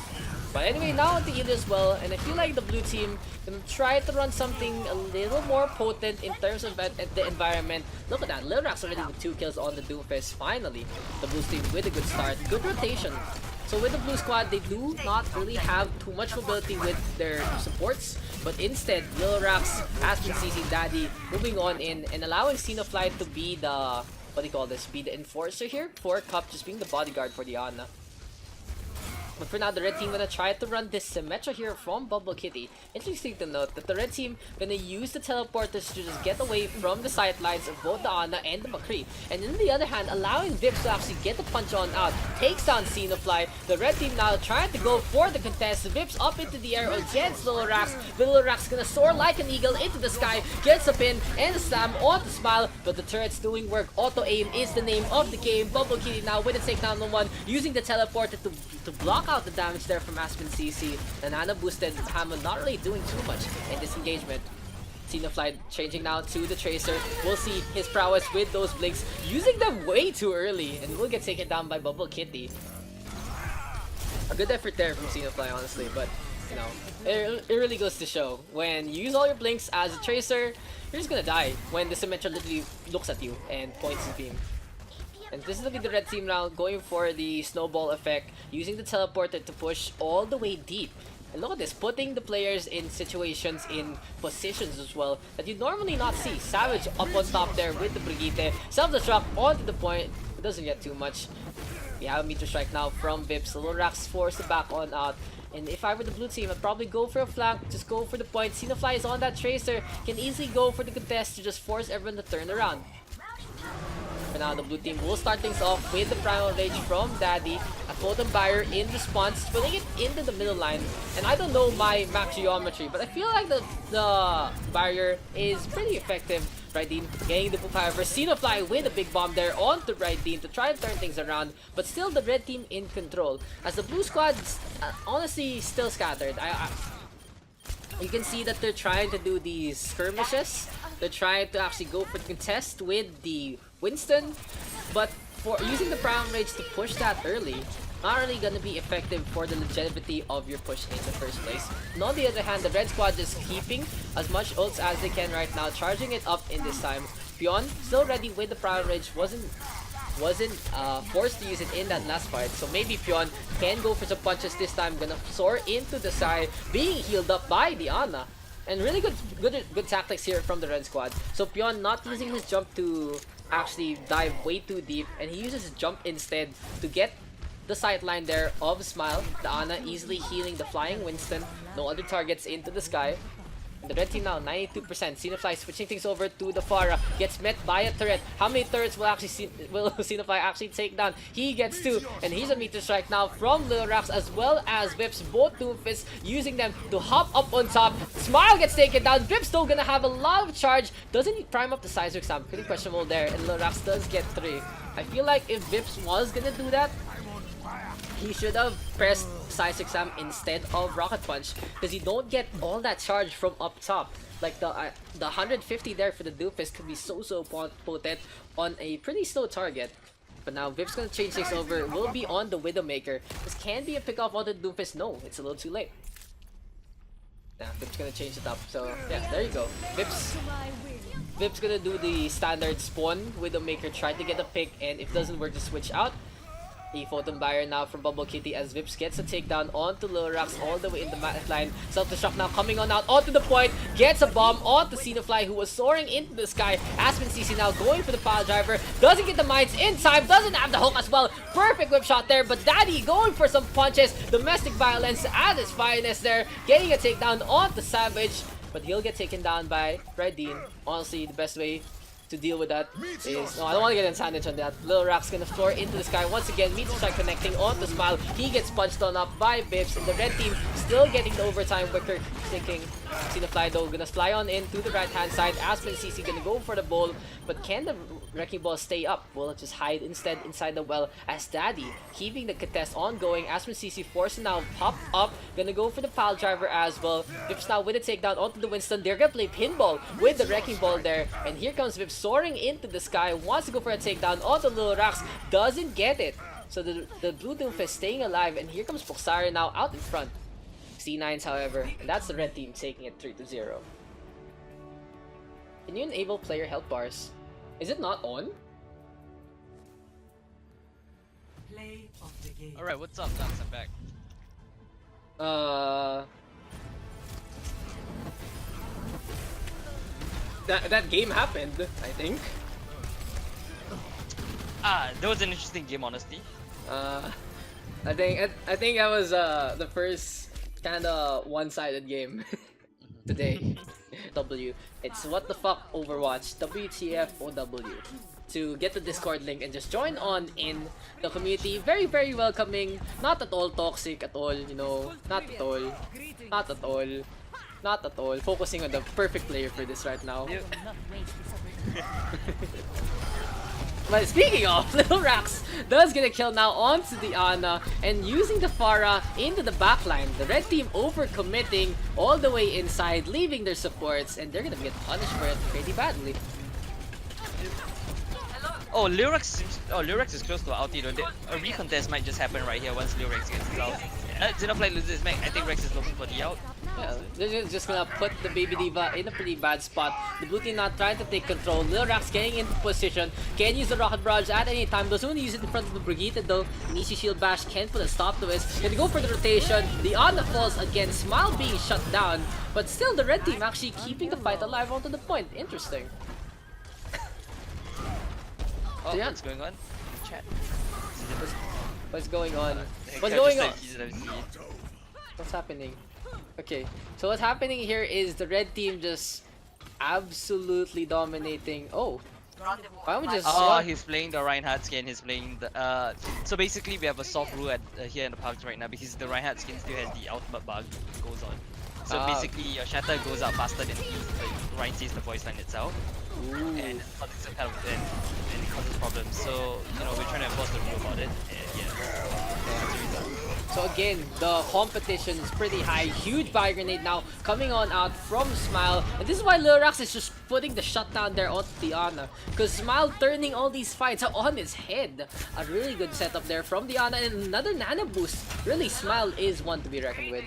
But anyway, now at the Ilios as well, and I feel like the blue team can try to run something a little more potent in terms of the environment. Look at that, Lil Rax already with 2 kills on the Doomfist. Finally, the blue team with a good start, good rotation. So with the blue squad, they do not really have too much mobility with their supports, but instead, Lil Rax, Aspen CC, Daddy moving on in and allowing Xenofly to be the, what do you call this, be the enforcer here for Cup, just being the bodyguard for the Ana. But for now, the red team gonna try to run this Symmetra here from Bubble Kitty. Interesting to note that the red team gonna use the teleporters to just get away from the sightlines of both the Ana and the McCree. And on the other hand, allowing Vips to actually get the punch on out, takes down Xenofly. The red team now trying to go for the contest. Vips up into the air against Little Rax. Little Rax gonna soar like an eagle into the sky, gets a pin and a slam on the Smile, but the turret's doing work. Auto aim is the name of the game. Bubble Kitty now with a takedown on one, using the teleporter to block out the damage there from Aspen CC. And Ana boosted Hammond not really doing too much in this engagement. Xenofly changing now to the Tracer. We'll see his prowess with those blinks, using them way too early, and will get taken down by Bubble Kitty. A good effort there from Xenofly, honestly, but you know, it really goes to show when you use all your blinks as a Tracer, you're just gonna die when the Symmetra literally looks at you and points his beam. And this is gonna be the red team now going for the snowball effect, using the teleporter to push all the way deep. And look at this, putting the players in situations, in positions as well, that you normally not see. Savage up on top there with the Brigitte. Self-destruct onto the point. It doesn't get too much. We have a meter strike now from Vips. Little Rax forced to back on out. And if I were the blue team, I'd probably go for a flank, just go for the point. Xenofly is on that Tracer, can easily go for the contest to just force everyone to turn around. For now, the blue team will start things off with the Primal Rage from Daddy. A Photon Barrier in response, putting it into the middle line. And I don't know my max geometry, but I feel like the barrier is pretty effective. Raideen getting the power for Xenofly with a big bomb there onto Raideen to try to turn things around, but still the red team in control. As the blue squad honestly still scattered. You can see that they're trying to do these skirmishes. They're trying to actually go for the contest with the Winston, but for using the Primal Rage to push that early, not really gonna be effective for the longevity of your push in the first place. And on the other hand, the red squad is keeping as much ults as they can right now, charging it up in this time. Pion still ready with the Primal Rage, wasn't forced to use it in that last fight, so maybe Pion can go for some punches this time. Gonna soar into the side, being healed up by the Ana. And really good tactics here from the red squad. So Pion not using his jump to actually dive way too deep, and he uses his jump instead to get the sight line there of Smile. The Ana easily healing the flying Winston. No other targets into the sky. And the red team now 92%. Xenofly switching things over to the Pharah. Gets met by a turret. How many turrets will Xenofly actually take down? He gets two, and he's a meter strike now from Lil Rax as well as Vips. Both Doomfists using them to hop up on top. Smile gets taken down. Vips still gonna have a lot of charge. Doesn't he prime up the Sizer exam? Pretty questionable there, and Lil Rax does get 3. I feel like if Vips was gonna do that, he should have pressed Size Exam instead of Rocket Punch, because you don't get all that charge from up top. Like the 150 there for the Doofus could be so potent on a pretty slow target. But now Vip's gonna change things over. Will be on the Widowmaker. This can be a pick off on the Doofus. No, it's a little too late. Nah, Vip's gonna change it up. So yeah, there you go. Vip's gonna do the standard spawn Widowmaker, try to get a pick, and if it doesn't work, just switch out. The Photon Barrier now from Bubble Kitty as Vips gets a takedown onto Lil Rax all the way in the line. Self-destruct now coming on out onto the point, gets a bomb onto Xenofly who was soaring into the sky. Aspen CC now going for the pile driver, doesn't get the mines in time, doesn't have the hook as well. Perfect whip shot there, but Daddy going for some punches. Domestic violence at its finest there, getting a takedown onto Savage, but he'll get taken down by Raideen. Honestly, the best way to deal with that is... No, I don't want to get sandwich on that. Lil Rax gonna floor into the sky once again. Meter strike connecting onto Smile. He gets punched on up by Vips, and the red team still getting the overtime wicker thinking. Xenofly though gonna fly on in to the right hand side. Aspen CC gonna go for the bowl, but can the Wrecking Ball stay up? Will it just hide instead inside the well as Daddy keeping the contest ongoing. Aspen CC forced to now pop up, gonna go for the pile driver as well. Vips now with a takedown onto the Winston. They're gonna play pinball with the Wrecking Ball there, and here comes Vips soaring into the sky, wants to go for a takedown onto Lil Rax, doesn't get it. So the blue Doomfist staying alive, and here comes Pugsari now out in front. C9s however, and that's the red team taking it 3-0. Can you enable player health bars? Is it not on? Play of the game. Alright, what's up, Daks? I'm back. That game happened, I think. That was an interesting game, honestly. I think that was the first kind of one-sided game today. W. It's what the fuck Overwatch. WTF Ow. To get the Discord link and just join on in the community. Very, very welcoming. Not at all toxic at all, you know. Not at all. Not at all. Not at all. Focusing on the perfect player for this right now. But speaking of, Little Rax does get a kill now onto the Ana and using the Pharah into the backline. The red team overcommitting all the way inside, leaving their supports, and they're gonna get punished for it pretty badly. Oh, Lyrex is close to ulti though. A recontest might just happen right here once Lyrex gets his out. Xenoflight loses mech. I think Rex is looking for the out. Yeah, they're just gonna put the Baby Diva in a pretty bad spot. The blue team not trying to take control. Lil Rax getting into position. Can use the Rocket Barrage at any time. Doesn't want to use it in front of the Brigitte though. Nishi Shield Bash can't put a stop to it. Gonna go for the rotation. The Ana falls again. Smile being shut down. But still the red team actually keeping the fight alive onto the point. Interesting. Oh, So, yeah. what's going on? Chat. What's going on? What's going on? What's happening? Okay, so what's happening here is the red team just absolutely dominating. Oh, why don't we just? Oh, he's playing the Reinhardt skin. He's playing the. So basically, we have a soft rule at here in the Pugs right now because the Reinhardt skin still has the ultimate bug goes on. So basically, your shatter goes out faster than Ryan sees the voice line itself. Ooh. And it causes some kind of and it causes problems. So we're trying to enforce the rule about it. And yeah, that's the result. So again, the competition is pretty high. Huge fire grenade now coming on out from Smile. And this is why Lil Rax is just putting the shutdown there on Diana. Because Smile turning all these fights on his head. A really good setup there from Diana and another Nana boost. Really, Smile is one to be reckoned with.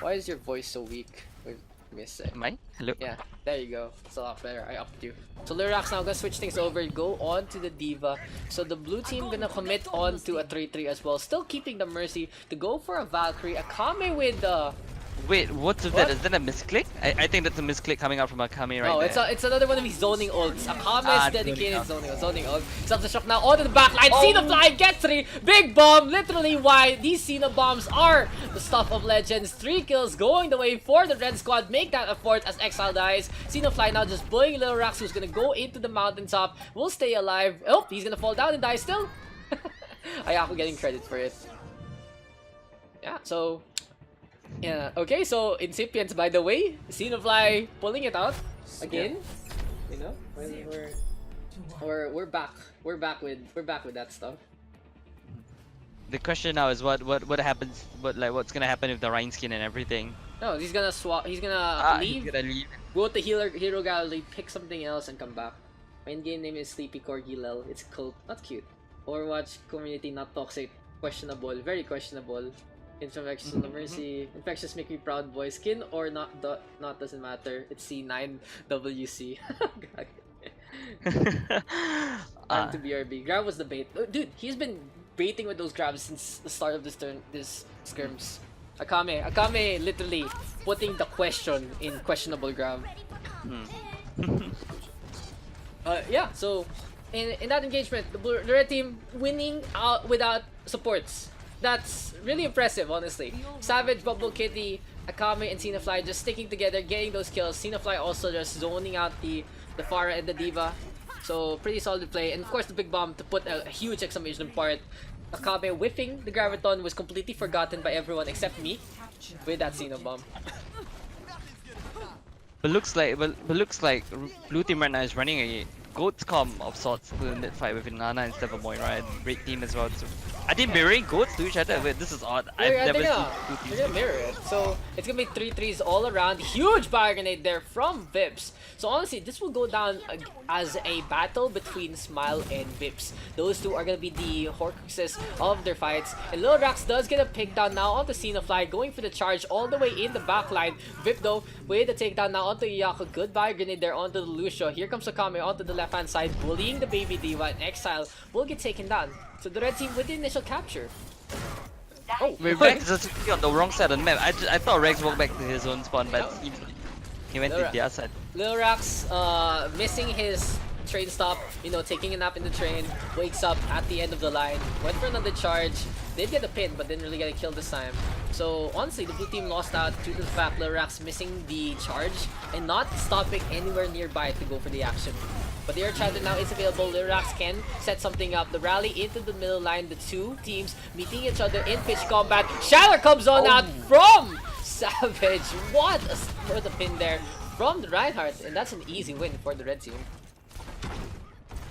Why is your voice so weak? Wait, miss it. Am I? Hello? Yeah, there you go. It's a lot better. I upped you. So Lyrax now gonna switch things over, go on to the Diva. So the blue team gonna commit on to a 3-3 as well. Still keeping the Mercy to go for a Valkyrie. Akame with the... Wait, what's that? Is that a misclick? I think that's a misclick coming out from Akame right there. No, it's another one of his zoning ults. Akame's dedicated zoning ult. Self destruct now onto the backline. Cena Fly gets 3. Big bomb. Literally why these Cena bombs are the stuff of legends. 3 kills going the way for the red squad. Make that a 4th as Exile dies. Cena Fly now just bullying Lil Rax, who's gonna go into the mountaintop. Will stay alive. Oh, he's gonna fall down and die still. Ayako getting credit for it. Yeah, so... Yeah, okay, so Incipients, by the way, Xenofly pulling it out again. You know, we're back. We're back with that stuff. The question now is what happens? What's gonna happen with the Rhine skin and everything? No, he's gonna swap. He's gonna leave. He's gonna leave. Go to Hero Gallery, pick something else, and come back. My in-game name is Sleepy Corgi Lel. It's cool, not cute. Overwatch community not toxic, questionable, very questionable. Infectious on the Mercy. Infectious make me proud boy. Skin or not doesn't matter. It's C9 WC. Time to BRB. Grab was the bait. Oh, dude, he's been baiting with those grabs since the start of this scrims. Akame literally putting the question in questionable grab. Yeah, so in that engagement, the red team winning out without supports. That's really impressive, honestly. Savage, Bubble Kitty, Akame, and Xenofly just sticking together, getting those kills. Xenofly also just zoning out the Pharah and the Diva. So, pretty solid play. And of course, the big bomb to put a huge exclamation part. Akame whiffing the Graviton was completely forgotten by everyone except me with that Xeno bomb. But looks like blue team right now is running a goats comp of sorts to the mid fight with Nana instead of Moira and red team as well. So I think mirroring goats to each other. Wait, this is odd. I've never seen two teams. They're gonna mirror it. So it's gonna be 3-3s all around. Huge fire grenade there from Vips. So honestly, this will go down as a battle between Smile and Vips. Those two are gonna be the Horcruxes of their fights. And Lil Rax does get a pick down now onto Xenofly, going for the charge all the way in the backline. Vip though, with the takedown now onto Iyako. Good fire grenade there onto the Lucio. Here comes Akame onto the left hand side, bullying the Baby Diva, and Exile will get taken down. So the red team with the initial capture. Oh, wait, Rex is on the wrong side of the map. I thought Rex walked back to his own spawn, but he went to the other side. Lil Rax missing his train stop, you know, taking a nap in the train, wakes up at the end of the line, went for another charge, did get a pin, but didn't really get a kill this time. So honestly, the blue team lost out due to the fact Lirax missing the charge and not stopping anywhere nearby to go for the action. But the air chatter now is available. Lirax can set something up. The rally into the middle line. The two teams meeting each other in pitch combat. Shatter comes on out from Savage. What a pin there from the Reinhardt, and that's an easy win for the red team.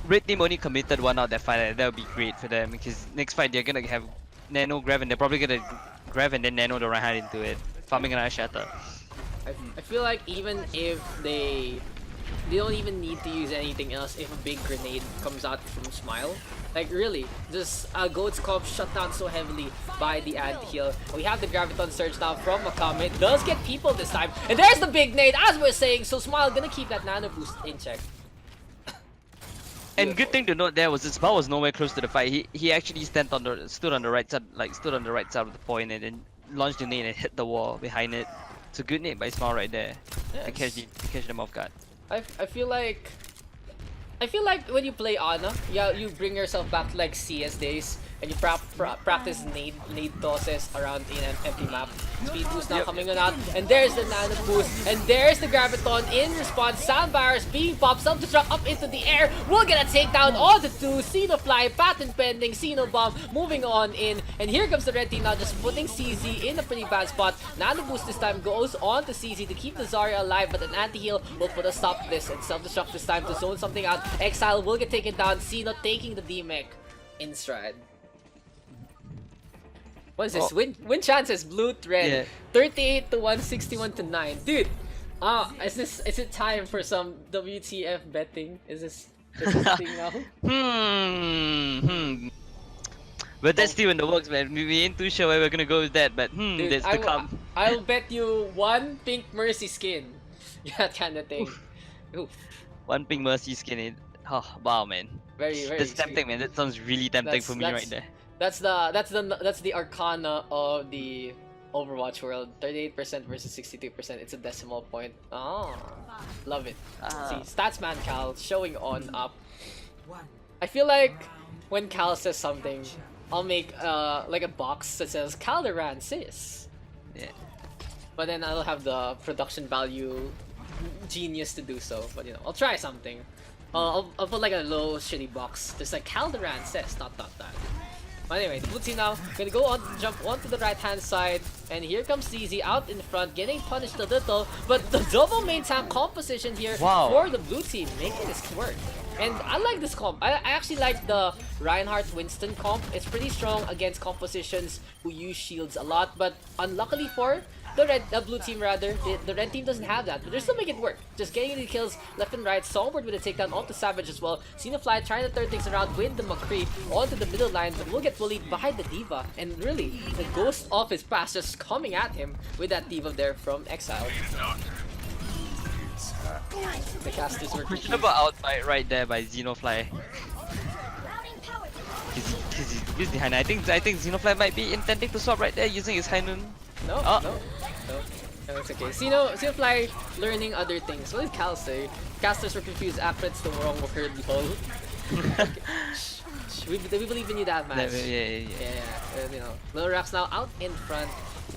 Red team only committed one out that fight. That would be great for them because next fight they're gonna have Nano grab and they're probably gonna grab and then Nano the Reinhardt into it, farming another shatter. I feel like even if they don't even need to use anything else if a big grenade comes out from Smile. Like really, this Goat's comp shut down so heavily by the anti-heal. We have the Graviton Surge now from Makame. It does get people this time. And there's the big nade, as we're saying. So Smile gonna keep that nano boost in check. And good thing to note there was his Smile was nowhere close to the fight. He actually stood on the right side, of the point and then launched the nade and hit the wall behind it. It's a good nade by Smile right there. Yes. To catch them off guard. I feel like when you play Ana, yeah, you bring yourself back to like CS days and you practice nade tosses around in an empty map. Speed boost now coming on out, and there's the nano boost, and there's the Graviton in response. Sound barriers being popped, self-destruct up into the air. We'll get a takedown on the two. Xeno fly, patent pending, Xeno bomb moving on in, and here comes the red team now just putting CZ in a pretty bad spot. Nano boost this time goes on to CZ to keep the Zarya alive, but an anti-heal will put a stop to this, and self-destruct this time to zone something out. Exile will get taken down. Xeno taking the D-Mech in stride. What is this? Win chances, blue thread. Yeah. 38 to 1, 61 to 9. Dude, is it time for some WTF betting? Is this a thing now? But that's still in the works, man. We ain't too sure where we're gonna go with that, but Dude, that's to come. I'll bet you one pink Mercy skin. That kind of thing. Oof. One pink Mercy skin in. Oh, wow, man. Very, very That's sweet. tempting, man. That sounds really tempting for me right there. That's the arcana of the Overwatch world. 38% versus 62%. It's a decimal point. Oh, love it. See, Statsman Cal showing on up. I feel like when Cal says something, I'll make like a box that says Calderan sis. Yeah. But then I don't have the production value genius to do so. But you know, I'll try something. I'll put like a low shitty box, just like Calderan says. Dot. But anyway, the blue team now gonna go on, jump onto the right hand side, and here comes CZ out in front, getting punished a little, but the double main tank composition here for the blue team, making this work. And I like this comp. I actually like the Reinhardt Winston comp. It's pretty strong against compositions who use shields a lot, but unluckily for the blue team rather, the red team doesn't have that, but they're still making it work. Just getting the kills left and right. Songbird with a takedown onto Savage as well. Xenofly trying to turn things around with the McCree onto the middle line, but will get bullied by the D.Va. And really, the ghost of his past just coming at him with that D.Va there from Exile. The casters were Questionable outfight right there by Xenofly. He's behind. I think Xenofly might be intending to swap right there using his Hainun. No, it's okay. Xenofly learning other things. What did Cal say? Casters were confused after it's the wrong word, lol. We believe in you that much. Yeah. You know, Lirax now out in front.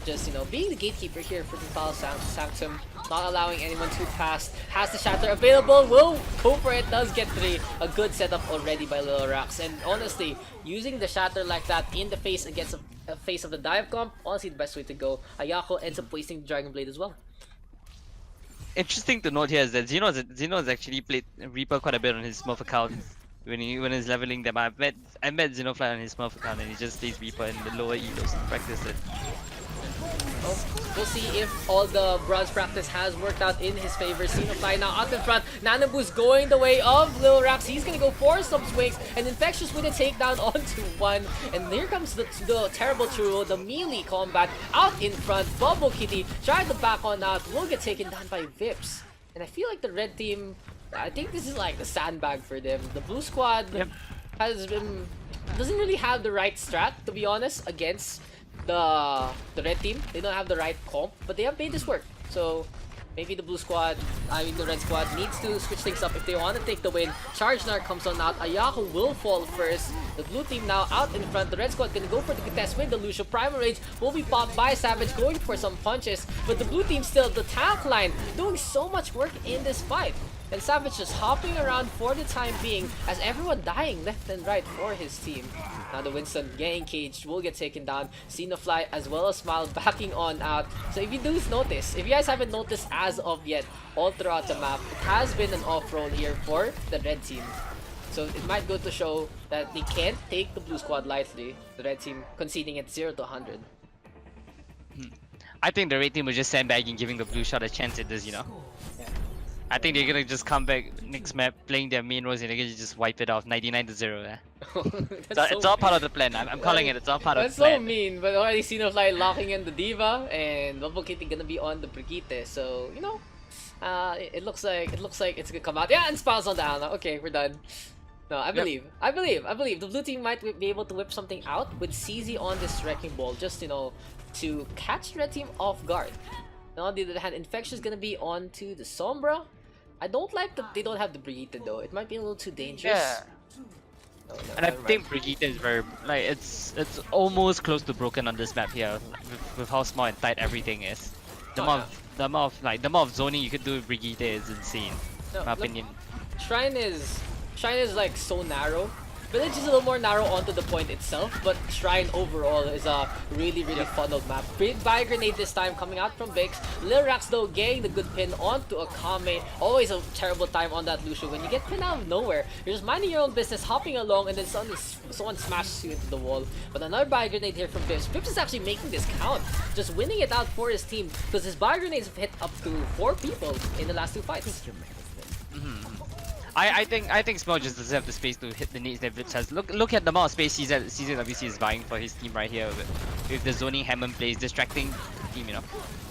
Just, you know, being the gatekeeper here for the Nepal Sanctum, not allowing anyone to pass. Has the shatter available, will go for it, does get 3. A good setup already by Lirax. And honestly, using the shatter like that in the face against a face of the dive comp, honestly the best way to go. Ayako ends up wasting the Dragon Blade as well. Interesting to note here is that Xeno has actually played Reaper quite a bit on his Smurf account. When he's leveling them, I met Xenofly on his Smurf account and he just stays Reaper in the lower Ilios to practice it. We'll see if all the bronze practice has worked out in his favor. Xenofly now out in front. Nano Boost going the way of Lirax. He's gonna go for some swings, and Infectious with a takedown onto 1. And here comes the terrible Churro, the melee combat out in front. Bubble Kitty tried to back on out, will get taken down by Vips. And I feel like the red team, I think this is like the sandbag for them. The blue squad doesn't really have the right strat, to be honest, against the red team. They don't have the right comp, but they have made this work. So Maybe the blue squad, the red squad needs to switch things up if they want to take the win. Charge Nar comes on out. Ayako will fall first. The blue team now out in front. The red squad gonna go for the contest with the Lucio. Primal Rage will be popped by Savage, going for some punches. But the blue team still, the tank line, doing so much work in this fight. And Savage just hopping around for the time being as everyone dying left and right for his team. Now the Winston getting caged will get taken down. Xenofly as well as Smile backing on out. So if you do notice, if you guys haven't noticed as of yet, all throughout the map, it has been an off-roll here for the red team. So it might go to show that they can't take the blue squad lightly. The red team conceding at 0 to 100. I think the red team was just sandbagging, giving the blue shot a chance at this, you know. I think they're gonna just come back next map, playing their main roles, and they're gonna just wipe it off 99 to 0. Yeah. It's all part of the plan. I'm calling it. It's all part of the plan. That's so mean, but already Xenofly locking in the Diva, and Bubble Kitty gonna be on the Brigitte. So you know, it looks like it's gonna come out. Yeah, and Spiles on the Ana. Okay, we're done. No, I believe the blue team might be able to whip something out with CZ on this Wrecking Ball, just to catch the red team off guard. Now, on the other hand, Infection's gonna be on to the Sombra. I don't like that they don't have the Brigitte though. It might be a little too dangerous. Yeah. No, And I think Brigitte is very it's almost close to broken on this map here, with how small and tight everything is. The amount of zoning you could do with Brigitte is insane. No, in my opinion. Shrine is like so narrow. Village is a little more narrow onto the point itself, but Shrine overall is a really funneled map. Buy Grenade this time coming out from Vix. Lil Rax though getting the good pin onto Akame. Always a terrible time on that Lucio. When you get pinned out of nowhere, you're just minding your own business, hopping along, and then someone smashes you into the wall. But another Buy Grenade here from Pips. Pips is actually making this count. Just winning it out for his team, because his Buy Grenades have hit up to 4 people in the last 2 fights. I think Smell just doesn't have the space to hit the nades that Vips has. Look at the amount of space CZWC is buying for his team right here with the zoning Hammond plays, distracting the team, you know.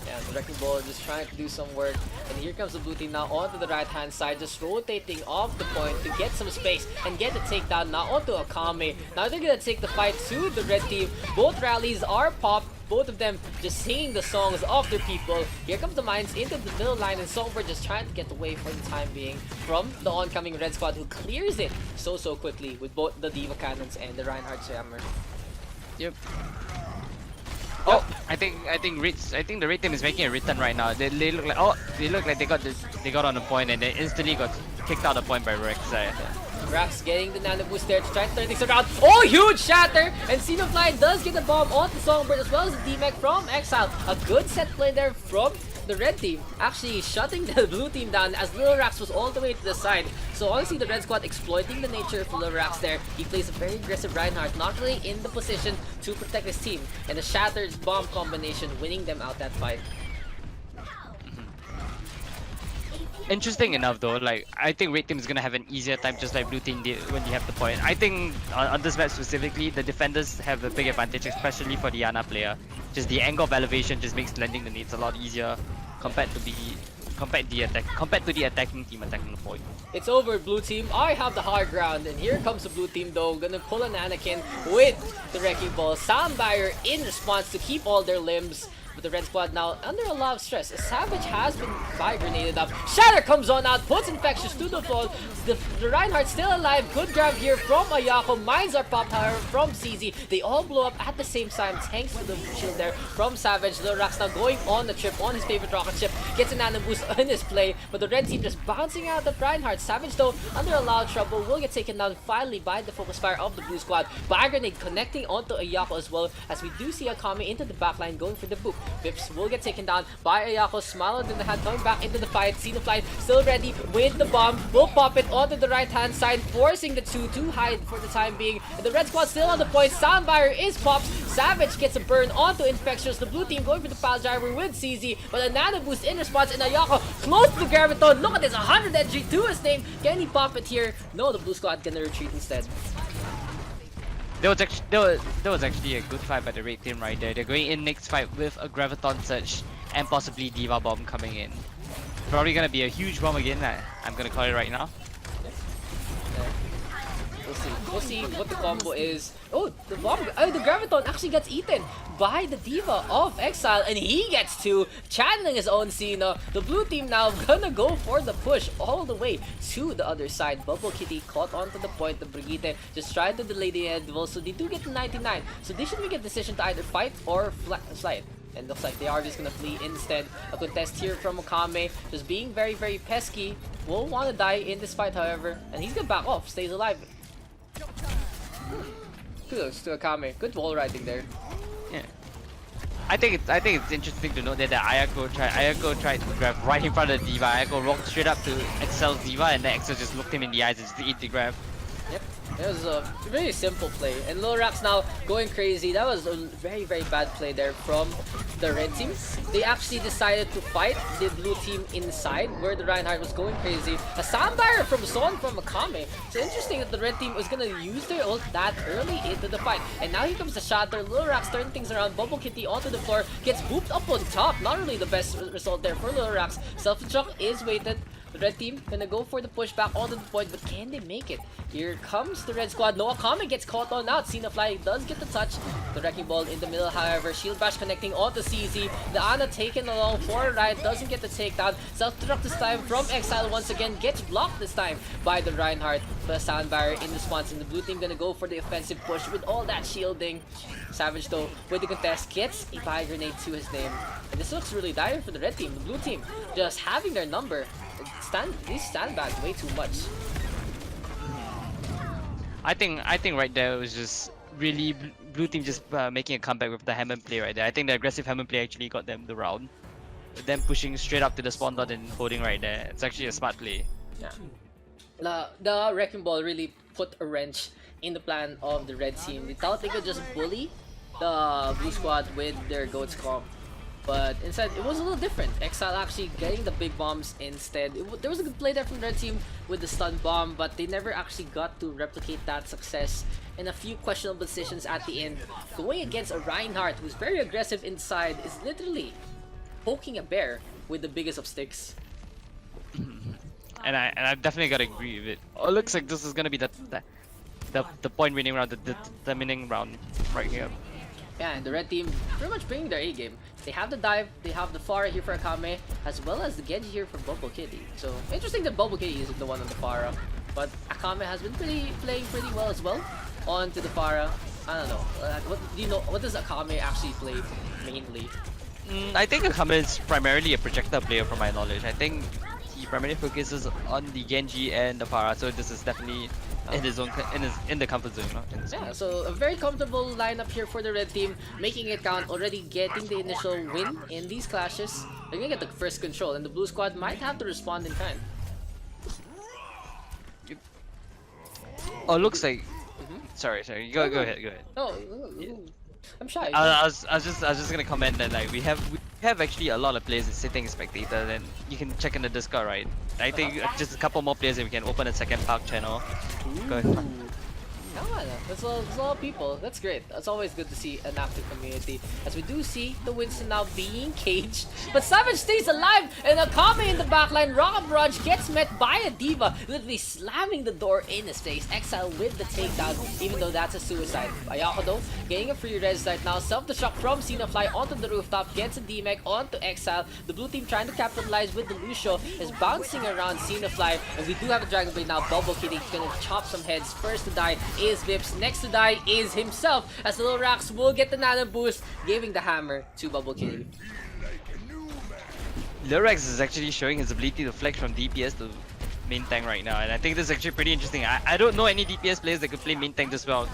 Yeah, the Wrecking Ball just trying to do some work. And here comes the blue team now onto the right hand side, just rotating off the point to get some space and get the takedown now onto Akame. Now they're gonna take the fight to the red team. Both rallies are popped. Both of them just singing the songs of their people. Here comes the mines into the middle line, and Songbird just trying to get away for the time being from the oncoming red squad, who clears it so quickly with both the Diva Cannons and the Reinhardt's Hammer. Yep. Oh, I think the red team is making a return right now. They look like they got on the point, and they instantly got kicked out of the point by Rex. Rax getting the nano boost there to try to turn things around. Oh, huge shatter! And Xenofly does get a bomb onto Songbird as well as the D-Mech from Exile. A good set play there from the red team, actually shutting the blue team down as Lil Rax was all the way to the side. So honestly, the red squad exploiting the nature of Lil Rax there. He plays a very aggressive Reinhardt, not really in the position to protect his team. And the shattered bomb combination winning them out that fight. Interesting enough though, like I think red team is gonna have an easier time just like blue team did when you have the point. I think on this map specifically, the defenders have a big advantage, especially for the Ana player. Just the angle of elevation just makes landing the nades a lot easier compared to the attacking team attacking the point. It's over, blue team. I have the high ground, and here comes the blue team though, gonna pull an Anakin with the Wrecking Ball. Soundbarrier in response to keep all their limbs. But the red squad now under a lot of stress. A Savage has been grenaded up. Shatter comes on out, puts Infectious to the fall. The Reinhardt still alive. Good grab here from Ayako. Mines are popped, however, from CZ. They all blow up at the same time thanks to the shield there from Savage. Lil Rax now going on the trip on his favorite rocket ship. Gets an nano boost in his play. But the red team just bouncing out the Reinhardt. Savage though under a lot of trouble will get taken down finally by the focus fire of the blue squad. Buy grenade connecting onto Ayako as well, as we do see Akame into the backline going for the boop. Vips will get taken down by Ayako. Smile in the hand coming back into the fight. Xenofly still ready with the bomb. Will pop it onto the right hand side, forcing the two to hide for the time being. And the red squad still on the point. Soundbarrier is popped. Savage gets a burn onto Infectious. The blue team going for the pile driver with CZ, but a nano boost in response, and Ayako close to the graviton. Look at this, 100 entry to his name. Can he pop it here? No, the blue squad gonna retreat instead. There was actually a good fight by the red team right there. They're going in next fight with a Graviton Surge and possibly Diva Bomb coming in. Probably gonna be a huge bomb again. I'm gonna call it right now. We'll We'll see. We'll see what the combo is. Oh, the bomb. Oh, the Graviton actually gets eaten by the Diva of Exile, and he gets to channeling his own Cena. The blue team now gonna go for the push all the way to the other side. Bubble Kitty caught onto the point. The Brigitte just tried to delay the end duel, so they do get the 99. So they should make a decision to either fight or slide. And looks like they are just gonna flee instead. A contest here from Okame, just being very, very pesky. Will want to die in this fight, however, and he's gonna back off, stays alive. Kudos to Okame. Good wall riding there. Yeah. I think it's interesting to note that the Ayako tried to grab right in front of the Diva. Ayako walked straight up to Excel's Diva, and then Excel just looked him in the eyes and just eat the grab. Yep, it was a very simple play, and Lorax now going crazy. That was a very, very bad play there from the red team. They actually decided to fight the blue team inside, where the Reinhardt was going crazy. A soundbarrier from Son from Akame. It's interesting that the red team was gonna use their ult that early into the fight, and now here comes the shatter. Lorax turning things around. Bubble Kitty onto the floor, gets booped up on top. Not really the best result there for Lorax. Self-destruct is weighted. The red team gonna go for the pushback onto the point, but can they make it? Here comes the red squad. No, Akame gets caught on out. Cena Fly does get the touch. The wrecking ball in the middle, however. Shield bash connecting onto CZ. The Ana taken along for a ride, doesn't get the takedown. Self-destruct this time from Exile once again. Gets blocked this time by the Reinhardt. The sound barrier in response, and the blue team gonna go for the offensive push with all that shielding. Savage though, with the contest, gets a fire grenade to his name. And this looks really dire for the red team. The blue team just having their number. These stand back way too much. I think right there it was just really blue team just making a comeback with the Hammond play right there. I think the aggressive Hammond play actually got them the round. With them pushing straight up to the spawn dot and holding right there. It's actually a smart play. Yeah. The wrecking ball really put a wrench in the plan of the red team. They thought they could just bully the blue squad with their goats comp. But instead, it was a little different. Exile actually getting the big bombs instead. There was a good play there from the red team with the stun bomb, but they never actually got to replicate that success. And a few questionable decisions at the end. Going against a Reinhardt who's very aggressive inside is literally poking a bear with the biggest of sticks. And I definitely gotta agree with it. Oh, it looks like this is gonna be the point winning round, the determining round right here. Yeah, and the red team pretty much bringing their A game. They have the dive, they have the Pharah here for Akame, as well as the Genji here for Bubble Kitty. So interesting that Bubble Kitty is the one on the Pharah, but Akame has been playing pretty well as well on to the Pharah. I don't know. What do you know? What does Akame actually play mainly? I think Akame is primarily a projector player from my knowledge. I think he primarily focuses on the Genji and the Pharah, so this is definitely in his own in the comfort zone. Yeah, so a very comfortable lineup here for the red team, making it count, already getting the initial win in these clashes. They're gonna get the first control, and the blue squad might have to respond in kind. Oh, looks like. Sorry. Go ahead. Oh, I'm shy. I was just gonna comment that like we have actually a lot of players sitting spectator, and you can check in the Discord, right? I think just a couple more players and we can open a second Park channel. Go ahead. That's a lot of people. That's great. It's always good to see an active community. As we do see the Winston now being caged, but Savage stays alive, and Akame in the backline. Rock Barrage gets met by a Diva, literally slamming the door in his face. Exile with the takedown, even though that's a suicide. Ayako though, getting a free res right now. Self-destruct from Cena Fly onto the rooftop, gets a D-Mech onto Exile. The blue team trying to capitalize with the Lucio is bouncing around Cena Fly, and we do have a Dragon Blade now. Bubble Kitty gonna chop some heads. First to die is Vips, next to die is himself, as the Lorax will get the nano boost, giving the hammer to Bubble Kitty. Lorax is actually showing his ability to flex from DPS to main tank right now, and I think this is actually pretty interesting. I don't know any DPS players that could play main tank as well,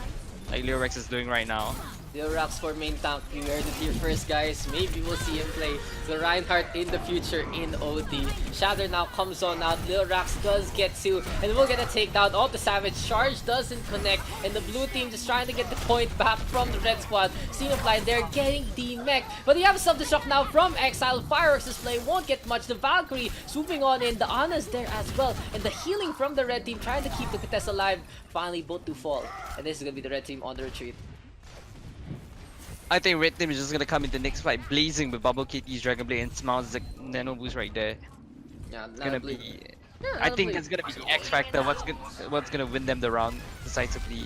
like Lorax is doing right now. Lorax for main tank, you heard it here first, guys. Maybe we'll see him play the Reinhardt in the future in OD. Shatter now comes on out. Lorax does get two, and we'll get a takedown of the Savage. Charge doesn't connect, and the blue team just trying to get the point back from the red squad. Xenofly, they're getting the mech, but they have a self-destruct now from Exile. Fireworks display won't get much. The Valkyrie swooping on in. The Ana's there as well, and the healing from the red team trying to keep the contest alive. Finally, both to fall, and this is gonna be the red team on the retreat. I think red team is just gonna come in the next fight blazing with Bubble Kitty's Dragon Blade and Smiles the nano boost right there. Yeah, It's gonna be Yeah, I think honestly. that's gonna be the X factor. What's gonna win them the round decisively.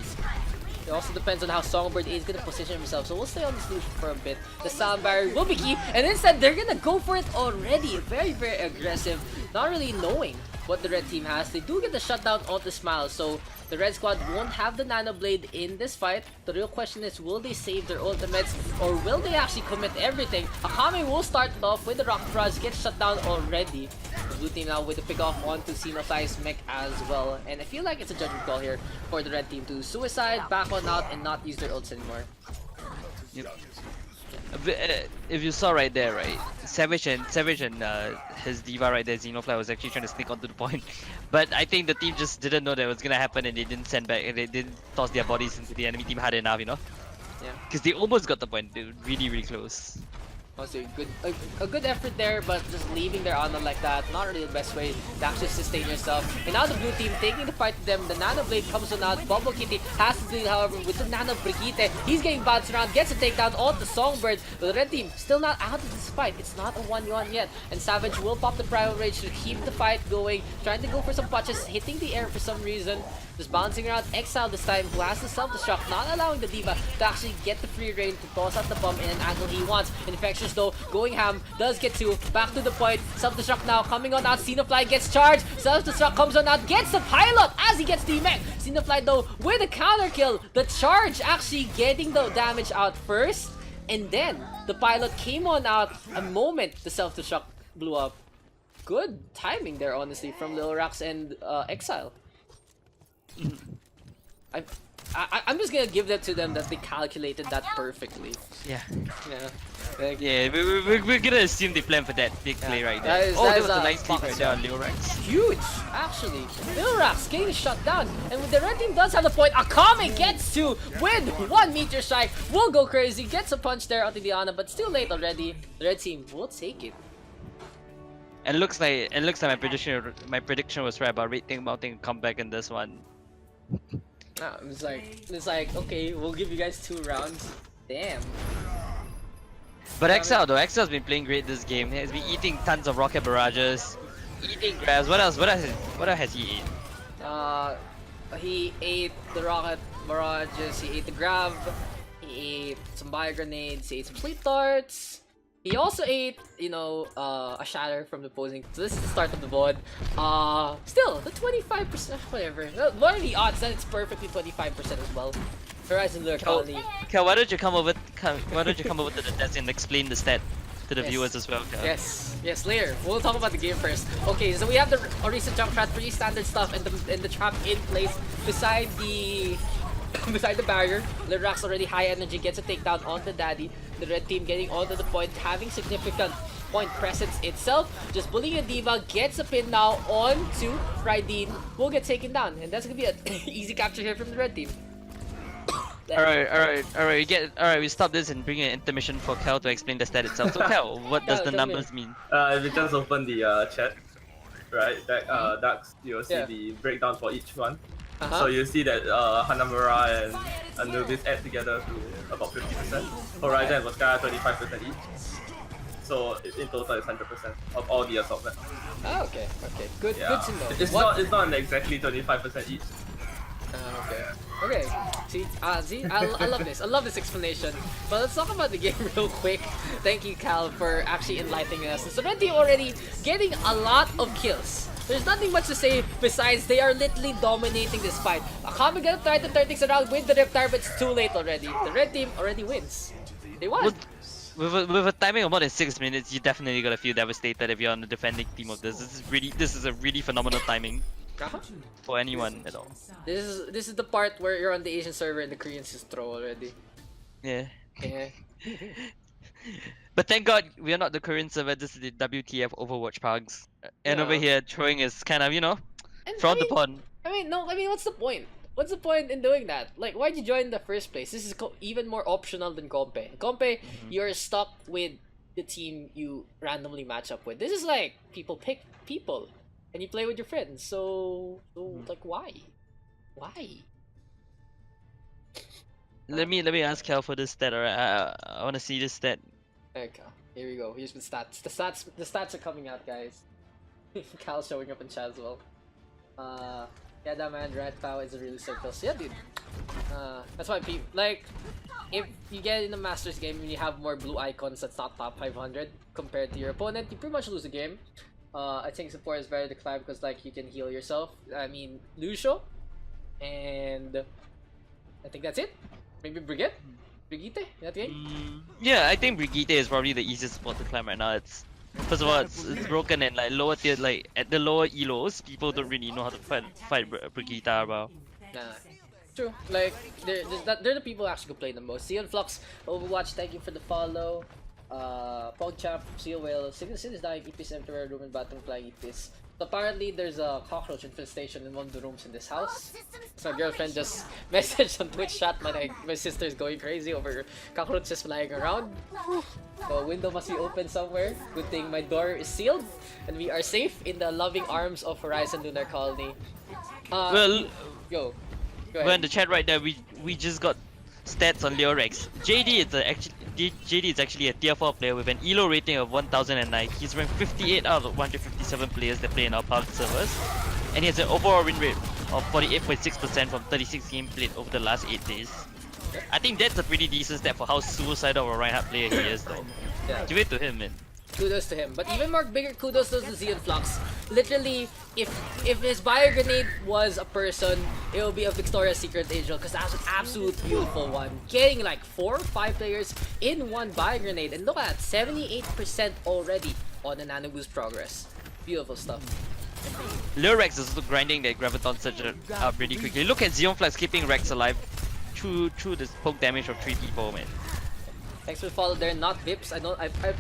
It also depends on how Songbird is gonna position himself, so we'll stay on this Lucian for a bit. The sound barrier will be key, and instead they're gonna go for it already. Very, very aggressive, not really knowing what the red team has. They do get the shutdown on the Smile, so the red squad won't have the Nano Blade in this fight. The real question is, will they save their ultimates, or will they actually commit everything? Akame will start it off with the Rocket Barrage, get shut down already. The blue team now with the pick off onto Xenofly's mech as well. And I feel like it's a judgment call here for the red team to suicide, back on out, and not use their ults anymore. Yep. If you saw right there, right, Savage and his diva right there, Xenofly, was actually trying to sneak onto the point, but I think the team just didn't know that it was gonna happen, and they didn't send back, and they didn't toss their bodies into the enemy team hard enough, you know? Yeah. Because they almost got the point. They were really, really close. Also, a good effort there, but just leaving their honor like that, not really the best way to actually sustain yourself. And now the blue team taking the fight to them. The Nano Blade comes on out. Bubble Kitty has to deal, however, with the Nano Brigitte. He's getting bounced around, gets a takedown on the Songbird. But the red team still not out of this fight. It's not a 1v1 yet. And Savage will pop the Primal Rage to keep the fight going. Trying to go for some punches, hitting the air for some reason. Just bouncing around Exile this time, who has the self-destruct, not allowing the Diva to actually get the free reign to toss out the bomb in an angle he wants. Infectious though, going ham, does get two, back to the point. Self-destruct now, coming on out, Xenofly gets charged. Self-destruct comes on out, gets the pilot as he gets the mech. Xenofly though, with a counter kill, the charge actually getting the damage out first. And then, the pilot came on out a moment the self-destruct blew up. Good timing there, honestly, from Lil Rax and Exile. I'm just gonna give that to them that they calculated that perfectly. Yeah. Yeah. Like, Yeah, we're gonna assume they planned for that big play right there. That That is was a a nice lead box right there on shot. Lil Rex. Huge, actually. Lil Rax getting shut down, and with the red team does have the point. Akame gets two with 1 meter strike. Will go crazy, gets a punch there onto Diana, but still late already. The red team will take it. And looks like my prediction was right about Rating Mounting come back in this one. Ah, it's like okay, we'll give you guys 2 rounds. Damn. But Exile though, Exile's been playing great this game. He has been eating tons of rocket barrages, eating grabs. What else has he eaten? He ate the rocket barrages, he ate the grab, he ate some bio grenades, he ate some sleep darts. He also ate, you know, a shatter from the opposing. So this is the start of the VOD. Still, the 25%, whatever. What are the odds that it's perfectly 25% as well? Horizon Lure Colony. Kel, why don't you come over to the desk and explain the stat to the Yes. viewers as well, Kel? Yes, later. We'll talk about the game first. Okay, so we have the recent jump trap, pretty standard stuff, and the trap in place beside the beside the barrier. Lirax already high energy, gets a takedown on the daddy. The red team getting onto the point, having significant point presence itself. Just bullying a diva, gets a pin now on to Raideen. Will get taken down, and that's gonna be an easy capture here from the red team. Alright, we stop this and bring an intermission for Kel to explain the stat itself. So Kel, what does Kel, the tell me. numbers mean? If you just open the chat, right, Daks, you'll see Yeah. the breakdown for each one. Uh-huh. So you see that Hanamura and Anubis add together to about 50%. Horizon and Moscara 25% each. So in total it's 100% of all the assaultmen. Oh, okay. Good Yeah. to know. It's What- not exactly 25% each. Okay. See, I love this. I love this explanation. But let's talk about the game real quick. Thank you, Cal, for actually enlightening us. So red team already getting a lot of kills. There's nothing much to say besides they are literally dominating this fight. Akame gonna try to turn things around with the Riptide, but it's too late already. The red team already wins. They won. With a timing of more than 6 minutes, you definitely gotta feel devastated if you're on the defending team of this. This is a really phenomenal timing Uh-huh. for anyone at all. This is the part where you're on the Asian server and the Koreans just throw already. Yeah. Yeah. But thank God we are not the Korean server. This is the WTF Overwatch Pugs. And over Yeah. here, throwing is kind of, you know, And frowned upon. I mean, what's the point? What's the point in doing that? Like, why'd you join in the first place? This is even more optional than Compe. Compe, you're stuck with the team you randomly match up with. This is like, people pick people, and you play with your friends. So like, why? Why? Let me ask Cal for this stat. Alright, I want to see this stat. Okay, here we go. Here's the stats. The stats are coming out, guys. Cal showing up in chat as well. Yeah, that man, Rialto is a really circles. Yeah, dude. That's why people like if you get in a Masters game and you have more blue icons that's not top 500 compared to your opponent, you pretty much lose the game. I think support is better to climb because like you can heal yourself. I mean, Lucio, and I think that's it. Maybe Brigitte in that game. Yeah, I think Brigitte is probably the easiest spot to climb right now. It's first of all, it's broken and like lower tier, like at the lower elos, people don't really know how to fight Brigitte about. Nah. True, like they're the people who actually play the most. Sion Flux, Overwatch, thank you for the follow. Pogchamp, Seal Whale, Sin is dying, Ipis everywhere, room and bottom flying Ipis. So apparently there's a cockroach infestation in one of the rooms in this house. So my girlfriend just messaged on Twitch chat, my sister's going crazy over cockroaches flying around. The window must be open somewhere. Good thing my door is sealed and we are safe in the loving arms of Horizon Lunar Colony. Well, Go well, in ahead. the chat right there, we just got stats on Leorex. JD is actually a tier 4 player with an elo rating of 1009. He's ranked 58 out of 157 players that play in our Pugs servers, and he has an overall win rate of 48.6% from 36 games played over the last 8 days. I think that's a pretty decent stat for how suicidal of a Reinhardt player he is, though. Yeah. Give it to him, man. Kudos to him. But even more bigger kudos to the Xion Flux. Literally, if his bio grenade was a person, it would be a Victoria's Secret Angel because that's an absolute beautiful one. Getting like 4 or 5 players in one bio grenade. And look at that, 78% already on the nano boost progress. Beautiful stuff. Leorex is also grinding that Graviton Surge up pretty quickly. Look at Xeon Flux keeping Rex alive through this poke damage of 3 people, man. Thanks for the follow there, not Vips.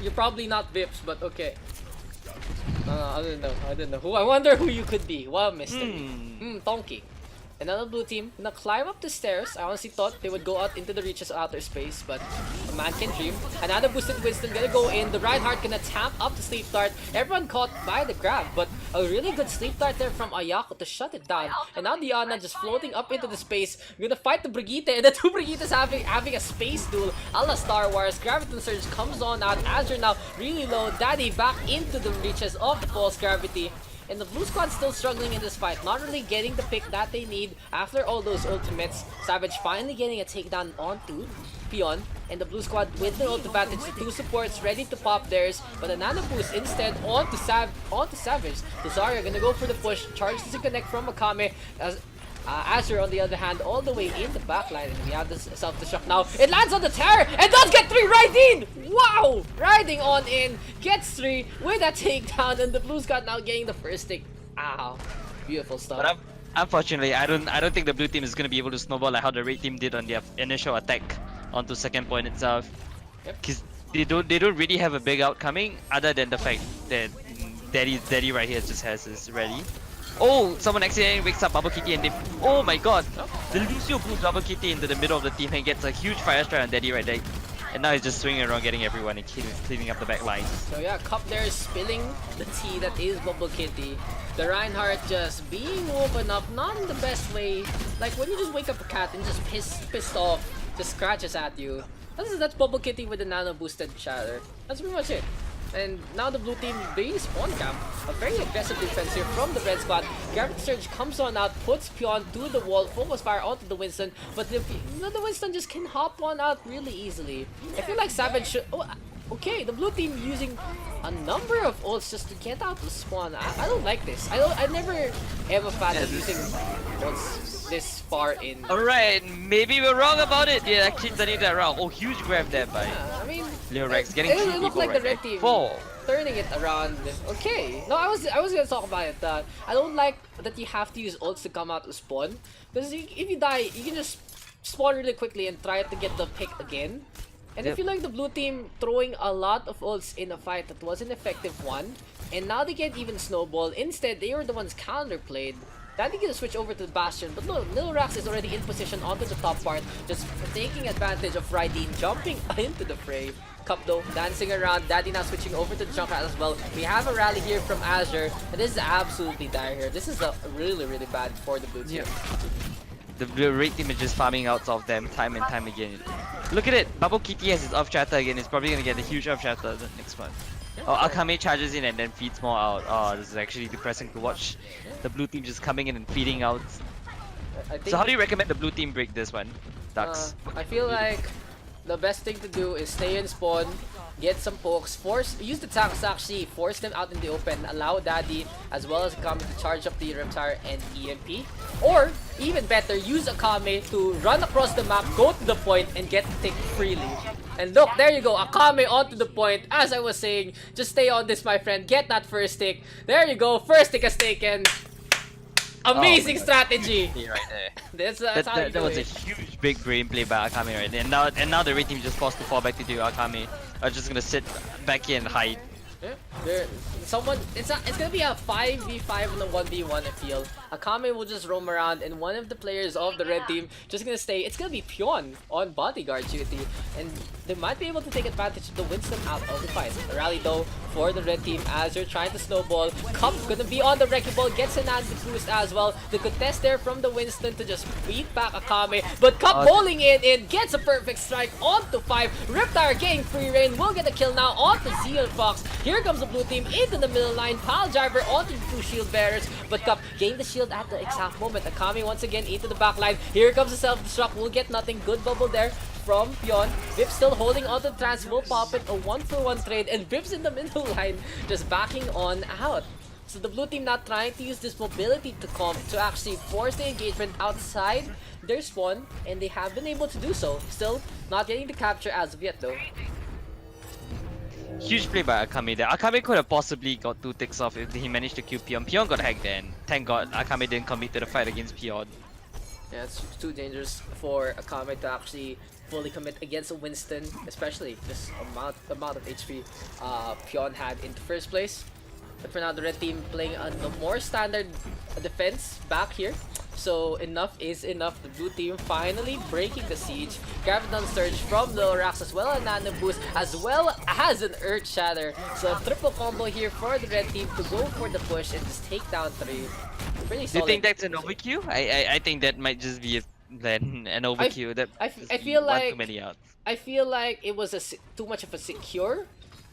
You're probably not Vips, but okay. I don't know. I wonder who you could be. What a mystery. Donkey. Another blue team gonna climb up the stairs. I honestly thought they would go out into the reaches of outer space, but a man can dream. Another boosted Winston gonna go in. The Reinhardt gonna tap up the sleep dart. Everyone caught by the grab, but a really good sleep dart there from Ayako to shut it down. And now Diana just floating up into the space. Gonna fight the Brigitte, and the two Brigittas having a space duel a la Star Wars. Graviton Surge comes on out. Azure now really low. Daddy back into the reaches of the false gravity. And the blue squad still struggling in this fight, not really getting the pick that they need after all those ultimates. Savage finally getting a takedown onto Pion, and the blue squad with the ult advantage, the 2 supports ready to pop theirs, but a nano boost instead onto Savage. Luzaria gonna go for the push, charges to connect from Akame, as Azure on the other hand all the way in the backline, and we have this self-destruct now. It lands on the tower and does get 3 right in! Wow! Riding on in, gets 3 with that takedown, and the blue squad now getting the first take. Ow. Beautiful stuff. But unfortunately, I don't think the blue team is gonna be able to snowball like how the red team did on their initial attack onto second point itself. Yep. Cause they don't really have a big out coming other than the fact that Daddy right here just has his ready. Oh, someone accidentally wakes up Bubble Kitty and they... Oh my god! The Lucio pulls Bubble Kitty into the middle of the team and gets a huge fire strike on Daddy right there. And now he's just swinging around getting everyone and cleaning up the back lines. So yeah, Cup there is spilling the tea that is Bubble Kitty. The Reinhardt just being woken up, not in the best way. Like when you just wake up a cat and just pissed off, just scratches at you. That's Bubble Kitty with the nano boosted shatter. That's pretty much it. And now the blue team being spawn camp. A very aggressive defense here from the red squad. Gravity Surge comes on out, puts Pion to the wall, focus fire onto the Winston, but the Winston just can hop on out really easily. I feel like Savage should... Oh, okay, the blue team using a number of ults just to get out the spawn. I don't like this. I never am a fan of using ults this far in. Alright, maybe we're wrong about it. Yeah, actually turning that around. Oh, huge grab there by I mean, Leorex getting 3 it people looked like right the red there. team 4. turning it around. Okay. No, I was gonna talk about it. That I don't like that you have to use ults to come out to spawn. Because if you die, you can just spawn really quickly and try to get the pick again. And if you like the blue team throwing a lot of ults in a fight that was an effective one, and now they get even snowball. Instead, they were the ones counterplayed. Daddy gonna switch over to the Bastion, but no, Lil Rax is already in position onto the top part, just taking advantage of Raideen jumping into the fray. Cup though, dancing around, Daddy now switching over to the Junkrat as well. We have a rally here from Azure, and this is absolutely dire here. This is really bad for the blue team. The red team is just farming out of them time and time again. Look at it, Bubble Kitty has his off chatter again. He's probably gonna get a huge off chatter the next one. Oh, Akame charges in and then feeds more out. Oh, this is actually depressing to watch. The blue team just coming in and feeding out. I think, So how do you recommend the blue team break this one, Daks? I feel like the best thing to do is stay in spawn, get some pokes, use the tanks to actually force them out in the open, allow Daddy as well as Akame to charge up the Reptar and EMP. Or, even better, use Akame to run across the map, go to the point, and get the tick freely. And look, there you go, Akame onto the point. As I was saying, just stay on this, my friend, get that first tick. There you go, first tick is taken. Amazing strategy! Right there. That's how you That do was a it. huge big brain play by Akame right there. And now the red team just forced to fall back to do Akame. Are just gonna sit back here and hide. Yeah, it's gonna be a 5v5 and a 1v1, I feel. Akame will just roam around and one of the players of the red team just gonna stay. It's gonna be Pion on bodyguard duty, and they might be able to take advantage of the Winston out of the fight. Rally though for the red team as they're trying to snowball. Cup gonna be on the wrecking ball, gets an anti-boost as well. The contest there from the Winston to just beat back Akame, but Cup bowling in, gets a perfect strike onto 5. Riptire getting free reign, will get a kill now onto Zeal Fox. Here comes the blue team into the middle line, pile driver onto the 2 shield bearers, but Cup gained the shield at the exact moment. Akame once again into the back line. Here comes the self-destruct, will get nothing. Good bubble there from Pion. Vip still holding onto the trans, will pop it, a 1-for-1 trade, and Vip's in the middle line just backing on out. So the blue team now trying to use this mobility to comp to actually force the engagement outside their spawn, and they have been able to do so. Still not getting the capture as of yet though. Huge play by Akame there. Akame could have possibly got 2 ticks off if he managed to kill Pion. Pion got hacked then. Thank god Akame didn't commit to the fight against Pion. Yeah, it's too dangerous for Akame to actually fully commit against a Winston, especially this amount of HP Pion had in the first place. But for now, the red team playing a more standard defense back here. So enough is enough. The blue team finally breaking the siege. Graviton Surge from Lorax as well as Nano Boost as well as an Earth Shatter. So a triple combo here for the red team to go for the push and just take down 3. Pretty solid. Do you think that's an overkill? I think that might just be an overkill. I feel like too many outs. I feel like it was too much of a secure.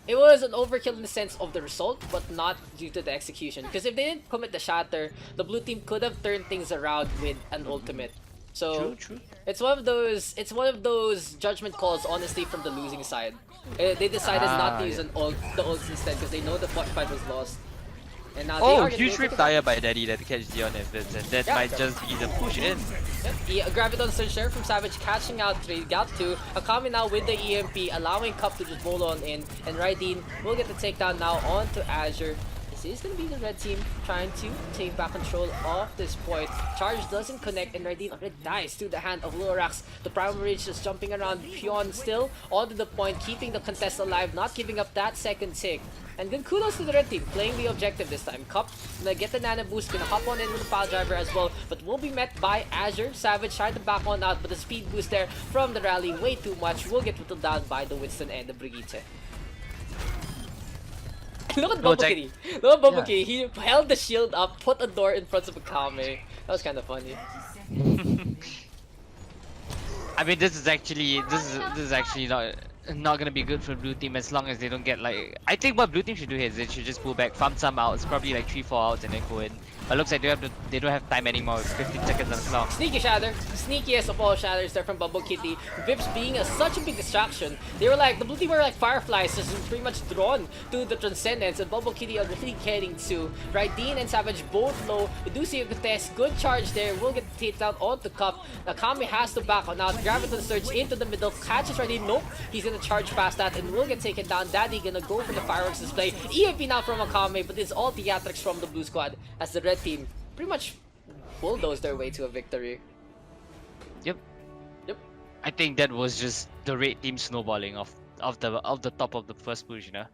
It was an overkill in the sense of the result, but not due to the execution. Because if they didn't commit the shatter, the blue team could have turned things around with an ultimate. So True. it's one of those judgment calls, honestly, from the losing side. They decided not to use the ults instead because they know the fight was lost. And now they are huge rip tire by Daddy that catch Dion Evans, and that might just be the push in. Yep. Graviton Surge there from Savage catching out 3, got 2. Akame now with the EMP, allowing Cup to just roll on in, and Raideen will get the takedown now onto Azure. This is going to be the red team trying to take back control of this point. Charge doesn't connect, and Raideen already dies to the hand of Lorax. The primary is just jumping around. Pion still onto the point, keeping the contest alive, not giving up that second tick. And good kudos to the red team, playing the objective this time. Cup gonna get the nano boost, gonna hop on in with the pile driver as well, but will be met by Azure. Savage trying to back on out, but the speed boost there from the rally, way too much. Will get whittled down by the Winston and the Brigitte. Look at Bubble Kitty. Look at Bubble Kitty. He held the shield up, put a door in front of Akame. That was kind of funny. I mean, this is actually not gonna be good for blue team as long as they don't get like. I think what blue team should do here is they should just pull back, farm some outs, probably like 3-4 outs, and then go in. But looks like they don't have time anymore. 15 seconds on the clock. Sneaky shatter, sneakiest of all shatters there from Bubble Kitty. Vips being such a big distraction. They were like, the blue team were like fireflies, just pretty much drawn to the Transcendence, and Bubble Kitty are really getting to. Raideen and Savage both low. We do see a contest, good charge there. Will get the takedown onto Cup. Akame has to back on out. Graviton Surge into the middle, catches Raideen. Nope, he's gonna charge past that and will get taken down. Daddy gonna go for the fireworks display. EMP now from Akame, but it's all theatrics from the blue squad as the red team pretty much bulldozed their way to a victory. Yep. Yep. I think that was just the red team snowballing of the top of the first push, you know.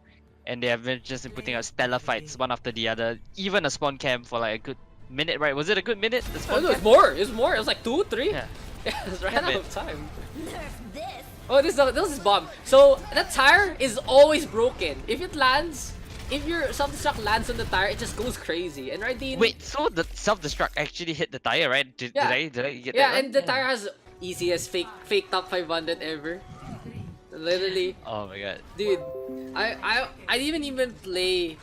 And they have been just been putting out stellar fights one after the other. Even a spawn camp for like a good minute, right? Was it a good minute? The spawn It was camp? more. It was more. It was like 2, 3. Yeah. It was ran out of time. Nerf this. Oh, this is bomb. So that tire is always broken. If it lands, if your self-destruct lands on the tire, it just goes crazy. And Raideen. Wait, so the self-destruct actually hit the tire, right? Did I get that Yeah, right? and the tire has easiest fake top 500 ever. Literally. Oh my god. Dude, I didn't even play.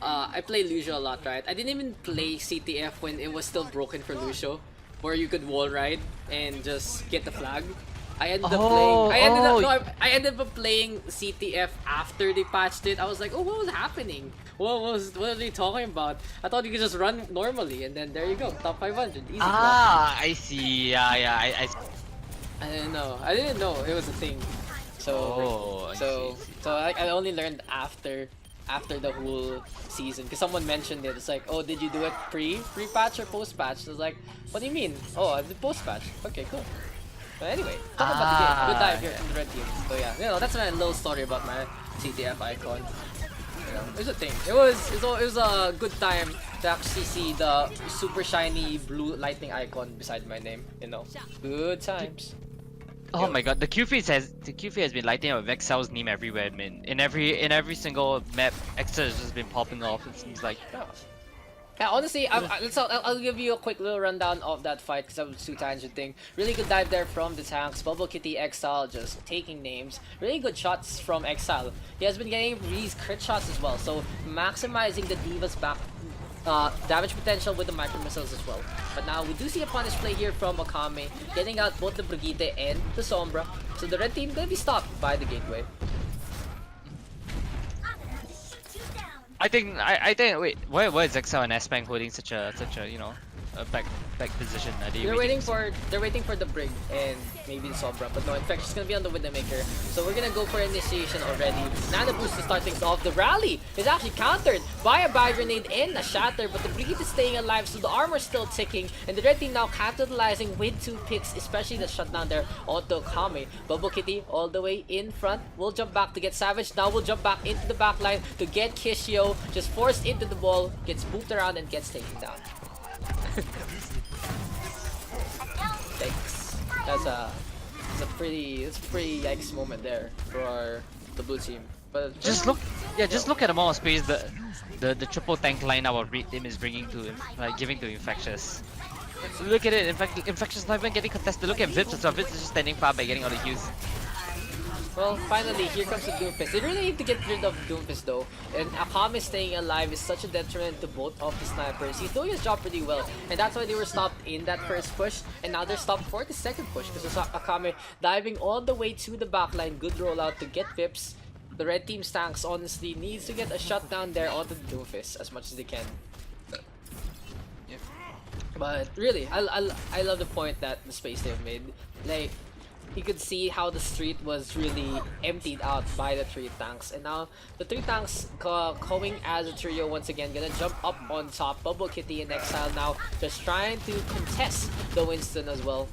I play Lucio a lot, right? I didn't even play CTF when it was still broken for Lucio, where you could wall ride and just get the flag. I ended up playing. I ended up playing CTF after they patched it. I was like, oh, what was happening? What are they talking about? I thought you could just run normally, and then there you go, top 500, easy. I see. Yeah. I didn't know. I didn't know it was a thing. So I only learned after the whole season, because someone mentioned it. It's like, oh, did you do it pre-patch or post-patch? I was like, what do you mean? Oh, I did post-patch. Okay, cool. But anyway, talk about the game. Good dive here from the red team. So yeah, that's my little story about my CTF icon. It was a thing. It was a good time to actually see the super shiny blue lightning icon beside my name. Good times. Oh my god, the Q feed has been lighting up Vexel's name everywhere, man. In every single map, Extra has just been popping off. It seems like. Yeah, honestly, I'll give you a quick little rundown of that fight because I was too tangenting. Really good dive there from the tanks. Bubble Kitty, Exile just taking names. Really good shots from Exile. He has been getting these crit shots as well, so maximizing the Diva's back damage potential with the micro missiles as well. But now we do see a punish play here from Akame, getting out both the Brigitte and the Sombra. So the red team gonna be stopped by the gateway. I think wait, why is Exile and S-Bank holding such a a back position? They're waiting for the Brig and maybe the Sombra, but no, in fact she's gonna be on the Widowmaker. So we're gonna go for initiation already. Nano boost to start things off. The rally is actually countered by a Bio Grenade and a Shatter, but the Brigitte is staying alive, so the armor's still ticking, and the red team now capitalizing with 2 picks, especially the shutdown there onto Kame. Bubble Kitty all the way in front. We'll jump back to get Savage. Now we'll jump back into the back line to get Kishio. Just forced into the wall, gets booped around and gets taken down. Thanks. That's a pretty yikes moment there for the blue team. But just look at the amount of space the triple tank lineup of red team is bringing to giving to Infectious. So look at it. In fact, Infectious not even getting contested. Look at Vips as well. Vips is just standing far by getting all the kills. Well, finally, here comes the Doomfist. They really need to get rid of Doomfist though, and Akame staying alive is such a detriment to both of the snipers. He's doing his job pretty well, and that's why they were stopped in that first push, and now they're stopped for the second push, because Akame diving all the way to the backline. Good rollout to get Vips. The red team's tanks honestly needs to get a shutdown there onto the Doomfist as much as they can. But really, I love the point that the space they've made. Like, you could see how the street was really emptied out by the 3 tanks, and now the 3 tanks coming as a trio once again, gonna jump up on top. Bubble Kitty and Exile now just trying to contest the Winston as well,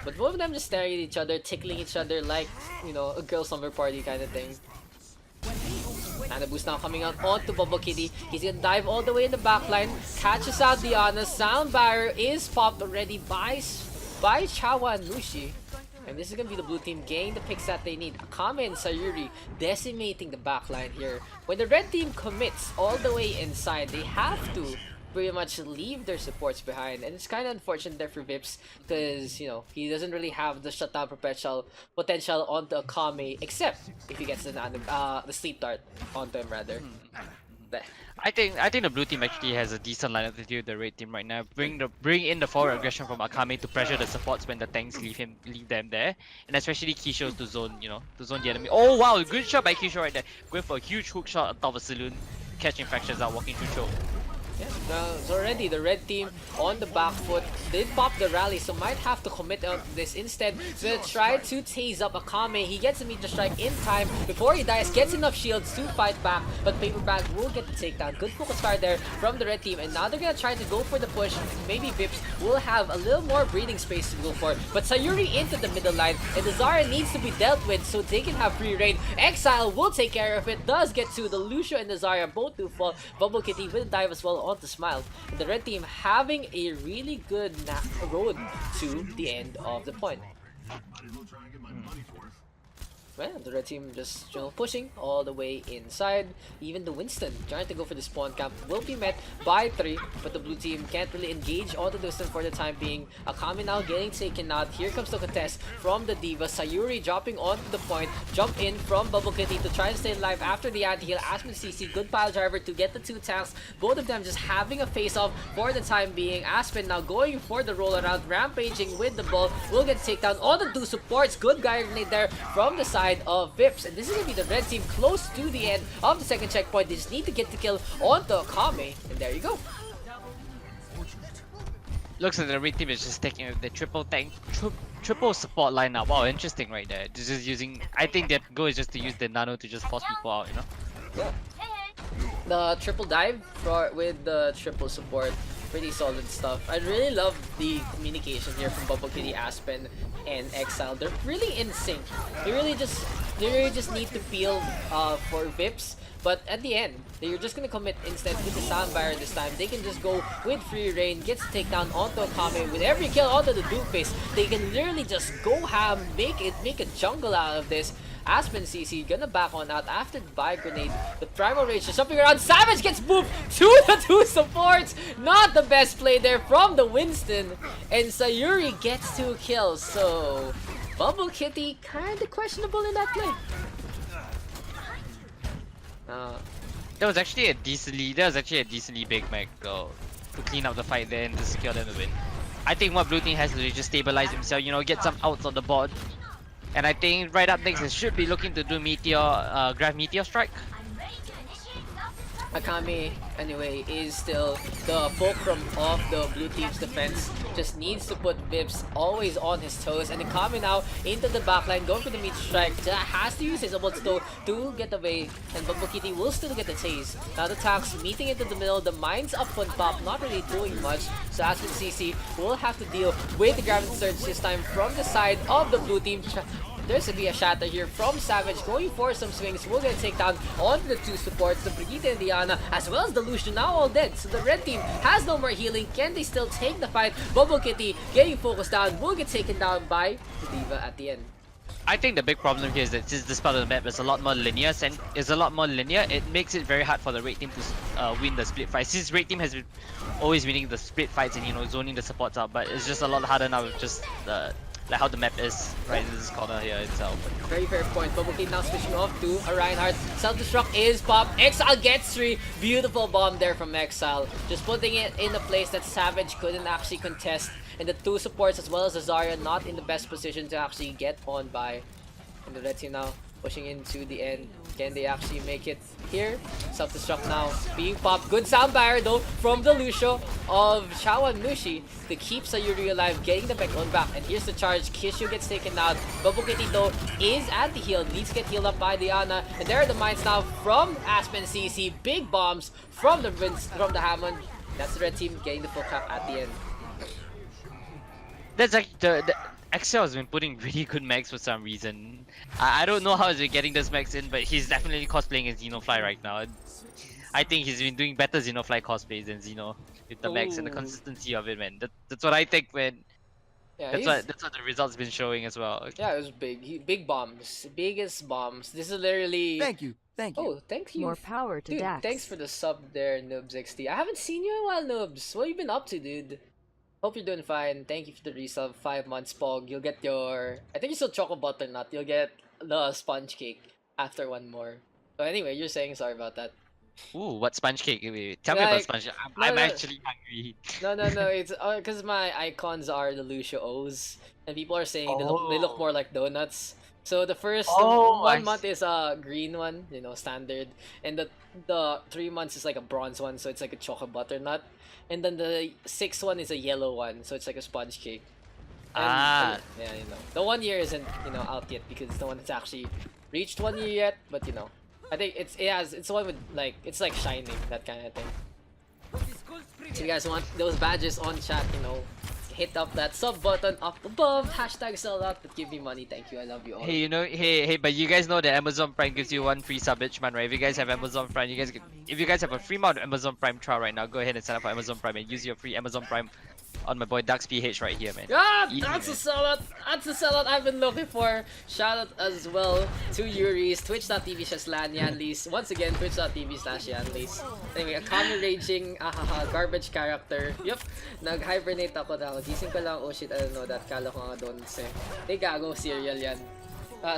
but both of them just staring at each other, tickling each other like, a girl summer party kind of thing. And the boost now coming out onto Bubble Kitty. He's gonna dive all the way in the backline, catches out Diana. Sound barrier is popped already by Chawa and Mushi. And this is gonna be the blue team getting the picks that they need. Akame and Sayuri decimating the backline here. When the red team commits all the way inside, they have to pretty much leave their supports behind. And it's kind of unfortunate there for Vips, because, he doesn't really have the shutdown potential onto Akame, except if he gets the sleep dart onto him rather. I think the blue team actually has a decent lineup to deal with the red team right now. Bring in the forward aggression from Akame to pressure the supports when the tanks leave them there, and especially Kisho to zone the enemy. Oh wow, good shot by Kisho right there. Going for a huge hook shot on top of a saloon, catching Infectious out, walking through choke. Yeah, so already the red team on the back foot. They pop the rally, so might have to commit on this instead. Gonna try to tase up Akame. He gets a meter strike in time before he dies, gets enough shields to fight back, but Paper Bag will get the takedown. Good focus fire there from the red team, and now they're gonna try to go for the push. Maybe Vips will have a little more breathing space to go for, but Sayuri into the middle line, and the Zarya needs to be dealt with so they can have free reign. Exile will take care of it, does get to the Lucio and the Zarya both do fall. Bubble Kitty with a dive as well on the Smile. And the red team having a really good road to the end of the point. well, the red team just pushing all the way inside. Even the Winston trying to go for the spawn camp will be met by 3, but the blue team can't really engage onto the Winston for the time being. Akami now getting taken out. Here comes the contest from the Diva. Sayuri dropping onto the point. Jump in from Bubble Kitty to try to stay alive after the anti-heal. Aspen CC, good pile driver to get the 2 tanks. Both of them just having a face-off for the time being. Aspen now going for the roll around, rampaging with the ball. Will get taken down. All the 2 supports. Good guy grenade there from the side of Vips, and this is gonna be the red team close to the end of the second checkpoint. They just need to get the kill onto Akame, and there you go. Looks like the red team is just taking the triple tank, triple support lineup. Wow, interesting right there. This is using. I think their goal is just to use the nano to just force people out. You know. Yeah. The triple dive with the triple support. Pretty solid stuff. I really love the communication here from Bubble Kitty, Aspen, and Exile. They're really in sync. They really just need to peel for Vips. But at the end, they're just gonna commit instead with the Soundfire this time. They can just go with free reign, gets takedown onto Akame with every kill onto the Doom Face. They can literally just go ham, make a jungle out of this. Aspen CC gonna back on out after the buy grenade. The Primal Rage is jumping around. Savage gets moved to the 2 supports. Not the best play there from the Winston. And Sayuri gets 2 kills. So Bubble Kitty kinda questionable in that play. That was actually a decently big mech though, to clean up the fight there and to secure them the win. I think what blue team has to do is just stabilize himself, you know, get some outs on the board. And I think right up next, they should be looking to do Meteor, grab Meteor Strike. Akame, anyway, is still the fulcrum of the blue team's defense. Just needs to put Vips always on his toes. And Akame now into the backline, going for the Meteor Strike. Has to use his ults though to get away. And Bubble Kitty will still get the chase. Now the tanks meeting into the middle. The mines up on top, not really doing much. So Aspen CC will have to deal with the Gravity Surge this time from the side of the blue team. There's gonna be a shatter here from Savage going for some swings. We're gonna take down onto the 2 supports, the Brigitte and Diana, as well as the Lucian, now all dead. So the red team has no more healing. Can they still take the fight? Bubble Kitty getting focused down, will get taken down by the Diva at the end. I think the big problem here is that since this part of the map is a lot more linear, it makes it very hard for the red team to win the split fight. Since red team has been always winning the split fights and, you know, zoning the supports out, but it's just a lot harder now with just like how the map is right in this corner here itself. Very fair point. Bubble Kitty now switching off to a Reinhardt. Self-destruct is popped. Exile gets 3. Beautiful bomb there from Exile. Just putting it in a place that Savage couldn't actually contest. And the 2 supports as well as Azaria not in the best position to actually get on by. And the red team now pushing into the end. Can they actually make it here? Self-destruct now being popped. Good soundfire though from the Lucio of Shawan Nushi to keep Sayuri alive, getting the back on back. And here's the charge. Kishu gets taken out. Bubble Kitty though is anti-heal. Needs to get healed up by Diana. And there are the mines now from Aspen CC. Big bombs from the Hammond. That's the red team getting the full cap at the end. That's like the Excel has been putting really good mechs for some reason. I don't know how he's been getting those mechs in, but he's definitely cosplaying as Xenofly right now. I think he's been doing better Xenofly cosplays than Xeno with the mechs and the consistency of it, man. That's what I think, man. Yeah, that's what the results been showing as well. Yeah, it was big. Big bombs. Biggest bombs. This is literally... Thank you. Oh, thank you. More power to dude, Daks. Thanks for the sub there, Noobs XD. I haven't seen you in a while, Noobs. What have you been up to, dude? Hope you're doing fine. Thank you for the resub. 5 months, Pog. You'll get your... I think you're still Choco Butternut. You'll get the sponge cake after 1 more. But anyway, you're saying sorry about that. Ooh, what sponge cake? Tell me about sponge cake. I'm actually hungry. No. It's because my icons are the Lucio O's. And people are saying they look more like donuts. So the first 1 month is a green one, you know, standard. And the 3 months is like a bronze one, so it's like a chocolate butternut. And then the 6th one is a yellow one, so it's like a sponge cake. And, yeah, you know. The 1 year isn't, you know, out yet because it's the one that's actually reached 1 year yet, but you know. I think it's the one with like it's like shining, that kind of thing. So you guys want those badges on chat, you know, hit up that sub button up above, hashtag sell out, but give me money, thank you, I love you all. Hey, you know, but you guys know that Amazon Prime gives you 1 free sub each month, right? If you guys have Amazon Prime, if you guys have a free month of Amazon Prime trial right now, go ahead and sign up for Amazon Prime and use your free Amazon Prime on my boy Daks PH right here, man. Yeah, Easy, that's a man. sellout. That's a sellout I've been looking for. Shout out as well to Yuris, twitch.tv/LanYanlis. Once again, twitch.tv/Yanlis. Anyway, a common raging, garbage character. Yup, nag-hibernate ako na. Gising ko lang, oh shit, I don't know that. Kala ko nga doon kasi. Hey, gago, serial yan.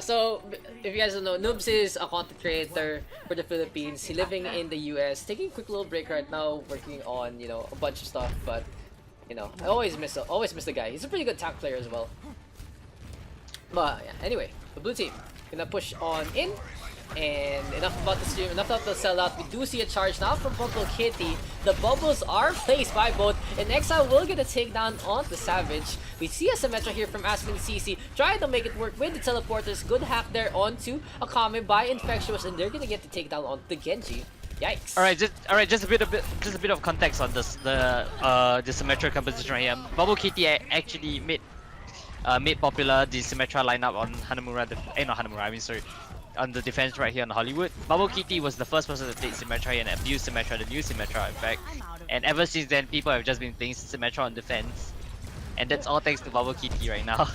So, if you guys don't know, Noobs is a content creator for the Philippines. He's living in the US, taking a quick little break right now, working on, you know, a bunch of stuff, but, you know, I always miss the guy. He's a pretty good tank player as well. But, yeah, anyway, the blue team gonna push on in. And enough about the stream, enough about the sellout. We do see a charge now from Punko Kitty. The bubbles are placed by both, and Exile will get a takedown on the Savage. We see a Symmetra here from Aspen CC, trying to make it work with the teleporters. Good hack there onto Akame by Infectious, and they're gonna get the takedown on the Genji. Yikes. Just a bit of context on this the Symmetra composition right here. Bubble Kitty actually made popular the Symmetra lineup on Hanamura. Not Hanamura. I mean, sorry. On the defense right here on Hollywood. Bubble Kitty was the first person to take Symmetra and abuse Symmetra, the new Symmetra in fact. And ever since then, people have just been playing Symmetra on defense. And that's all thanks to Bubble Kitty right now.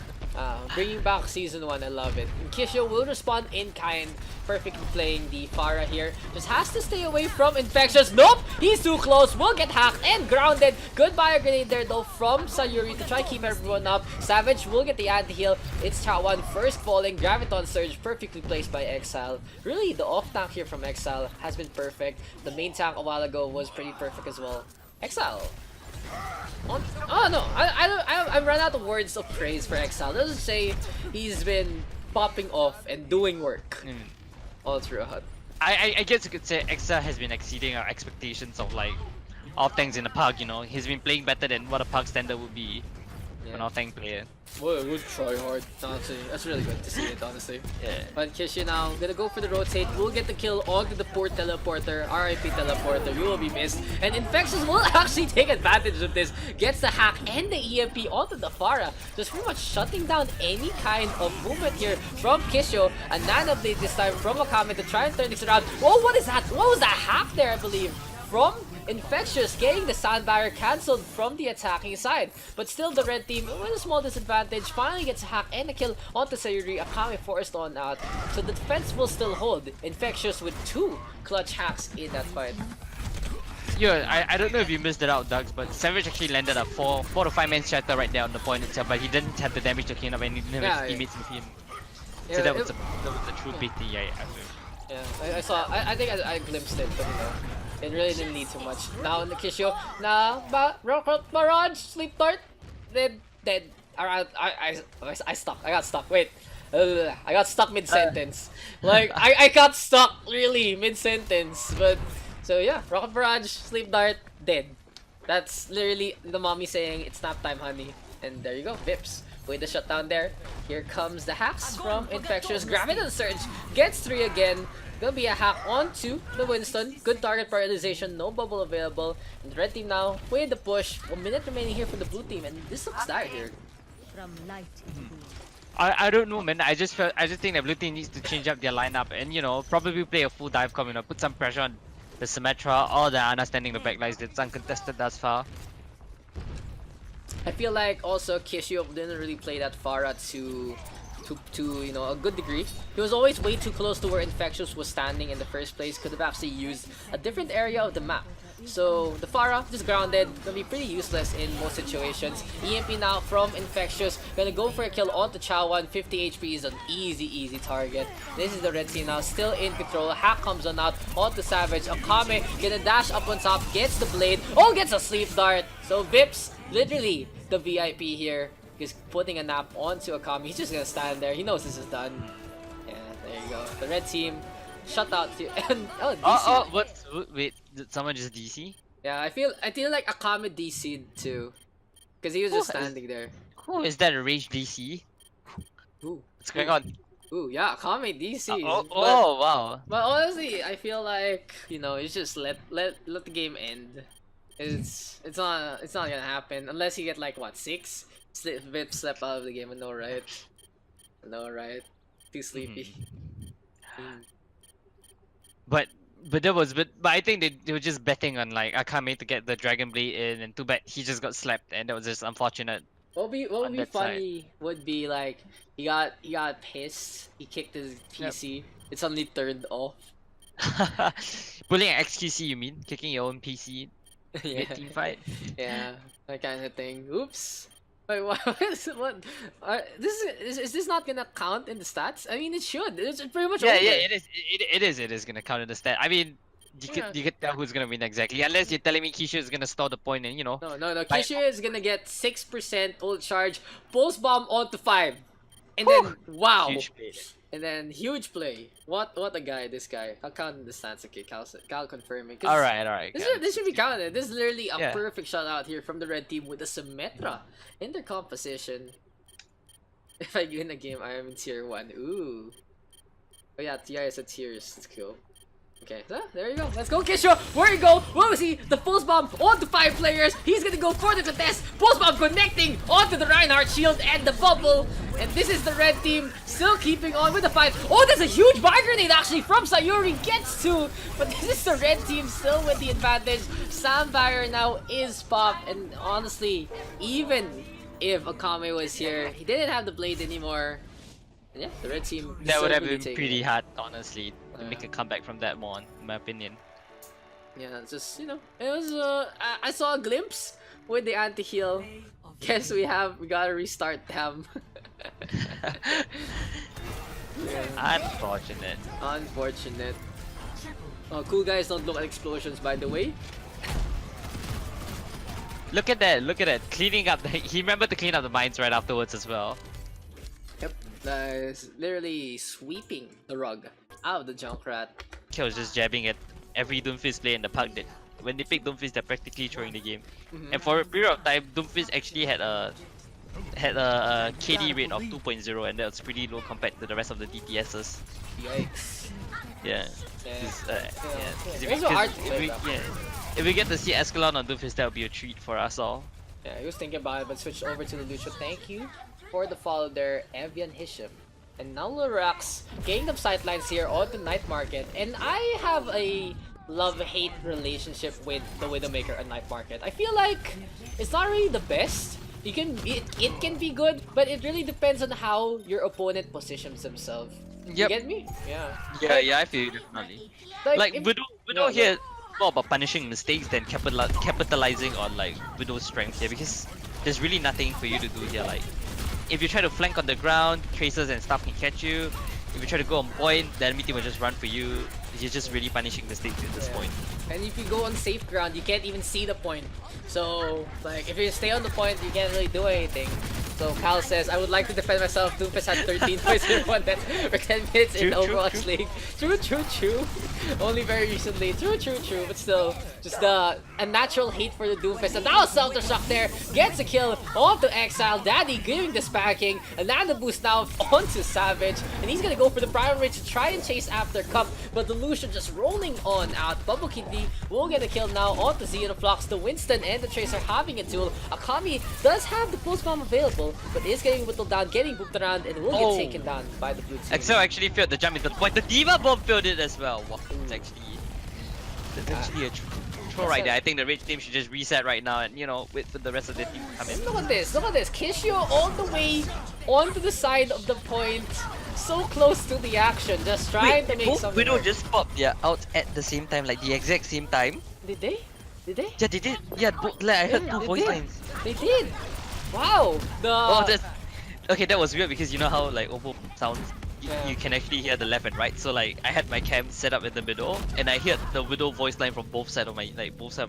Bringing back Season 1, I love it. And Kisho will respond in kind, perfectly playing the Pharah here. Just has to stay away from Infectious. Nope! He's too close, will get hacked and grounded. Good bio grenade there though from Sayuri to try to keep everyone up. Savage will get the anti-heal. It's Chawan first falling, Graviton Surge perfectly placed by Exile. Really, the off tank here from Exile has been perfect. The main tank a while ago was pretty perfect as well. Exile. Oh no, I've run out of words of praise for Exile. Let's just say he's been popping off and doing work all throughout. I guess you could say Exile has been exceeding our expectations of like off-tanks in the Pug, you know. He's been playing better than what a Pug standard would be for an off-tank player. Well, we'll try hard, honestly. That's really good to see it, honestly. Yeah. But Kishi now, gonna go for the rotate. We'll get the kill onto the poor teleporter. RIP teleporter, you will be missed. And Infectious will actually take advantage of this. Gets the hack and the EMP onto the Pharah. Just pretty much shutting down any kind of movement here from Kisho. A Nano Blade this time from Akame to try and turn this around. Oh, what is that? What was that hack there, I believe? From Infectious, getting the sound barrier cancelled from the attacking side. But still the red team with a small disadvantage finally gets a hack and a kill onto Sayuri. Akame forced on out. So the defense will still hold. Infectious with 2 clutch hacks in that fight. Yeah, I don't know if you missed it out, Daks, but Savage actually landed a 4 to 5 man shatter right there on the point itself, but he didn't have the damage to clean up any of his teammates with him. So that was a true pity, I think. Yeah, I think I glimpsed it, but you know. It really didn't need too much. Now in the Kisho, Barrage, Sleep Dart, dead. I stuck. I got stuck. Wait, I got stuck mid sentence. Like I got stuck really mid sentence. But so yeah, Rocket Barrage, Sleep Dart, dead. That's literally the mommy saying it's nap time, honey. And there you go, Vips. With the shutdown there. Here comes the hacks from Infectious. Graviton Surge gets 3 again. Gonna be a hack onto the Winston. Good target prioritization, no bubble available. And the red team now with the push. 1 minute remaining here for the blue team, and this looks dire here. From light I don't know, man. I just think that blue team needs to change up their lineup and, you know, probably play a full dive comp, you know, put some pressure on the Symmetra or the Ana standing the backlines. It's uncontested thus far. I feel like also Kisho didn't really play that Pharah to you know, a good degree. He was always way too close to where Infectious was standing in the first place. Could have actually used a different area of the map. So the Pharah just grounded, gonna be pretty useless in most situations. EMP now from Infectious, gonna go for a kill onto Chawan. 50 HP is an easy target. This is the red team now, still in control. Hack comes on out onto Savage. Akame gonna dash up on top, gets the blade. Oh, gets a sleep dart. So Vips, literally the VIP here. He's putting a nap onto Akame. He's just gonna stand there. He knows this is done. Yeah, there you go. The red team shut out to and DC. Wait, did someone just DC? Yeah, I feel like Akame DC'd too, because he was just standing there. Who is that? A rage DC? Ooh, What's going on? ooh, yeah, Akame DC. Wow. But honestly, I feel like, you know, you just let the game end. It's not gonna happen unless you get like what, 6. Vip slept out of the game. I know, right? Too sleepy. But But I think they were just betting on like Akame to get the Dragon Blade in, and too bad he just got slapped, and that was just unfortunate. What would On be that side. funny would be like he got pissed. He kicked his PC. It suddenly turned off. Pulling an XQC, you mean? Kicking your own PC Yeah, mid team fight? yeah, that kind of thing. Oops. Wait, what? Is this not gonna count in the stats? I mean, it should. It's pretty much Yeah, over. yeah, it is. It is gonna count in the stat. I mean, you could tell who's gonna win exactly, unless you're telling me Kishu is gonna store the point and No. Bye. Kishu is gonna get 6% ult charge, pulse bomb onto 5, and then wow, Huge play. and then huge play. What a guy, this guy. I'll count in the stats. Okay, Cal confirming. All right. This should be counted. This is literally a Yeah. perfect shot out here from the red team with a Symmetra in their composition. If I win a game, I am in tier 1. Ooh. Oh yeah, TI is a tiers. That's cool. Okay, so there you go. Let's go, Kisho. Where you go? What was he? The pulse bomb onto 5 players. He's gonna go for the contest. Pulse bomb connecting onto the Reinhardt shield and the bubble. And this is the red team still keeping on with the fight. Oh, there's a huge buy grenade actually from Sayuri. Gets 2. But this is the red team still with the advantage. Sandfire now is popped. And honestly, even if Akame was here, he didn't have the blade anymore. And yeah, the red team That would still have really been taking pretty it. hard, honestly, to make a comeback from that one, in my opinion. Yeah, it's just, it was, I saw a glimpse with the anti-heal. Play of the Guess game. we gotta restart them. Unfortunate. Unfortunate. Oh, cool guys don't look at explosions, by the way. Look at that, cleaning up, he remembered to clean up the mines right afterwards as well. Yep, is literally sweeping the rug out of the Junkrat. He was just jabbing at every Doomfist player in the park that when they pick Doomfist, they're practically throwing the game. And for a period of time, Doomfist actually had a KD rate of 2.0, and that was pretty low compared to the rest of the DPSs. Yikes. Yeah. Yeah. 'Cause, It's if, also hard to if play we, that. yeah, if we get to see Escalon on Doomfist, that would be a treat for us all. Yeah, he was thinking about it, but switched over to the Lucio. Thank you for the follow there, Evian Hisham. And now Lorax getting them sightlines here on the night market. And I have a love-hate relationship with the Widowmaker and night market. I feel like it's not really the best. It can be good, but it really depends on how your opponent positions themselves. You Yep. get me? Yeah. Yeah, I feel you definitely. Like, if- Widow No, here more about punishing mistakes than capitalizing on like Widow's strength here, because there's really nothing for you to do here. Like, if you try to flank on the ground, tracers and stuff can catch you. If you try to go on point, the enemy team will just run for you. You're just really punishing mistakes at this Yeah. point. And if you go on safe ground, you can't even see the point. So, like, if you stay on the point, you can't really do anything. So Cal says, I would like to defend myself. Doomfist had 13.01 deaths for 10 minutes in the True, true, Overwatch true. League. True. Only very recently. True. But still, just a natural hate for the Doomfist. And now Selter Shock there gets a kill onto Exile. Daddy giving the spanking. And now the boost now onto Savage. And he's gonna go for the primary to try and chase after Cup. But the Lucian just rolling on out. Bubble Kitty will get a kill now onto Xenoflux. The Winston and the Tracer having a duel. Akami does have the pulse bomb available, but is getting whittled down, getting booped around, and will get Oh. taken down by the blue team. Excel actually failed the jump into the point. The Diva Bomb failed it as well. Wow, that's actually a troll right there. I think the red team should just reset right now and wait for the rest of the team to come in. Look at this. Kishio all the way onto the side of the point, so close to the action, just trying to make both something Widow work. just popped out at the same time, like the exact same time. Did they? Yeah, they did. Yeah, both. Like, I heard two They voice did. lines. They did. Wow. Oh, that's okay. That was weird because you know how like Oppo sounds. Yeah. You can actually hear the left and right. So like I had my cam set up in the middle, and I heard the Widow voice line from both sides of my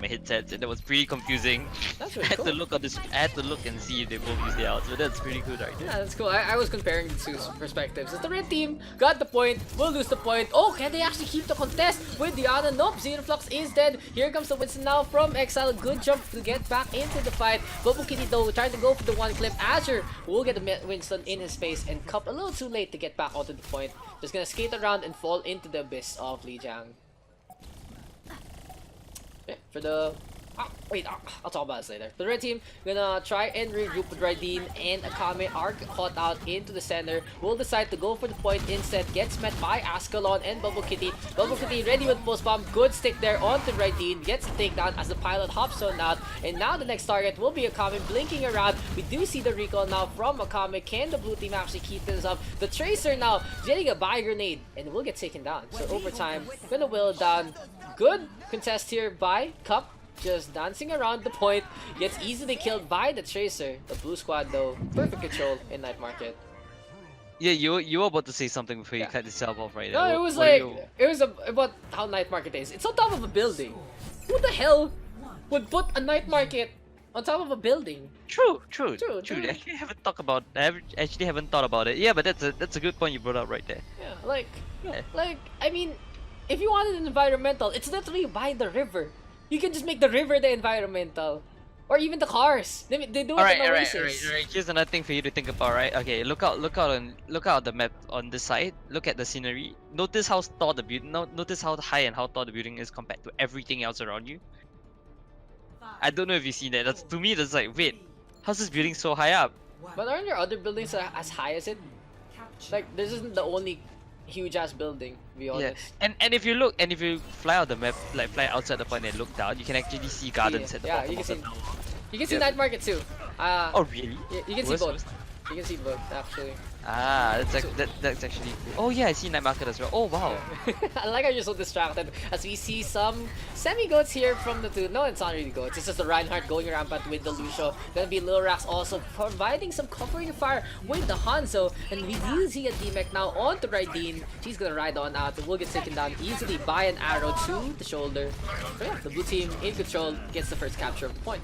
headsets, and that was pretty confusing. That's I really had cool. to look on this. I had to look and see if they both use the out. So that's pretty good right there. Yeah, that's cool. I was comparing the two perspectives. As the red team got the point, will lose the point. Oh, can they actually keep the contest with Diana? Nope, Xenoflux is dead. Here comes the Winston now from Exile. Good jump to get back into the fight. Bubble Kitty though trying to go for the one clip. Azure will get the Winston in his face, and Cup a little too late to get back onto the point. Just gonna skate around and fall into the abyss of Lijiang. Yeah, for the Wait, I'll talk about this later. The red team gonna try and regroup with Raideen and Akame are caught out into the center. Will decide to go for the point instead. Gets met by Ascalon and Bubble Kitty. Bubble Kitty ready with post bomb. Good stick there onto Raideen. Gets the takedown as the pilot hops on out. And now the next target will be Akame blinking around. We do see the recall now from Akame. Can the blue team actually keep this up? The Tracer now getting a buy grenade and will get taken down. So overtime, gonna will it down. Good contest here by Cup. Just dancing around the point, gets easily killed by the Tracer. The blue squad though, perfect control in Night Market. Yeah, you were about to say something before you Yeah. cut yourself off right No, there. it was What like, do you- it was about how Night Market is. It's on top of a building. Who the hell would put a Night Market on top of a building? True. True. I actually haven't thought about it. Yeah, but that's a good point you brought up right there. Yeah, Yeah. I mean, if you wanted an environmental, it's literally by the river. You can just make the river the environmental. Or even the cars. They do it Alright, in alright. Oasis. Here's another thing for you to think about, right? Okay, look out the map on this side. Look at the scenery. Notice how tall the building. Notice how high and how tall the building is compared to everything else around you. I don't know if you've seen that. That's to me. That's like, wait, how's this building so high up? But aren't there other buildings as high as it? Like, this isn't the only huge ass building, to be honest. Yeah, and if you fly out the map, like fly outside the point and look down, you can actually see gardens at the Yeah, bottom you of can the see. tower. You can see Yeah. Night Market too. Oh really? You can see Where's- both. You can see both actually. Ah, that's actually cool. Oh yeah, I see night market as well. Oh wow. I like how you're so distracted as we see some semi-goats here from the two. No, it's not really goats. It's just the Reinhardt going rampant with the Lucio. Gonna be Lil Rax also providing some covering fire with the Hanzo. And we do see a D-Mech now on to Raideen. She's gonna ride on out and will get taken down easily by an arrow to the shoulder. So yeah, the blue team in control gets the first capture of the point.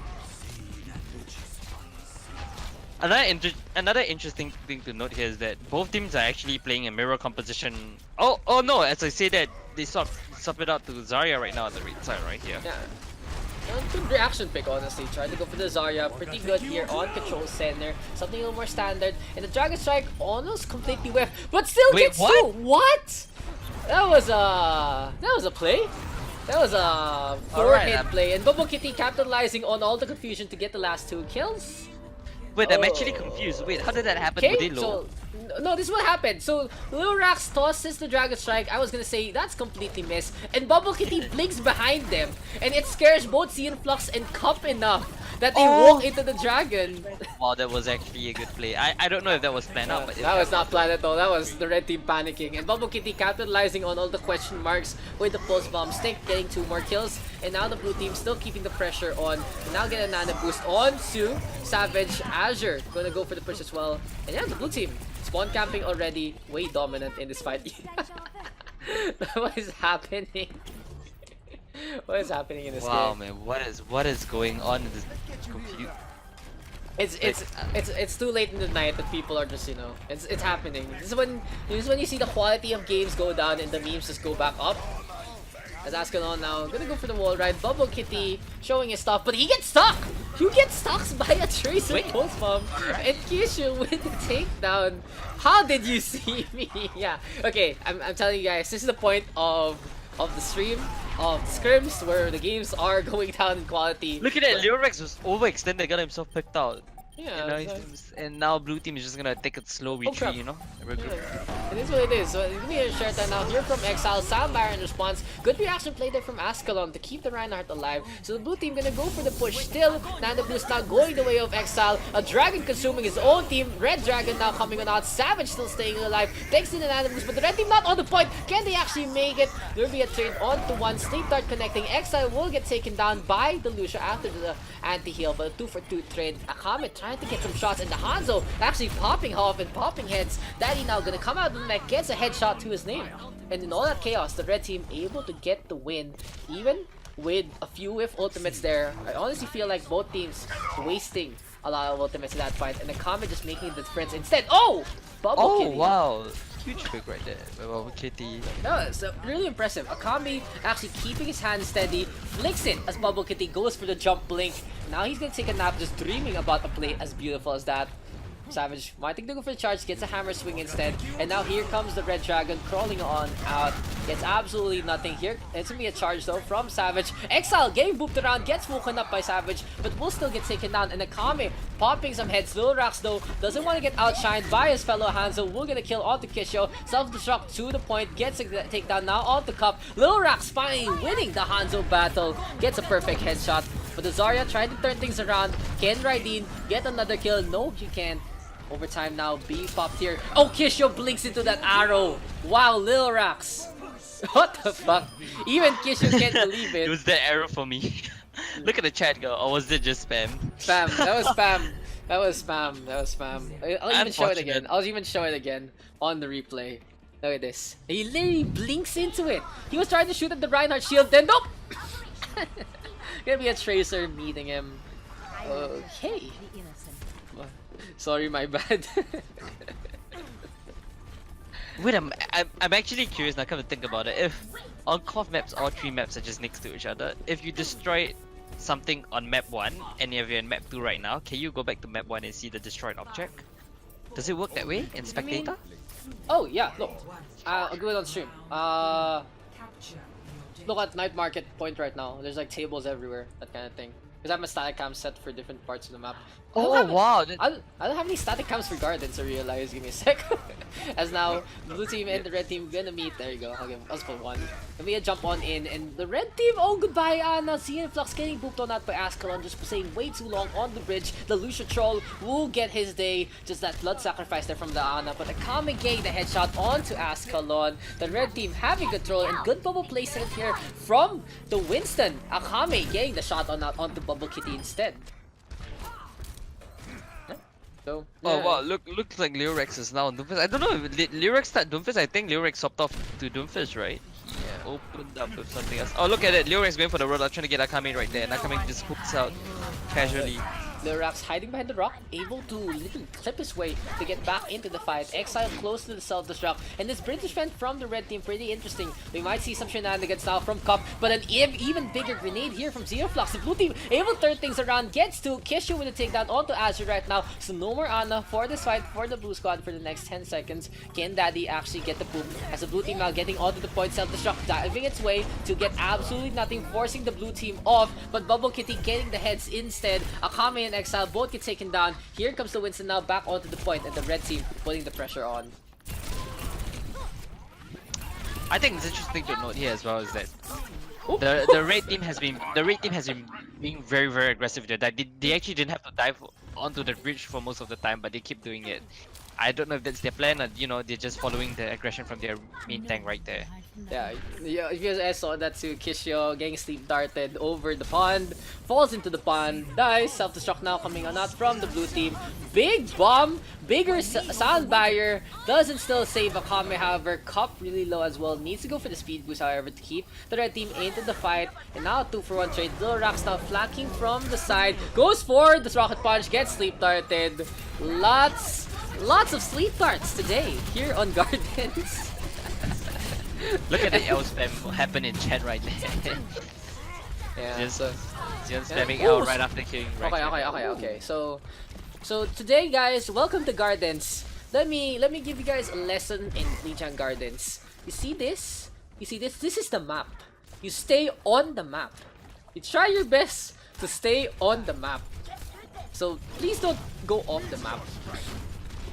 Another interesting thing to note here is that both teams are actually playing a mirror composition. Oh no! As I say that, they sub it out to Zarya right now on the right side right here. Yeah. Good reaction pick, honestly. Tried to go for the Zarya. Pretty good here on control center. Something a little more standard. And the Dragon Strike almost completely whiffed, but still Wait, gets what? two. What? That was a play. That was a four-hit play. And Bobo Kitty capitalizing on all the confusion to get the last two kills. Wait, I'm actually confused. Wait, how did that happen? Were Okay, they low? so no, this is what happened. So Lil Rax tosses the Dragon Strike. I was gonna say that's completely missed, and Bubble Kitty blinks behind them, and it scares both Cian Flux and Cup enough that they walk into the dragon. Wow, that was actually a good play. I don't know if that was planned out, but That was not planned at all. That was the red team panicking, and Bubble Kitty capitalizing on all the question marks with the pulse bomb stick, getting 2 more kills, and now the blue team still keeping the pressure on. Now get a nano boost on to Savage Azure. Gonna go for the push as well, and yeah, the blue team spawn camping already, way dominant in this fight. What is happening? What is happening in this wow, game? man, what is going on in this compute? It's too late in the night that people are just, you know, it's happening. This is when you see the quality of games go down and the memes just go back up. As Ascalon now gonna go for the wall ride. Bubble Kitty showing his stuff, but he gets stuck! You get stuck by a Tracer pulse bomb and Kishu with the takedown. How did you see me? Yeah. Okay, I'm telling you guys, this is the point of the stream, of scrims, where the games are going down in quality. Look at that, Lyrex was overextended, got himself picked out. Yeah, You know, it's like- and now blue team is just gonna take a slow retreat, crap. you know? Yeah, it is what it is. So give me a share time now here from Exile. Soundbar in response. Good reaction play there from Ascalon to keep the Reinhardt alive. So the blue team gonna go for the push still. Nando Blue's now going the way of Exile. A Dragon consuming his own team. Red Dragon now coming on out. Savage still staying alive. Takes in the Nando Blues, but the red team not on the point. Can they actually make it? There'll be a trade on to one. Sleep Dart connecting. Exile will get taken down by the Lucia after the anti-heal. But a 2-for-2 trade. Akame trying to get some shots. And the Hanzo actually popping off and popping heads. Daddy now gonna come out of the mech, gets a headshot to his name. And in all that chaos, the red team able to get the win. Even with a few whiff ultimates there, I honestly feel like both teams wasting a lot of ultimates in that fight. And Akame just making the difference instead. Oh! Bubble Oh Kitty. wow, huge pick right there. Bubble Kitty. No, it's really impressive. Akame actually keeping his hand steady, flicks it as Bubble Kitty goes for the jump blink. Now he's gonna take a nap just dreaming about a play as beautiful as that. Savage wanting to go for the charge, gets a hammer swing instead, and now here comes the red dragon crawling on out. Gets absolutely nothing here. It's gonna be a charge though from Savage. Exile getting booped around, gets woken up by Savage, but will still get taken down. And Akame popping some heads. Lil Rax though doesn't want to get outshined by his fellow Hanzo. Will get a kill onto Kisho. Self-destruct to the point, gets a takedown now onto Cup. Lil Rax finally winning the Hanzo battle. Gets a perfect headshot. But the Zarya trying to turn things around. Can Raideen get another kill? No, he can't. Overtime now, B popped here. Oh, Kisho blinks into that arrow. Wow, Lil Rax. What the fuck? Even Kisho can't believe it. It was the error for me. Look at the chat, girl. Or was it just spam? Spam. That was spam. That was spam. That was spam. I'll even show it again. Unfortunate. I'll even show it again on the replay. Look at this. He literally blinks into it. He was trying to shoot at the Reinhardt shield, then nope! Gonna be a Tracer meeting him. Okay. The innocent. Sorry, my bad. Wait, I'm actually curious now. Come to think about it. If on CoF maps, all 3 maps are just next to each other. If you destroy something on map 1 and if you're in map 2 right now, can you go back to map 1 and see the destroyed object? Does it work that way in Spectator? Oh yeah, look. I'll do it on stream. Capture the Look at Night Market Point right now. There's like tables everywhere, that kind of thing. Because I have a static cam set for different parts of the map. Oh wow! I don't have any static cams for Gardens, I realize. Give me a sec. As now, the blue team and the red team gonna meet. There you go. I'll put one. Let me jump on in. And the red team, oh goodbye, Anna. CN Flux getting booped on that by Ascalon. Just for staying way too long on the bridge. The Lucia Troll will get his day. Just that blood sacrifice there from the Ana. But Akame getting the headshot onto Ascalon. The red team having control and good bubble placement here from the Winston. Akame getting the shot onto Bubble Kitty instead. So, Oh yeah. wow! Looks like Lyrex is now on Doomfist. I don't know if Lyrex start Doomfist. I think Lyrex swapped off to Doomfist, right? Yeah. Opened up with something else. Oh look at it! Lyrex going for the road, trying to get Akame right there, and Akame just hooks out casually. Lyrax hiding behind the rock, able to literally clip his way to get back into the fight. Exile close to the self-destruct, and this British friend from the red team, pretty interesting. We might see some shenanigans now from Cup, but an even bigger grenade here from Xenoflux. The blue team able to turn things around, gets to Kishu with a takedown onto Azure right now. So no more Ana for this fight for the blue squad for the next 10 seconds. Can Daddy actually get the poop? As the blue team now getting onto the point, self-destruct diving its way to get absolutely nothing, forcing the blue team off, but Bubble Kitty getting the heads instead. Akame and Exile both get taken down. Here comes the Winston now back onto the point, and the red team putting the pressure on. I think it's interesting to note here as well is that the red team has been being very aggressive there. They actually didn't have to dive onto the bridge for most of the time, but they keep doing it. I don't know if that's their plan or they're just following the aggression from their main tank right there. Yeah, if you guys saw that too, Kishio getting sleep darted over the pond, falls into the pond, dies, self-destruct now coming on out from the blue team. Big bomb, bigger sound barrier, doesn't still save Akame, however, Cup really low as well, needs to go for the speed boost however to keep the red team into the fight, and now 2-for-1 trade. Lil Rax now flanking from the side, goes for this rocket punch, gets sleep darted. Lots of sleep darts today here on Gardens. Look at the L spam happen in chat right there. Yeah, just so spamming yeah. L right after killing right. Okay. So today, guys, welcome to Gardens. Let me give you guys a lesson in Lijiang Gardens. You see this? This is the map. You stay on the map. You try your best to stay on the map. So please don't go off the map.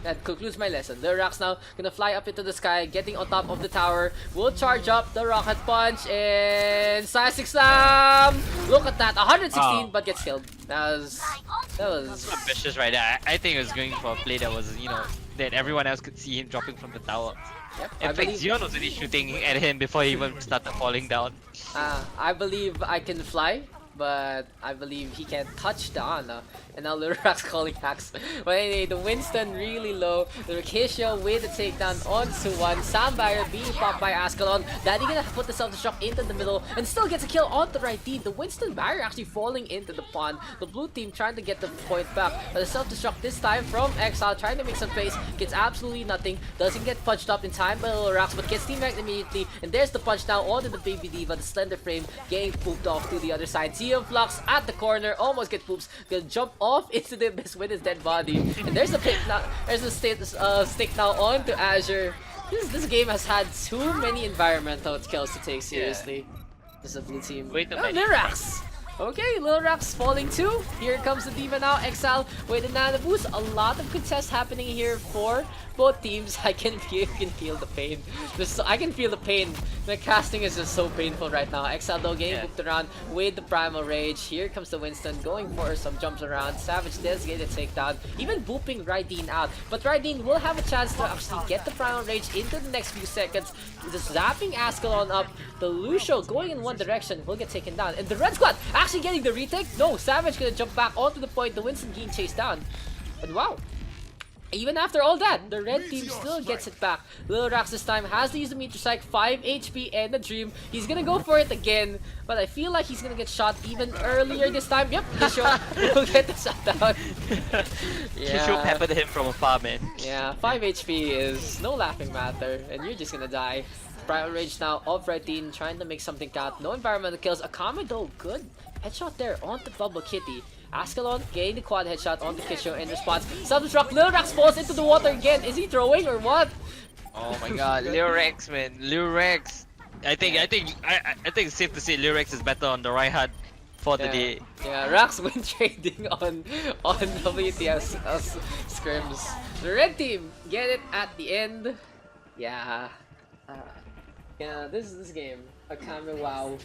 That concludes my lesson. The Rax now gonna fly up into the sky, getting on top of the tower. Will charge up the rocket punch and Size Slam. Look at that, 116, but gets killed. That was Ambitious right there. I think it was going for a play that was that everyone else could see him dropping from the tower. Yep, In fact, Zion was already shooting at him before he even started falling down. I believe I can fly, but I believe he can't touch the Ana. And now Lil Rax calling hacks. But anyway, the Winston really low. The Rikisha with the takedown onto one. Sound barrier being popped by Ascalon. Daddy gonna put the self-destruct into the middle and still gets a kill on the right team. The Winston barrier actually falling into the pond. The blue team trying to get the point back. But the self-destruct this time from Exile trying to make some space. Gets absolutely nothing. Doesn't get punched up in time by Lil Rax, but gets team back immediately. And there's the punch now onto the Baby Diva. The slender frame getting pooped off to the other side. CM Flux at the corner, almost get poops, gonna jump off into the abyss with his dead body. And there's a pick now, there's a stick now onto Azure. This game has had too many environmental kills to take seriously. This is a blue team. Wait a Oh, minute. Lyrax! Okay, Lyrax falling too. Here comes the Demon now. Exile with the Nano Boost. A lot of contest happening here for both teams. I can feel the pain. I can feel the pain. The casting is just so painful right now. Exile though getting booped around with the Primal Rage. Here comes the Winston going for some jumps around. Savage does get a takedown. Even booping Raideen out. But Raideen will have a chance to actually get the Primal Rage into the next few seconds. Just zapping Ascalon up. The Lucio going in one direction will get taken down. And the Red Squad actually getting the retake. No, Savage gonna jump back onto the point. The Winston getting chased down. And wow. Even after all that, the red team still gets it back. Lyrax this time has to use the Meteor Strike, 5 HP and a Dream. He's gonna go for it again, but I feel like he's gonna get shot even earlier this time. Yep, Kisho will get the shot down. Kisho peppered him from afar, man. Yeah, 5 HP is no laughing matter, and you're just gonna die. Primal Rage now of Raideen trying to make something count. No environmental kills. Akame though, good headshot there onto Bubble Kitty. Ascalon getting the quad headshot onto Kisho in response. Self-destruct. Lyrax falls into the water again. Is he throwing or what? Oh my god, Lyrax, man. Lyrax. I think it's safe to say Lyrax is better on the right hand for the day. Yeah, Rax win trading on WTF scrims. The red team get it at the end. Yeah. Yeah, this game. Akame Wow.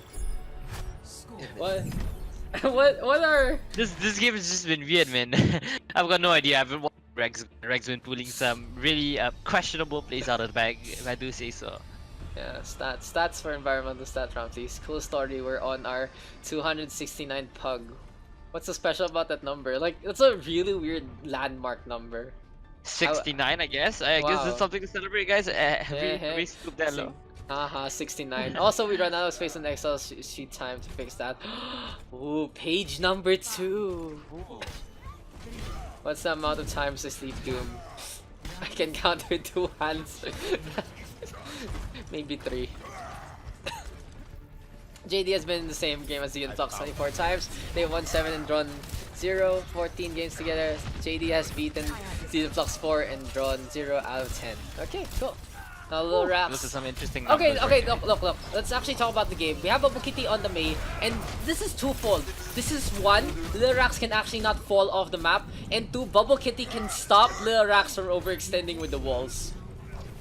What are This game has just been weird, man. I've got no idea. I haven't watched Rex been pulling some really questionable plays out of the bag, if I do say so. Yeah, stats for environmental stat round, please. Cool story. We're on our 269 pug. What's so special about that number? Like, it's a really weird landmark number. 69, I guess. I guess it's something to celebrate, guys. Have we scooped that low? 69. Also, we run out of space on the Excel sheet time to fix that. Ooh, page number 2. Ooh. What's the amount of times I sleep Doom? I can count with 2 hands. Maybe 3. JD has been in the same game as the Flux 24 times. They won 7 and drawn 0, 14 games together. JD has beaten the Flux 4 and drawn 0 out of 10. Okay, cool. Now Lyrax. Those are some interesting numbers. Okay, look. Let's actually talk about the game. We have Bubble Kitty on the Mei, and this is twofold. This is one, Lyrax can actually not fall off the map, and 2, Bubble Kitty can stop Lyrax from overextending with the walls.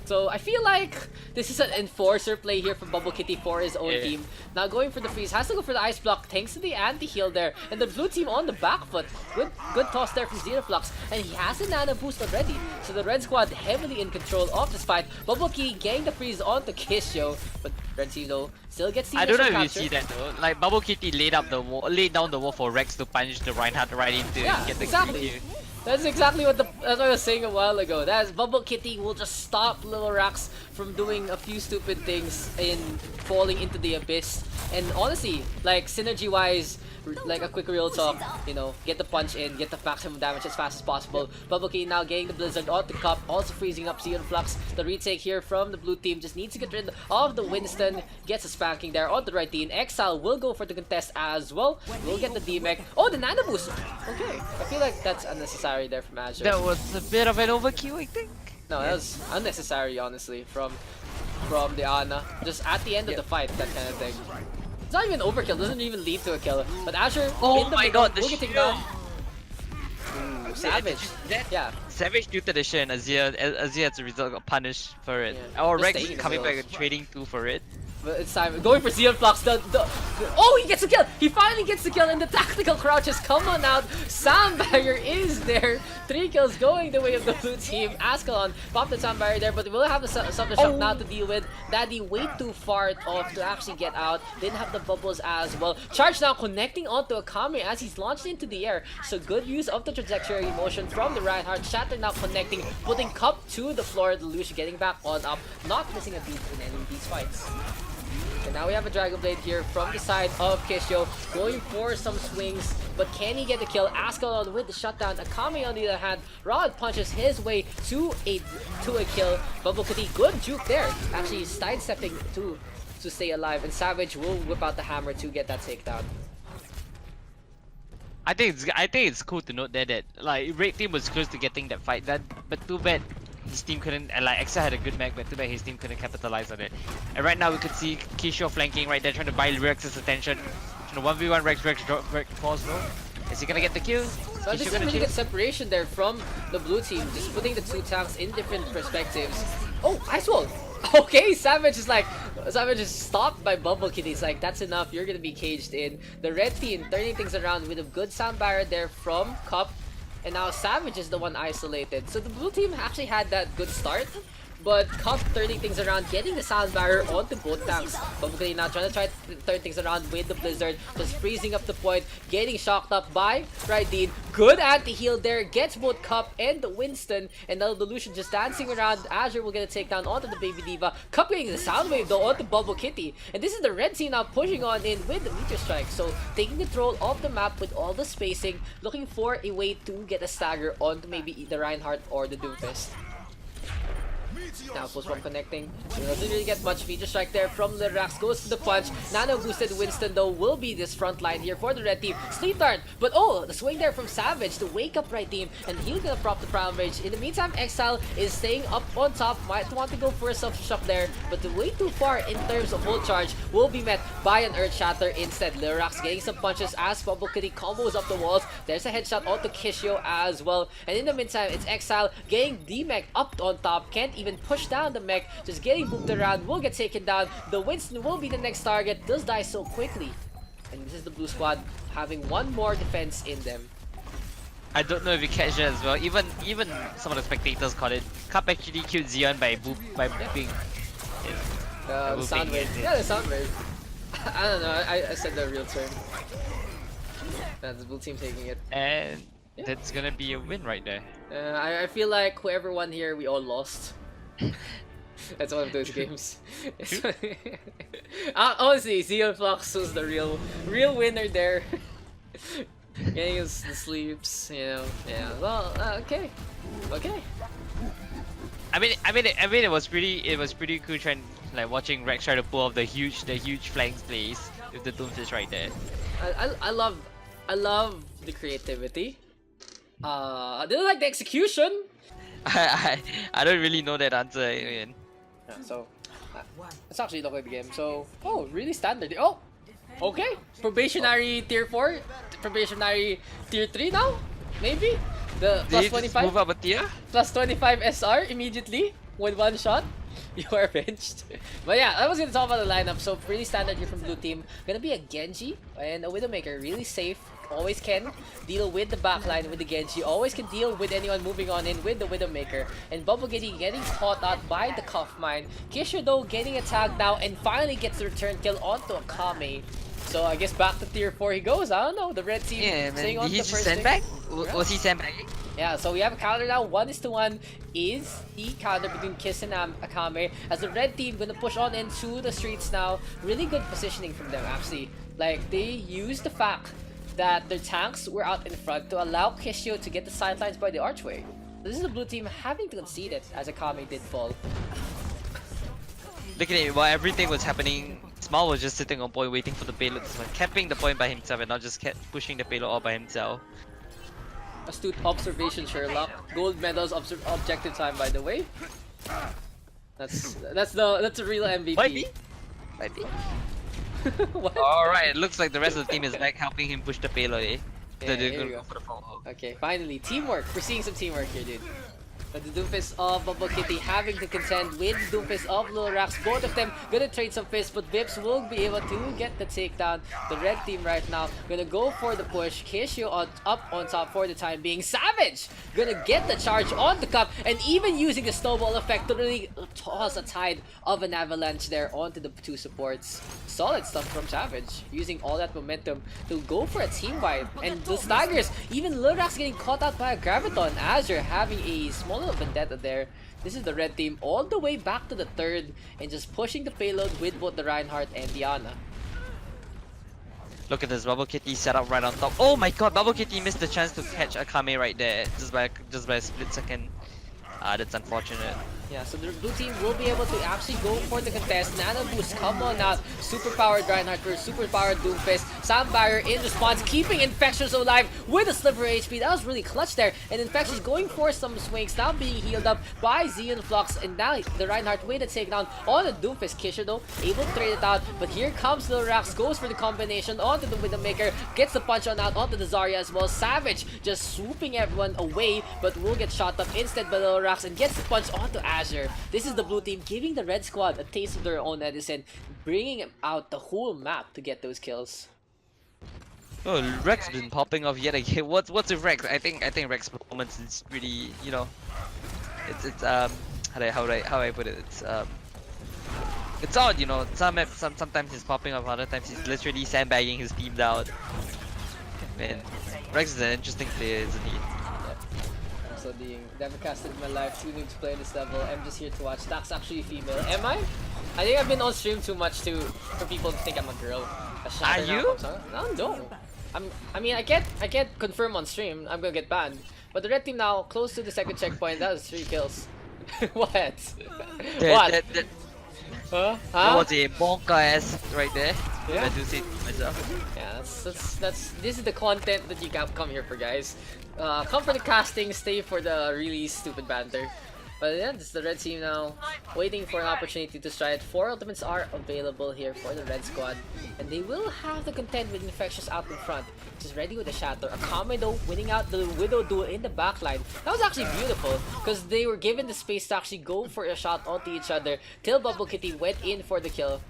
So I feel like this is an enforcer play here from Bubble Kitty for his own team. Now going for the freeze, has to go for the ice block thanks to the anti-heal there. And the blue team on the back foot. Good toss there from Zero Flux. And he has a nano boost already. So the red squad heavily in control of this fight. Bubble Kitty getting the freeze onto Kisho. But red team though still gets the I don't know if capture. you see that though. Like Bubble Kitty laid down the wall for Rex to punch the Reinhardt right into get the exactly. kill. That's exactly what I was saying a while ago. That's Bubble Kitty will just stop Lyrax from doing a few stupid things in falling into the abyss. And honestly, like synergy-wise, like a quick real talk, you know, get the punch in, get the maximum damage as fast as possible. Bubble Kitty now getting the Blizzard on the cup, also freezing up Xeon Flux. The retake here from the blue team just needs to get rid of the Winston, gets a spanking there on the right team. Exile will go for the contest as well. We'll get the D-Mech. Oh, the Nano Boost! Okay, I feel like that's unnecessary there from Azure. That was a bit of an overkill, I think. No, that was unnecessary, honestly, from the Ana. Just at the end of the fight, that kind of thing. It's not even overkill, doesn't even lead to a kill. But Azure, oh my god, the will get taken shield. down. Ooh, Savage. Yeah. Savage tilted the shit and Azir as a result got punished for it. Yeah. Or Just Rex staying coming in back the and trading 2 for it. But it's time. Going for Xeon Flux. Oh, he gets a kill! He finally gets the kill and the tactical crouches come on out. Sound barrier is there. 3 kills going the way of the blue team. Ascalon popped the sound barrier there, but we'll have the self-destruct now to deal with. Daddy way too far off to actually get out. Didn't have the bubbles as well. Charge now connecting onto Akame as he's launched into the air. So good use of the trajectory motion from the Reinhardt. Shatter now connecting, putting Cup to the floor. The Lush getting back on up. Not missing a beat in any of these fights. And now we have a Dragon Blade here from the side of Kisho, going for some swings, but can he get the kill? Ascalon with the shutdown. Akame on the other hand, Rod punches his way to a kill. Bubble Kitty, good juke there. Actually, he's sidestepping to stay alive, and Savage will whip out the hammer to get that takedown. I think it's cool to note there that like Red Team was close to getting that fight done, but too bad his team couldn't. And like Exa had a good mech, but too bad his team couldn't capitalize on it. And right now we could see Kisho flanking right there, trying to buy Rex's attention. Trying to 1v1 Rex falls low. Is he gonna get the kill? So this is a really good separation there from the blue team, just putting the two tanks in different perspectives. Oh, Ice Wall! Okay, Savage is stopped by Bubble Kitty. He's like, that's enough, you're gonna be caged in. The red team turning things around with a good sound barrier there from Cup. And now Savage is the one isolated. So the blue team actually had that good start. But Cup turning things around, getting the sound barrier onto both tanks. Bubble Kitty now trying to turn things around with the Blizzard, just freezing up the point, getting shocked up by Raideen. Good anti-heal there, gets both Cup and the Winston, and now the Lucian just dancing around. Azure will get a takedown onto the Baby Diva. Cup getting the sound wave though onto Bubble Kitty. And this is the red team now pushing on in with the Meteor Strike. So taking control of the map with all the spacing, looking for a way to get a stagger onto maybe the Reinhardt or the Doomfist. Now post bomb connecting. Doesn't really get much. Meteor Strike there from Lirax goes to the punch. Nano boosted Winston though will be this front line here for the red team. Sleep Dart, but oh, the swing there from Savage to wake up right team, and he's gonna prop the Primal Rage. In the meantime, Exile is staying up on top. Might want to go for a self-shock there, but way too far in terms of hold charge will be met by an Earth Shatter instead. Lirax getting some punches as Bubble Kitty combos up the walls. There's a headshot onto Kishio as well, and in the meantime, it's Exile getting the mech up on top. Can't even push down the mech, just getting booped around, will get taken down. The Winston will be the next target, does die so quickly. And this is the blue squad having one more defense in them. I don't know if you catch that as well. Even some of the spectators caught it. Cup actually killed Xion by booping. The sound wave. Yeah, the sound wave. I don't know, I said the real term. That's the blue team taking it. And that's gonna be a win right there. I feel like whoever won here, we all lost. That's one of those games. Honestly, Xion Flux was the real winner there. Getting us the sleeps, you know. Yeah. Well, okay. I mean, it was pretty cool trying, like watching Rex try to pull off the huge flanks plays with the Doomfist right there. I love the creativity. I didn't like the execution. I don't really know that answer. I mean. Yeah, so let's actually look at the game. So really standard. Oh, okay. Probationary tier 4, probationary tier 3 now. Maybe the plus 25. Move up a tier. Plus 25 SR immediately with one shot. You are benched. But yeah, I was gonna talk about the lineup. So pretty standard here from blue team. Gonna be a Genji and a Widowmaker. Really safe. Always can deal with the backline with the Genji. Always can deal with anyone moving on in with the Widowmaker. And Bubble Kitty getting caught out by the Cuff Mine. Kisha though getting attacked now and finally gets the return kill onto Akame. So I guess back to tier 4 he goes. I don't know. The red team staying on the first send back? Was he sent back? Yeah, so we have a counter now. 1:1 is the counter between Kiss and Akame. As the red team gonna push on into the streets now. Really good positioning from them actually. Like they used the fact that their tanks were out in front to allow Kishio to get the sidelines by the archway. This is the blue team having to concede it as Akame did fall. Look at it, while everything was happening, Small was just sitting on point waiting for the payload to spawn, capping the point by himself and not just kept pushing the payload all by himself. Astute observation, Sherlock. Gold medals objective time, by the way. That's a real MVP. Might be. Alright, it looks like the rest of the team is back helping him push the payload, eh? Yeah, here we go. For the follow. Okay, finally, teamwork. We're seeing some teamwork here, dude. But the Doomfist of Bubble Kitty having to contend with the Doomfist of Lirax. Both of them gonna trade some fists, but Vips will be able to get the takedown. The red team right now gonna go for the push. Kishio up on top for the time being. Savage gonna get the charge on the cup, and even using the snowball effect to really toss a tide of an avalanche there onto the two supports. Solid stuff from Savage, using all that momentum to go for a team wipe. And the staggers, even Lirax getting caught out by a Graviton. Azure having a small little vendetta there. This is the red team all the way back to the third and just pushing the payload with both the Reinhardt and Diana. Look at this, Bubble Kitty set up right on top. Oh my god, Bubble Kitty missed the chance to catch Akame right there just by a split second. That's unfortunate. Yeah, so the blue team will be able to actually go for the contest. Nano boost, come on out. Super powered Reinhardt versus super powered Doomfist. Sound Barrier in response, keeping Infectious alive with a sliver HP. That was really clutch there. And Infectious going for some swings, now being healed up by Xeon Flux. And now the Reinhardt with a takedown on the Doomfist. Kisha though, able to trade it out. But here comes the Rax, goes for the combination onto the Widowmaker, gets the punch on out onto the Zarya as well. Savage just swooping everyone away, but will get shot up instead by the Rax and gets the punch onto Azure. This is the blue team giving the red squad a taste of their own medicine, bringing out the whole map to get those kills. Oh, Rex been popping off yet again. What's with Rex? I think Rex performance is really, you know, it's how do I put it? It's odd, you know. Sometimes he's popping up, other times he's literally sandbagging his team down. Man, Rex is an interesting player, isn't he? So being never casted in my life, too new to play this level. I'm just here to watch. Daks actually female. Am I? I think I've been on stream too much for people to think I'm a girl. Are you? No. I mean, I can't confirm on stream. I'm gonna get banned. But the red team now close to the second checkpoint. That was 3 kills. What? What? Huh? That was a bonka ass right there. Yeah. I do say to myself. Yeah, that's this is the content that you come here for, guys. Come for the casting, stay for the really stupid banter. But yeah, this is the red team now, waiting for an opportunity to strike. 4 ultimates are available here for the red squad, and they will have to contend with Infectious out in front, just ready with a shatter. Akame though winning out the Widow duel in the backline. That was actually beautiful, because they were given the space to actually go for a shot onto each other, till Bubble Kitty went in for the kill.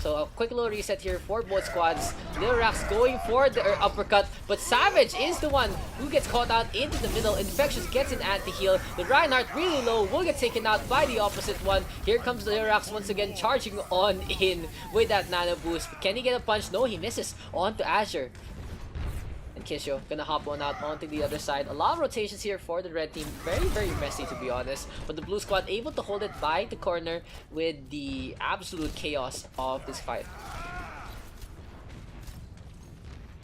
So a quick little reset here for both squads. Lil Rax going for the uppercut, but Savage is the one who gets caught out into the middle. Infectious gets an anti-heal. The Reinhardt really low will get taken out by the opposite one. Here comes Lil Rax once again charging on in with that nano boost. But can he get a punch? No, he misses onto Azure. And Kisho gonna hop on out onto the other side. A lot of rotations here for the red team. Very, very messy to be honest. But the blue squad able to hold it by the corner with the absolute chaos of this fight.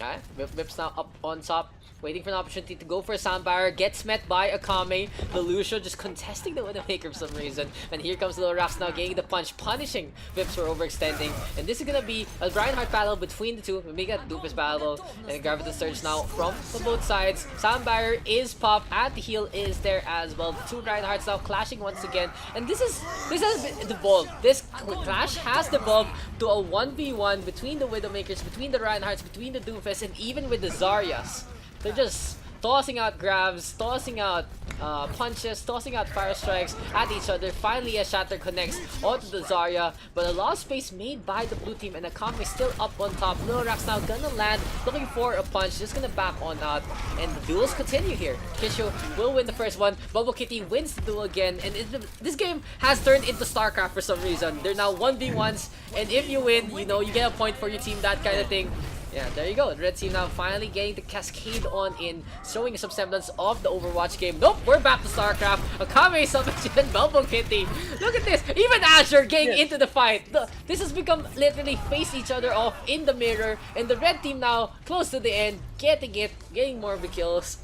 Alright, Whip's now up on top. Waiting for an opportunity to go for a sound barrier. Gets met by Akame. The Lucio just contesting the Widowmaker for some reason. And here comes Lil Rax now getting the punch, punishing Vips for overextending. And this is gonna be a Reinhardt battle between the two. We make a Doofus battle. And a Graviton Surge now from both sides. Sound barrier is popped. And the heal is there as well. The 2 Reinhardts now clashing once again. And this has evolved. This clash has evolved to a 1v1 between the Widowmakers, between the Reinhardts, between the Doofus, and even with the Zaryas. They're just tossing out grabs, tossing out punches, tossing out fire strikes at each other. Finally, a shatter connects onto the Zarya, but a lot of space made by the blue team, and Akame still up on top. Lil Rax now gonna land, looking for a punch, just gonna back on out, and the duels continue here. Kisho will win the first one. Bubble Kitty wins the duel again, and this game has turned into StarCraft for some reason. They're now 1v1s, and if you win, you know, you get a point for your team, that kind of thing. Yeah, there you go. The red team now finally getting the cascade on in, showing some semblance of the Overwatch game. Nope, we're back to StarCraft. Akame, Savage, and Bubble Kitty. Look at this. Even Azure getting into the fight. This has become literally face each other off in the mirror. And the red team now close to the end, getting more of the kills.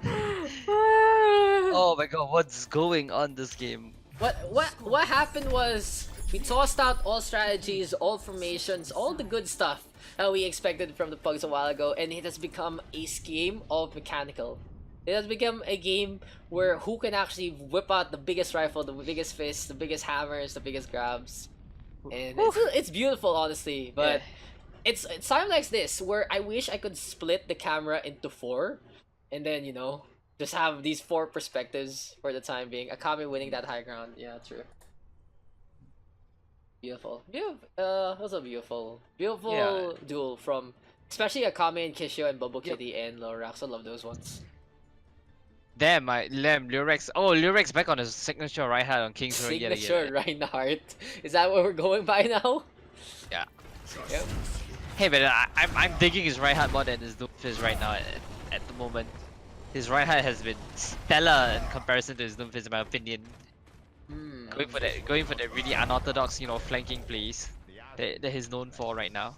Oh my god, what's going on this game? What happened was we tossed out all strategies, all formations, all the good stuff that we expected from the Pugs a while ago, and it has become a game of mechanical. It has become a game where who can actually whip out the biggest rifle, the biggest fist, the biggest hammers, the biggest grabs. And it's beautiful, honestly, but it's time like this where I wish I could split the camera into 4 and then, you know, just have these 4 perspectives for the time being. Akame winning that high ground. Yeah, true. Beautiful. Also beautiful duel from especially Akame and Kisho and Bubble Kitty and Lil Rax. I love those ones. Damn, Lurex. Oh, Lurex back on his signature right hand on King's Road yet again. Signature Reinhardt. Is that what we're going by now? Yeah. Yep. Hey, but I'm digging his right hand more than his Doomfist right now at the moment. His right hand has been stellar in comparison to his Doomfist, in my opinion. Going for the really unorthodox, you know, flanking plays that he's known for right now.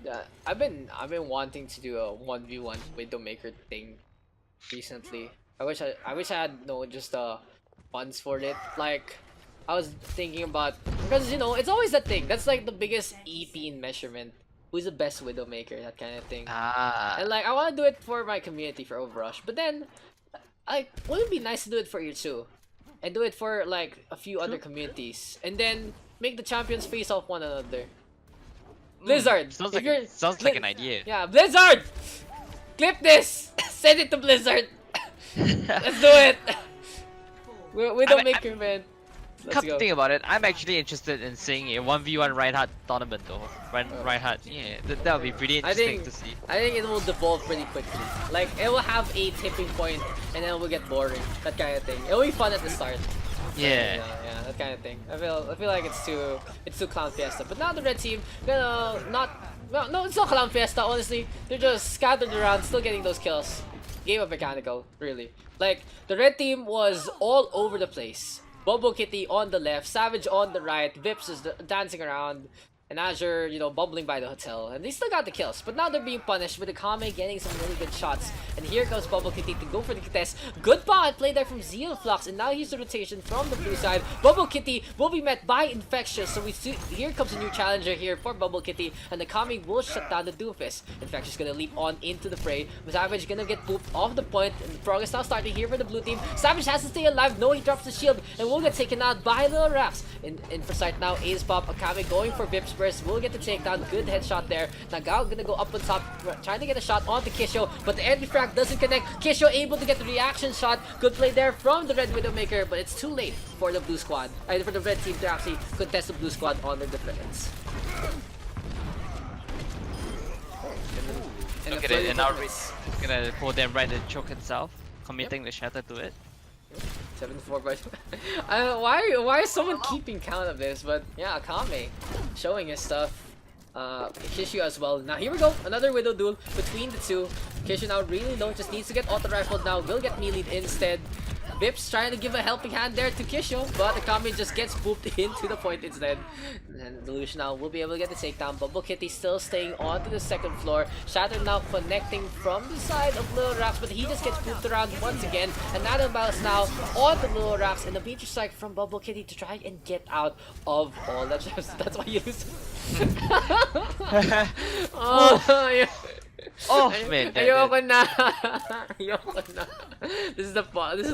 Yeah, I've been wanting to do a 1v1 Widowmaker thing recently. I wish I had just funds for it. Like I was thinking about, because you know it's always that thing. That's like the biggest EP in measurement. Who's the best Widowmaker? That kind of thing. Ah. And like I want to do it for my community for Overrush, but then, like, wouldn't it be nice to do it for you too, and do it for like a few other communities, and then make the champions face off one another. Blizzard. Sounds if like you're- an idea. Yeah, Blizzard. Clip this. Send it to Blizzard. Let's do it. Widowmaker, man. Let's Come go. to think about it, I'm actually interested in seeing a 1v1 Reinhardt tournament though. Reinhardt, yeah, that would be pretty interesting to see. I think it will devolve pretty quickly. Like it will have a tipping point, and then it will get boring. That kind of thing. It will be fun at the start. Yeah. Yeah, that kind of thing. I feel like it's too Clown Fiesta. But now the red team gonna no, it's not Clown Fiesta. Honestly, they're just scattered around, still getting those kills. Game of mechanical, really. Like the red team was all over the place. Bobo Kitty on the left, Savage on the right, Vips is dancing around, and Azure, you know, bubbling by the hotel. And they still got the kills, but now they're being punished with the Kame getting some really good shots. And here comes Bobo Kitty to go for the contest. Good bot play there from Zeal Flux, and now here's the rotation from the blue side. Bobo Kitty will be met by Infectious, so we see here comes a new challenger here for Bobo Kitty, and the Kame will shut down the Doofus. Infectious gonna leap on into the fray. Savage gonna get pooped off the point, and the progress now starting here for the blue team. Savage has to stay alive. No, he drops the shield, and will get taken out by Little Raps. In for sight now, Ace Pop, Akame going for Vips burst, will get the takedown. Good headshot there. Nagao gonna go up on top, trying to get a shot onto Kisho, but the entry frag doesn't connect. Kisho able to get the reaction shot. Good play there from the red Widowmaker, but it's too late for the blue squad, for the red team to actually contest the blue squad on their defense. Look at it, and now Riz gonna pull them right the choke itself, committing the shatter to it. 7-4, but why is someone keeping count of this? But yeah, Akame showing his stuff. Kishu as well. Now here we go, another Widow duel between the two. Kishu now really low, just needs to get auto rifled now. Will get melee instead. Vips trying to give a helping hand there to Kisho, but Akame just gets pooped into the point instead. And Delusion now will be able to get the takedown. Bubble Kitty still staying on to the second floor. Shatter now connecting from the side of Little Raps, but he just gets pooped around once again. And Nano Mouse now on the Little Raps, and the Beatrice strike from Bubble Kitty to try and get out of all that. That's why you lose. Oh, yeah. Oh man, Ayoko na. Ayoko na. This is the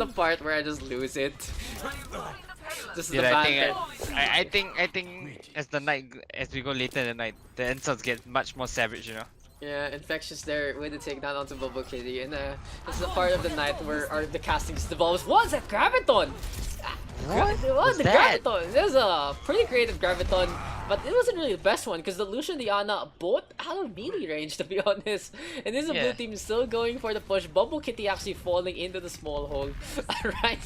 part where I just lose it. This is Dude, the I think as we go later in the night, the insults get much more savage, you know. Yeah, Infectious there with the takedown onto Bubble Kitty, and this is the part of the night where the casting just devolves. What's that Graviton? What What was that? Graviton? This is a pretty creative Graviton, but it wasn't really the best one because the Lucian and the Ana both out of melee range, to be honest. And this is a blue team still going for the push. Bubble Kitty actually falling into the small hole. Alright.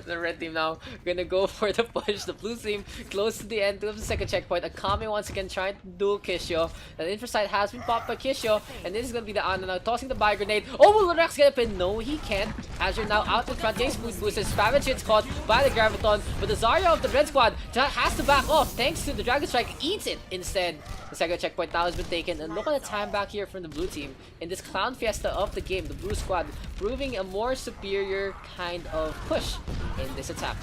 The red team now gonna go for the push. The blue team close to the end of the second checkpoint. Akame once again trying to duel Kisho. The infrasight has been popped by Kisho, and this is gonna be the Ana now tossing the bio grenade. Oh, will Rex get a pin? No, he can't. Azure now out in front, getting smooth boosted. Spavage gets caught by the Graviton, but the Zarya of the red squad has to back off thanks to the Dragon Strike. Eats it instead. The second checkpoint now has been taken, and look at the time back here from the blue team in this clown fiesta of the game. The blue squad proving a more superior kind of push in this attack.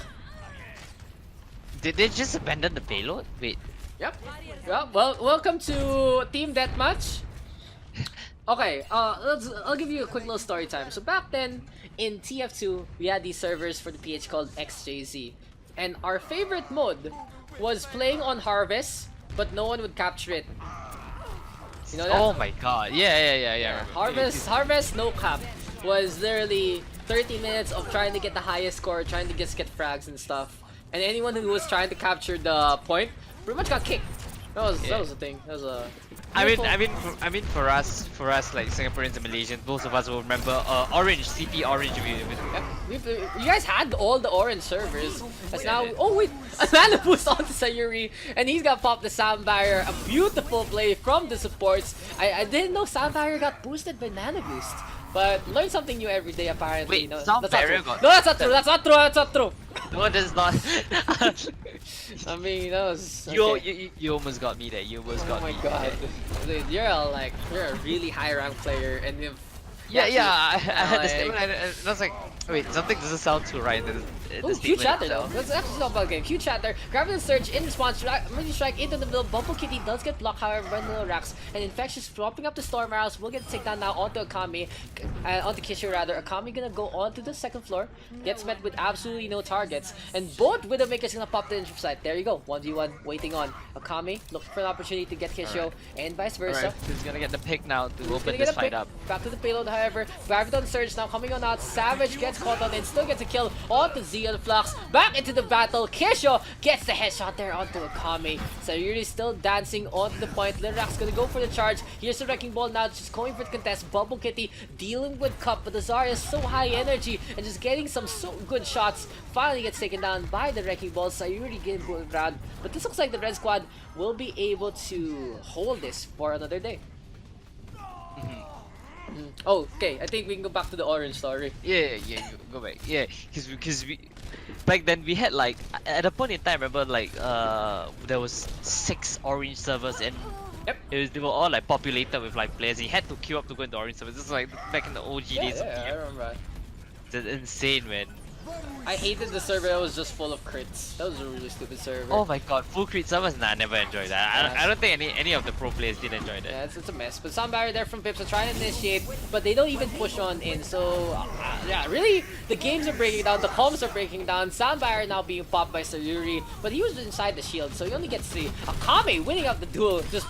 Did they just abandon the payload? Wait. Yep. Well, welcome to Team Deathmatch. Okay, I'll give you a quick little story time. So back then, in TF2, we had these servers for the PH called XJZ. And our favorite mode was playing on Harvest, but no one would capture it. You know that? Oh my god. Yeah. Harvest no cap was literally 30 minutes of trying to get the highest score, trying to get frags and stuff. And anyone who was trying to capture the point pretty much got kicked. That was the thing. That was a I mean for us like Singaporeans and Malaysians, most of us will remember Orange, CP Orange. You guys had all the orange servers. As now, oh wait, a mana boost onto Sayuri, and he's got popped the sound barrier. A beautiful play from the supports. I didn't know sound barrier got boosted by mana boost, but learn something new every day apparently. Wait, no, sound barrier got... No, that's not true. That's not true. That's not true. No, that's not. I mean, that was. Okay. You almost got me there. You almost got me. Oh my god, dude, you're a really high rank player, and if I had the statement and I was like, wait, something doesn't sound too right. Ooh, statement huge shatter though. itself. That's actually not a bad game. Huge shatter. Gravity Surge in response. Mini Strike into the middle. Bubble Kitty does get blocked, however, by Little Rax. And Infectious dropping up the Storm Arrows. Will get taken down now onto Akami. Onto Kishu rather. Akami gonna go onto the second floor. Gets met with absolutely no targets. And both Widowmakers gonna pop the interrupt side. There you go. 1v1 waiting on. Akami looking for an opportunity to get Kishu. And vice versa. Alright, he's gonna get the pick now to open Gonna this get a fight pick. up. Back to the payload, however. Graviton Surge now coming on out. Savage gets caught on and still gets a kill onto Z on Flux. Back into the battle. Kisho gets the headshot there onto Akami. Sayuri still dancing onto the point. Lirax gonna go for the charge. Here's the Wrecking Ball now, just going for the contest. Bubble Kitty dealing with Cup, but the Zarya is so high energy and just getting some so good shots. Finally gets taken down by the Wrecking Ball. Sayuri getting going around, but this looks like the Red Squad will be able to hold this for another day. Oh, okay. I think we can go back to the orange story. Yeah, go back. Yeah, because we back then we had like at a point in time, remember like there was 6 orange servers and Yep. they were all like populated with like players. You had to queue up to go into orange servers. This is like back in the OG days of I PM. remember. It's insane, man. I hated the server that was just full of crits. That was a really stupid server. Oh my god, full crit servers? Nah, I never enjoyed that. Yeah. I don't think any of the pro players did enjoy that. Yeah, it's a mess. But some barrier there from Pips are trying to initiate, but they don't even push on in. So, yeah, really, the games are breaking down, the comms are breaking down. Sound barrier now being popped by Sayuri, but he was inside the shield, so he only gets the Akame winning up the duel, just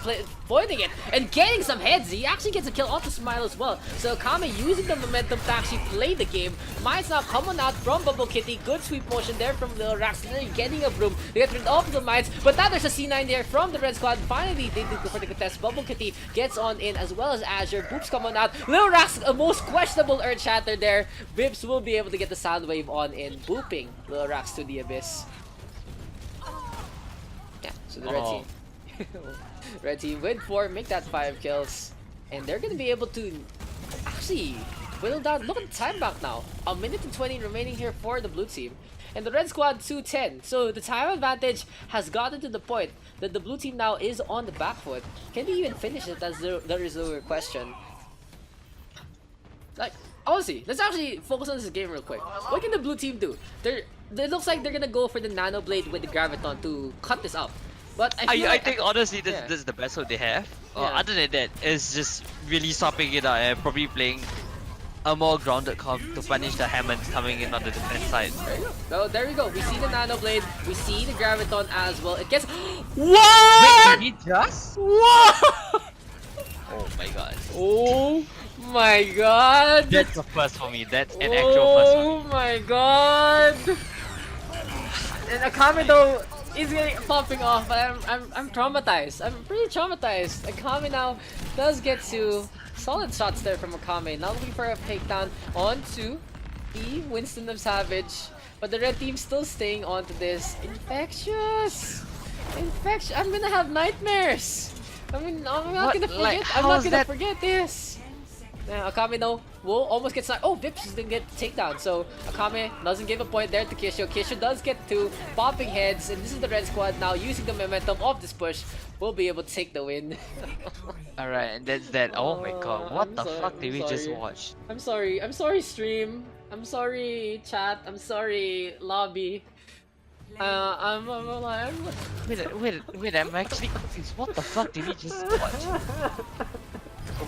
pointing it and getting some heads. He actually gets a kill onto Smile as well. So Akame using the momentum to actually play the game. Mines now coming out from Bubble Kitty. Good sweep motion there from Lil Rax. They're getting a broom. They get rid of the mines, but now there's a C9 there from the Red Squad. Finally, they do go for the contest. Bubble Kitty gets on in as well as Azure. Boops coming out. Lil Rax, a most questionable Earth Shatter there. Bibbs will be able to get the sound wave on in, booping Lil Rax to the abyss. Yeah, so the red team. Red team with 4, make that 5 kills. And they're gonna be able to actually whittle down. Look at the time back now. 1 minute and 20 remaining here for the blue team. And the red squad 2-10. So the time advantage has gotten to the point that the blue team now is on the back foot. Can they even finish it? That's there is the question. Like, honestly, let's actually focus on this game real quick. What can the blue team do? It looks like they're gonna go for the Nano Blade with the Graviton to cut this up. But I think honestly this yeah. is the best hope they have. Yeah. Other than that, it's just really swapping it out and probably playing a more grounded comp to punish the Hammonds coming in on the defense side. There you go. So there we go. We see the Nano Blade. We see the Graviton as well. It gets Wait, did he just? What? Oh my god. Oh my god. That's a first for me. That's an actual first for me. Oh my god. And Akame though is getting popping off, but I'm traumatized. I'm pretty traumatized. Akame now does get to solid shots there from Akame. Now looking for a takedown onto the Winston of Savage. But the red team still staying onto this. Infectious! I'm gonna have nightmares! I'm not gonna forget this! Yeah, Akame though will almost get sniped. Oh, Vips didn't get the takedown, so Akame doesn't give a point there to Kisho. Kisho does get 2 popping heads, and this is the red squad now using the momentum of this push. Will be able to take the win. Alright, and that's that. Oh my god, what I'm the sorry, fuck did we just sorry. watch? I'm sorry stream. I'm sorry chat. I'm sorry lobby. Wait, I'm actually confused. What the fuck did we just watch?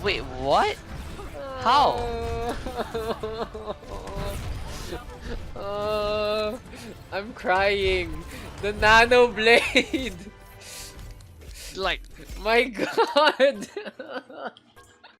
Wait, what? How? I'm crying. The Nano Blade. Like, My god.